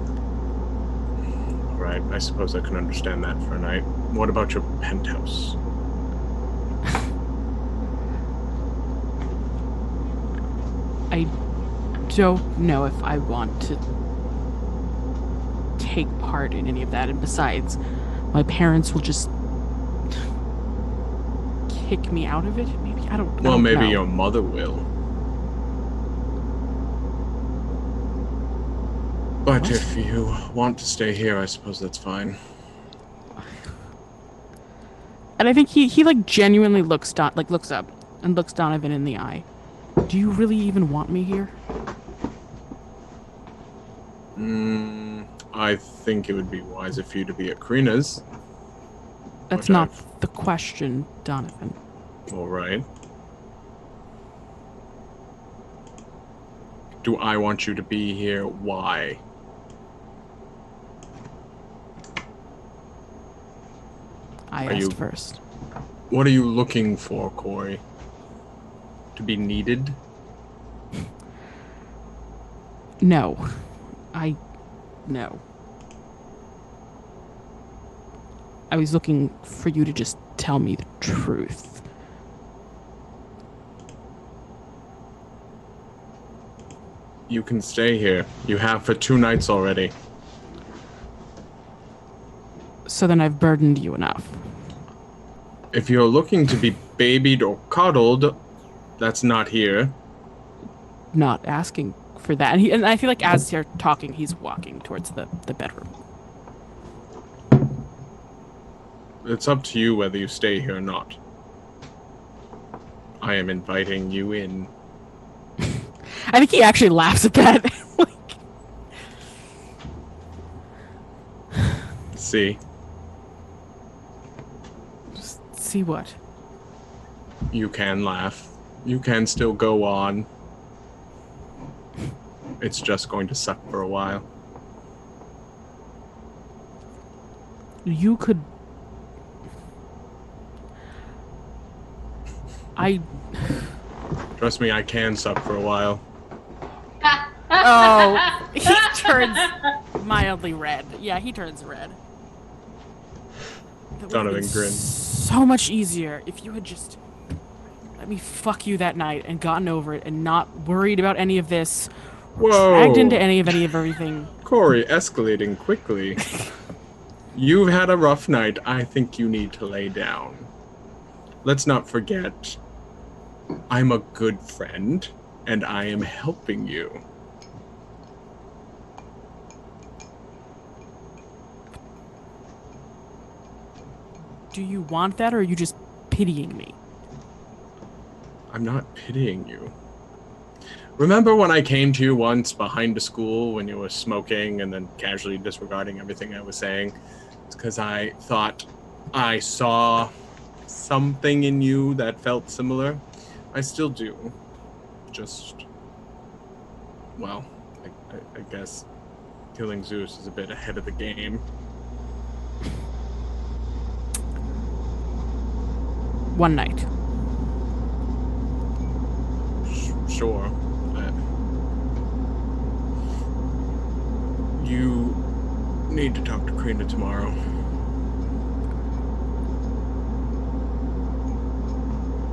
Right, I suppose I can understand that for a night. What about your penthouse? I don't know if I want to take part in any of that, and besides, my parents will just kick me out of it. Maybe I don't. Well, maybe know. your mother will. But What? if you want to stay here, I suppose that's fine. And I think he like genuinely looks up and looks Donovan in the eye. Do you really even want me here? I think it would be wiser for you to be at Crina's. That's Which not the question, Donovan. All right. Do I want you to be here? Why? I Are asked you- first. What are you looking for, Corey? To be needed? No. No. I was looking for you to just tell me the truth. You can stay here. You have for 2 nights already. So then I've burdened you enough. If you're looking to be babied or coddled, that's not here. Not asking for that. And I feel like as you're talking, he's walking towards the bedroom. It's up to you whether you stay here or not. I am inviting you in. I think he actually laughs at that. See? See what? You can laugh. You can still go on. It's just going to suck for a while. You could... Trust me, I can suck for a while. Oh, he turns mildly red. Yeah, he turns red. That would've Donovan been grins. So much easier if you had just let me fuck you that night and gotten over it and not worried about any of this. Whoa! Dragged into any of everything. Corey, escalating quickly. You've had a rough night. I think you need to lay down. Let's not forget, I'm a good friend, and I am helping you. Do you want that, or are you just pitying me? I'm not pitying you. Remember when I came to you once behind the school when you were smoking and then casually disregarding everything I was saying? It's because I thought I saw something in you that felt similar. I still do. Just, well, I guess killing Zeus is a bit ahead of the game. One night. Sure. You need to talk to Crina tomorrow.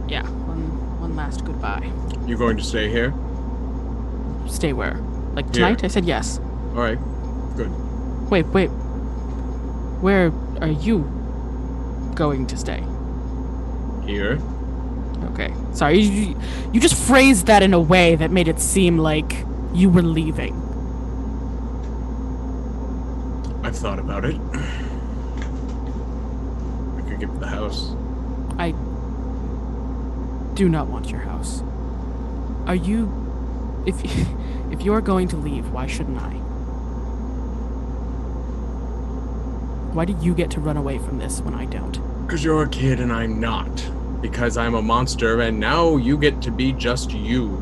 Yeah, one last goodbye. You going to stay here? Stay where? Like Here. tonight? I said yes. All right. Good. Wait. Where are you going to stay? Here. Okay. Sorry, you just phrased that in a way that made it seem like you were leaving. I've thought about it. I could give the house. I do not want your house. Are you... If you're going to leave, why shouldn't I? Why do you get to run away from this when I don't? Because you're a kid and I'm not. Because I'm a monster and now you get to be just you.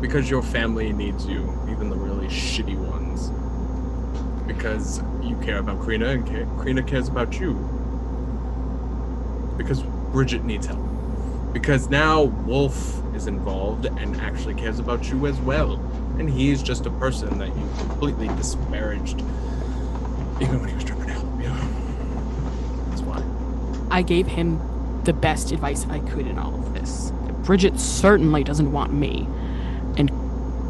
Because your family needs you, even the really shitty ones. Because you care about Crina and Crina cares about you. Because Bridget needs help. Because now Wolfe is involved and actually cares about you as well. And he's just a person that you completely disparaged even when he was trying to help you. That's why. I gave him the best advice I could in all of this. Bridget certainly doesn't want me. And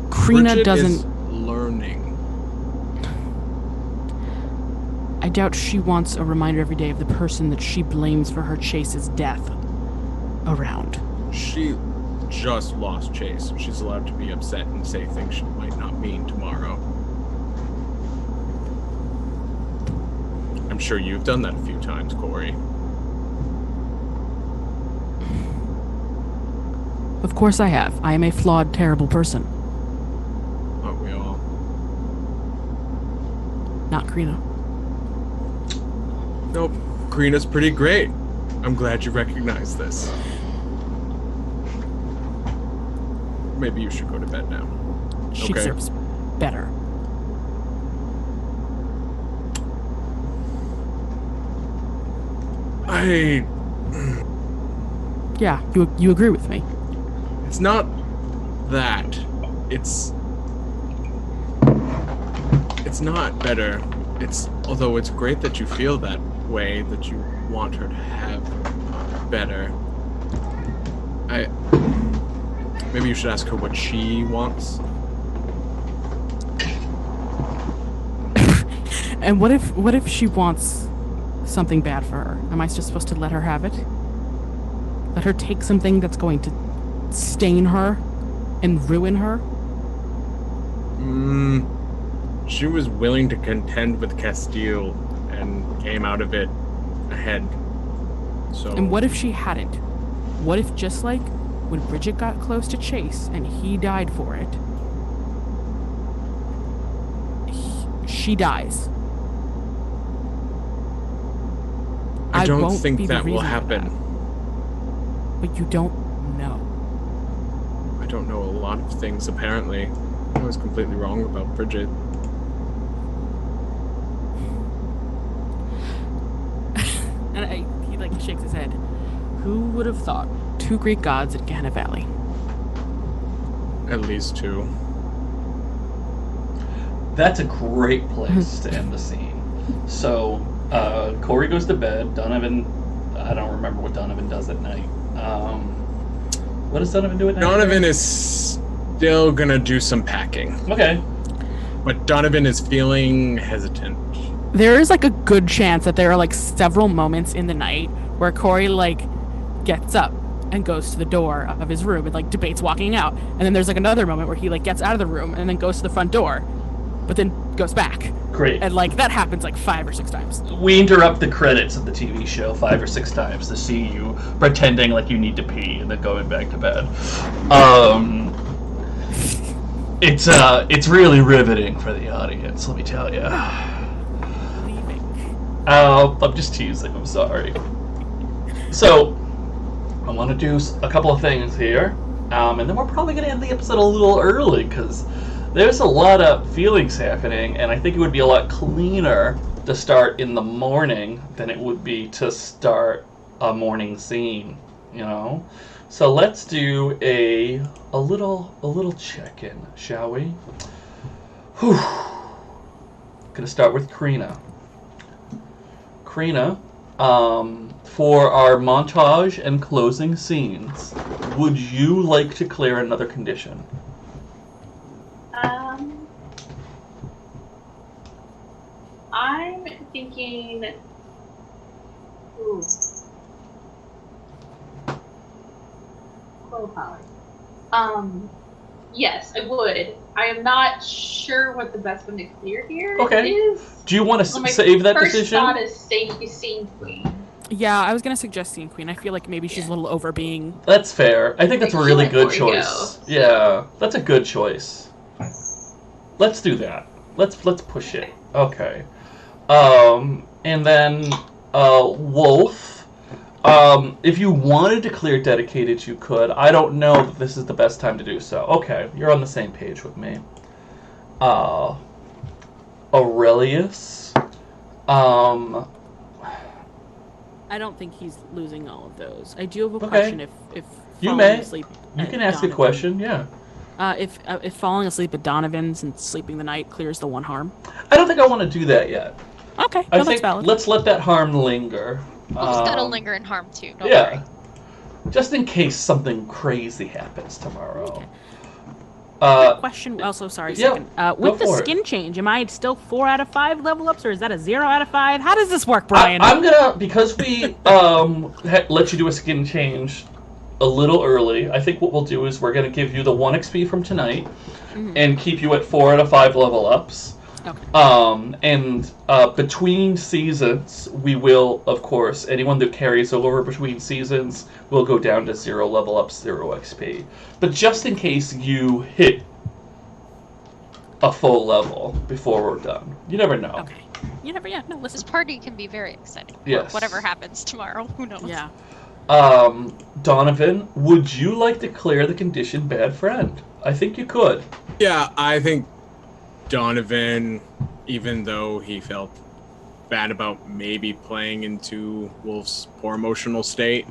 Crina Bridget doesn't... is learning. I doubt she wants a reminder every day of the person that she blames for her Chase's death around. She just lost Chase. She's allowed to be upset and say things she might not mean tomorrow. I'm sure you've done that a few times, Corey. Of course I have. I am a flawed, terrible person. Aren't we all? Not Crina. Nope. Crina's pretty great. I'm glad you recognize this. Maybe you should go to bed now. She deserves better. Yeah, you agree with me. It's not that. It's not better. Although it's great that you feel that way, that you want her to have better. Maybe you should ask her what she wants. And what if she wants something bad for her? Am I just supposed to let her have it? Let her take something that's going to stain her and ruin her? She was willing to contend with Castile and came out of it ahead. So. And what if she hadn't? What if, just like when Bridget got close to Chase and he died for it, she dies? I don't won't think be the that will reason for happen. that. But you don't know. I don't know a lot of things, apparently. I was completely wrong about Bridget. And he like shakes his head. Who would have thought? 2 Greek gods at Gehenna Valley. At least 2. That's a great place to end the scene. So, Corey goes to bed. Donovan, I don't remember what Donovan does at night. What does Donovan do at night? Donovan is still gonna do some packing. Okay. But Donovan is feeling hesitant. There is like a good chance that there are like several moments in the night where Corey like gets up and goes to the door of his room and like debates walking out, and then there's like another moment where he like gets out of the room and then goes to the front door, but then goes back. Great. And like that happens like 5 or 6 times. We interrupt the credits of the TV show 5 or 6 times to see you pretending like you need to pee and then going back to bed. It's really riveting for the audience, let me tell you. Leaving. I'm just teasing, I'm sorry. So, I want to do a couple of things here, and then we're probably going to end the episode a little early, because there's a lot of feelings happening, and I think it would be a lot cleaner to start in the morning than it would be to start a morning scene, you know? So let's do a little check-in, shall we? Whew. Gonna start with Crina. Crina, for our montage and closing scenes, would you like to clear another condition? I'm thinking. Ooh. Willpower. Yes, I would. I am not sure what the best one to clear here is. Do you want to save that decision? My first thought is Scene Queen. Yeah, I was gonna suggest Scene Queen. I feel like maybe she's a little over being. That's fair. I think that's a really good choice. Yeah, that's a good choice. Let's do that. Let's push it. Okay. And then Wolfe. If you wanted to clear dedicated, you could. I don't know that this is the best time to do so. Okay, you're on the same page with me. Aurelius. I don't think he's losing all of those. I do have a question. If you falling may, asleep you at can ask Donovan, a question. Yeah. If falling asleep at Donovan's and sleeping the night clears the one harm. I don't think I want to do that yet. Okay, I no, think that's valid. let's let that harm linger. We'll just gotta linger in harm too. Don't worry. Just in case something crazy happens tomorrow. Okay. Quick question. Also, sorry, yeah, second. With the skin change, am I still 4 out of 5 level ups, or is that a 0 out of 5? How does this work, Brian? I'm gonna, because we let you do a skin change a little early. I think what we'll do is we're gonna give you the 1 XP from tonight, and keep you at 4 out of 5 level ups. Okay. And between seasons, we will, of course, anyone that carries over between seasons will go down to 0 level up, 0 XP. But just in case you hit a full level before we're done, you never know. Okay. You never. Yeah. No. Listen. This party can be very exciting. Yes. Whatever happens tomorrow, who knows? Yeah. Donovan, would you like to clear the condition bad friend? I think you could. Yeah, I think Donovan, even though he felt bad about maybe playing into Wolfe's poor emotional state,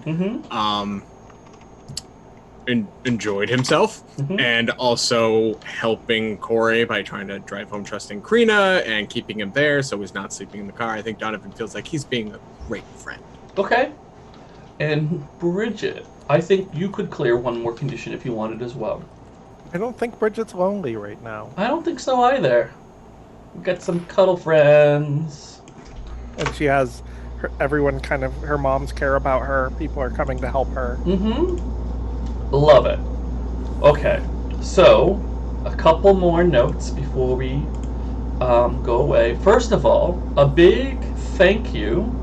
enjoyed himself, and also helping Corey by trying to drive home trusting Crina and keeping him there so he's not sleeping in the car. I think Donovan feels like he's being a great friend. Okay. And Bridget, I think you could clear one more condition if you wanted as well. I don't think Bridget's lonely right now. I don't think so either. We've got some cuddle friends. And she has everyone kind of, her moms care about her. People are coming to help her. Love it. Okay, so a couple more notes before we go away. First of all, a big thank you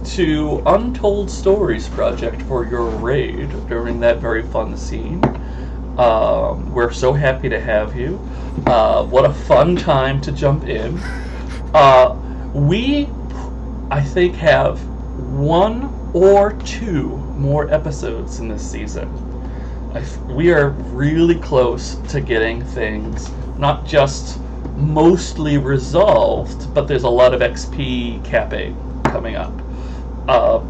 to Untold Stories Project for your raid during that very fun scene. We're so happy to have you. What a fun time to jump in. We, I think, have 1 or 2 more episodes in this season. We are really close to getting things not just mostly resolved, but there's a lot of XP capping coming up.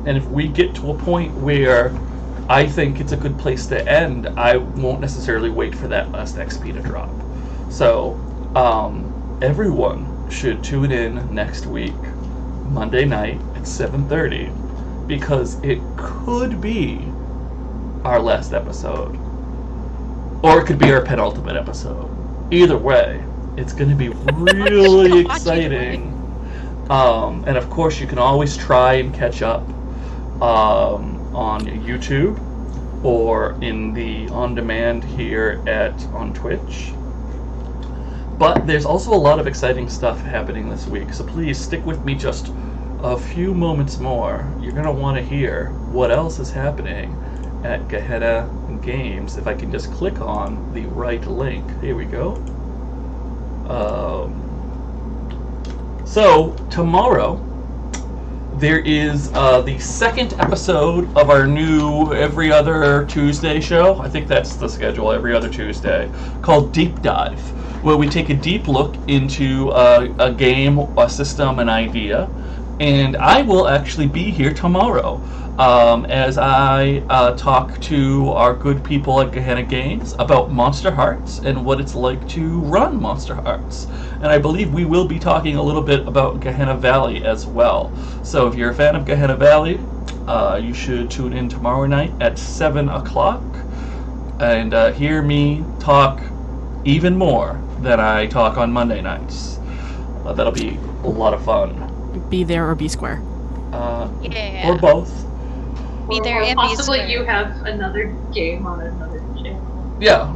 And if we get to a point where I think it's a good place to end, I won't necessarily wait for that last XP to drop. So, everyone should tune in next week, Monday night at 7:30, because it could be our last episode. Or it could be our penultimate episode. Either way, it's going to be really exciting. And of course, you can always try and catch up on YouTube or in the on-demand here on Twitch. But there's also a lot of exciting stuff happening this week, so please stick with me just a few moments more. You're going to want to hear what else is happening at Gehenna Games. If I can just click on the right link. Here we go. So, tomorrow, there is the second episode of our new every other Tuesday show. I think that's the schedule, every other Tuesday, called Deep Dive, where we take a deep look into a game, a system, an idea. And I will actually be here tomorrow as I talk to our good people at Gehenna Games about Monsterhearts and what it's like to run Monsterhearts. And I believe we will be talking a little bit about Gehenna Valley as well. So if you're a fan of Gehenna Valley, you should tune in tomorrow night at 7 o'clock and hear me talk even more than I talk on Monday nights. That'll be a lot of fun. Be there or be square. Or both. Be there or and be possibly square. you have another game on another channel. Yeah.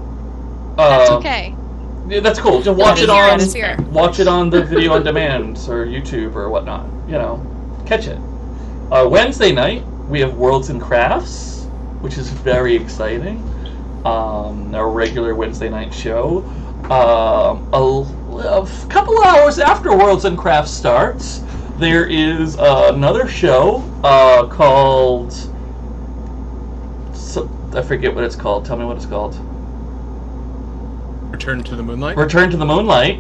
That's okay. Yeah, that's cool. Just watch it Here on in spirit. watch it on the video on demand or YouTube or whatnot. You know, catch it. Wednesday night we have Worlds and Crafts, which is very exciting. Our regular Wednesday night show. A couple hours after Worlds and Crafts starts, there is another show called... I forget what it's called. Tell me what it's called. Return to the Moonlight? Return to the Moonlight.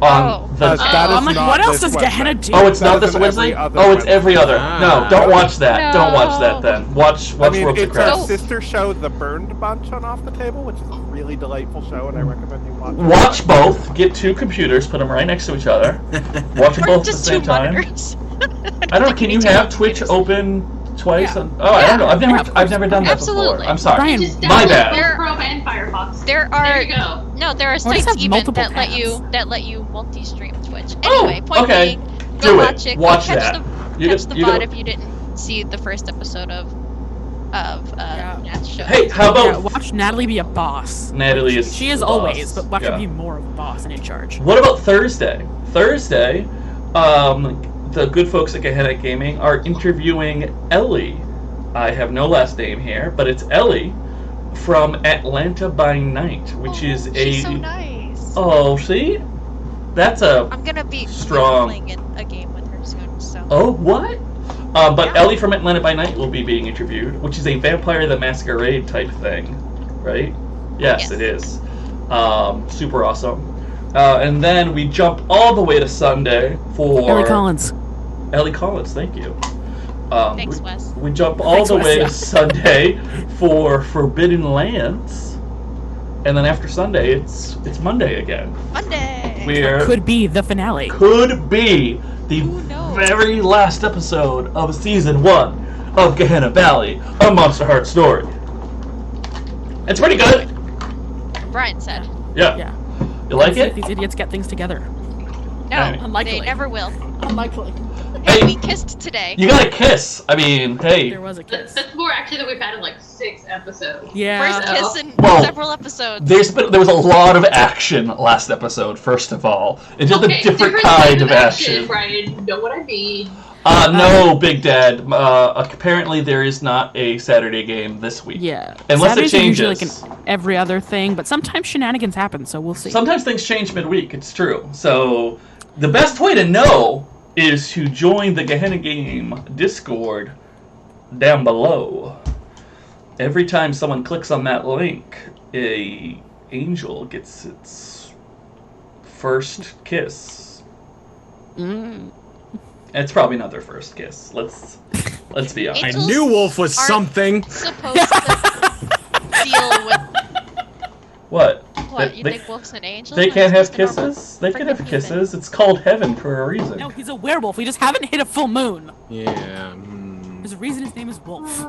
I'm like, what else does Gehenna do? Oh, it's not this Wednesday? Oh, it's every other. No, don't watch that. No. Don't watch that then. Watch Worlds and it's Crafts. our sister show, The Burned Bunch, on Off the Table, which is a really delightful show, and I recommend you watch it. Watch both. Get 2 computers, put them right next to each other. Watch them Or both at the just same 2 time. monitors. I don't know. Can you have Twitch open twice? Yeah. I don't know. I've never done that Absolutely. before. I'm sorry. Brian, Just My download bad. Chrome and Firefox. There There you go. there are just sites have even multiple that let tabs. you multi-stream Twitch. Oh, Anyway, point okay. being, Do go it. watch it. Go Watch catch that. the catch the You VOD don't- if you didn't see the first episode of Nat's show. Hey, how Yeah, about watch Natalie be a boss. Natalie is She is the always, boss. but watch Yeah. her be more of a boss and in charge. What about Thursday? Thursday, the good folks at Gehenna Gaming are interviewing Ellie. I have no last name here, but it's Ellie from Atlanta by Night, which is a... She's so nice. Oh, see? That's a... I'm gonna be strong- playing a game with her soon. So. Oh, what? But Yeah. Ellie from Atlanta by Night will be being interviewed, which is a Vampire the Masquerade type thing, right? Yes, Yes. it is. Super awesome. And then we jump all the way to Sunday for Ellie Collins. Ellie Collins, thank you. Thanks, Wes. We jump all Thanks, the Wes, way yeah. to Sunday for Forbidden Lands, and then after Sunday, it's Monday again. Monday. We're Could be the finale. could be the Who knows? very last episode of season 1 of Gehenna Valley, a Monsterhearts story. It's pretty good. Brian said. Yeah. Yeah. You like Let's see if it? these idiots get things together. No, Hey. Unlikely. they never will. Unlikely. Hey, Hey. we kissed today. You gotta kiss. I mean, hey. There was a kiss. That's more actually than we've had in like 6 episodes. Yeah. First kiss in Well, several episodes. There was a lot of action last episode. First of all, it's just Okay, a different kind of action. Brian, you know what I mean. No, Big Dad. Apparently, there is not a Saturday game this week. Yeah. Unless Saturdays it are usually changes. like every other thing, but sometimes shenanigans happen, so we'll see. Sometimes things change midweek. It's true. So the best way to know is to join the Gehenna Game Discord down below. Every time someone clicks on that link, a angel gets its first kiss. Mm. It's probably not their first kiss. Let's be honest. I Angels knew Wolf was aren't something. supposed to deal with What? what? You They- think Wolf's an angel? They Like, can't have he's just a normal kisses? They can freaking have human. kisses. It's called heaven for a reason. No, he's a werewolf. We just haven't hit a full moon. Yeah. There's a reason his name is Wolf.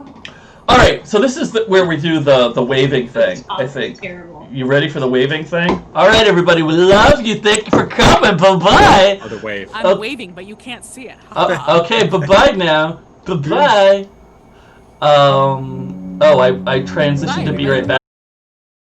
Alright, so this is where we do the waving thing, I It's think. terrible. You ready for the waving thing? Alright, everybody, we love you. Thank you for coming. Bye-bye. Other wave. I'm Oh. waving, but you can't see it. Ha ha. Okay, bye-bye now. Bye-bye. I transitioned to be right back.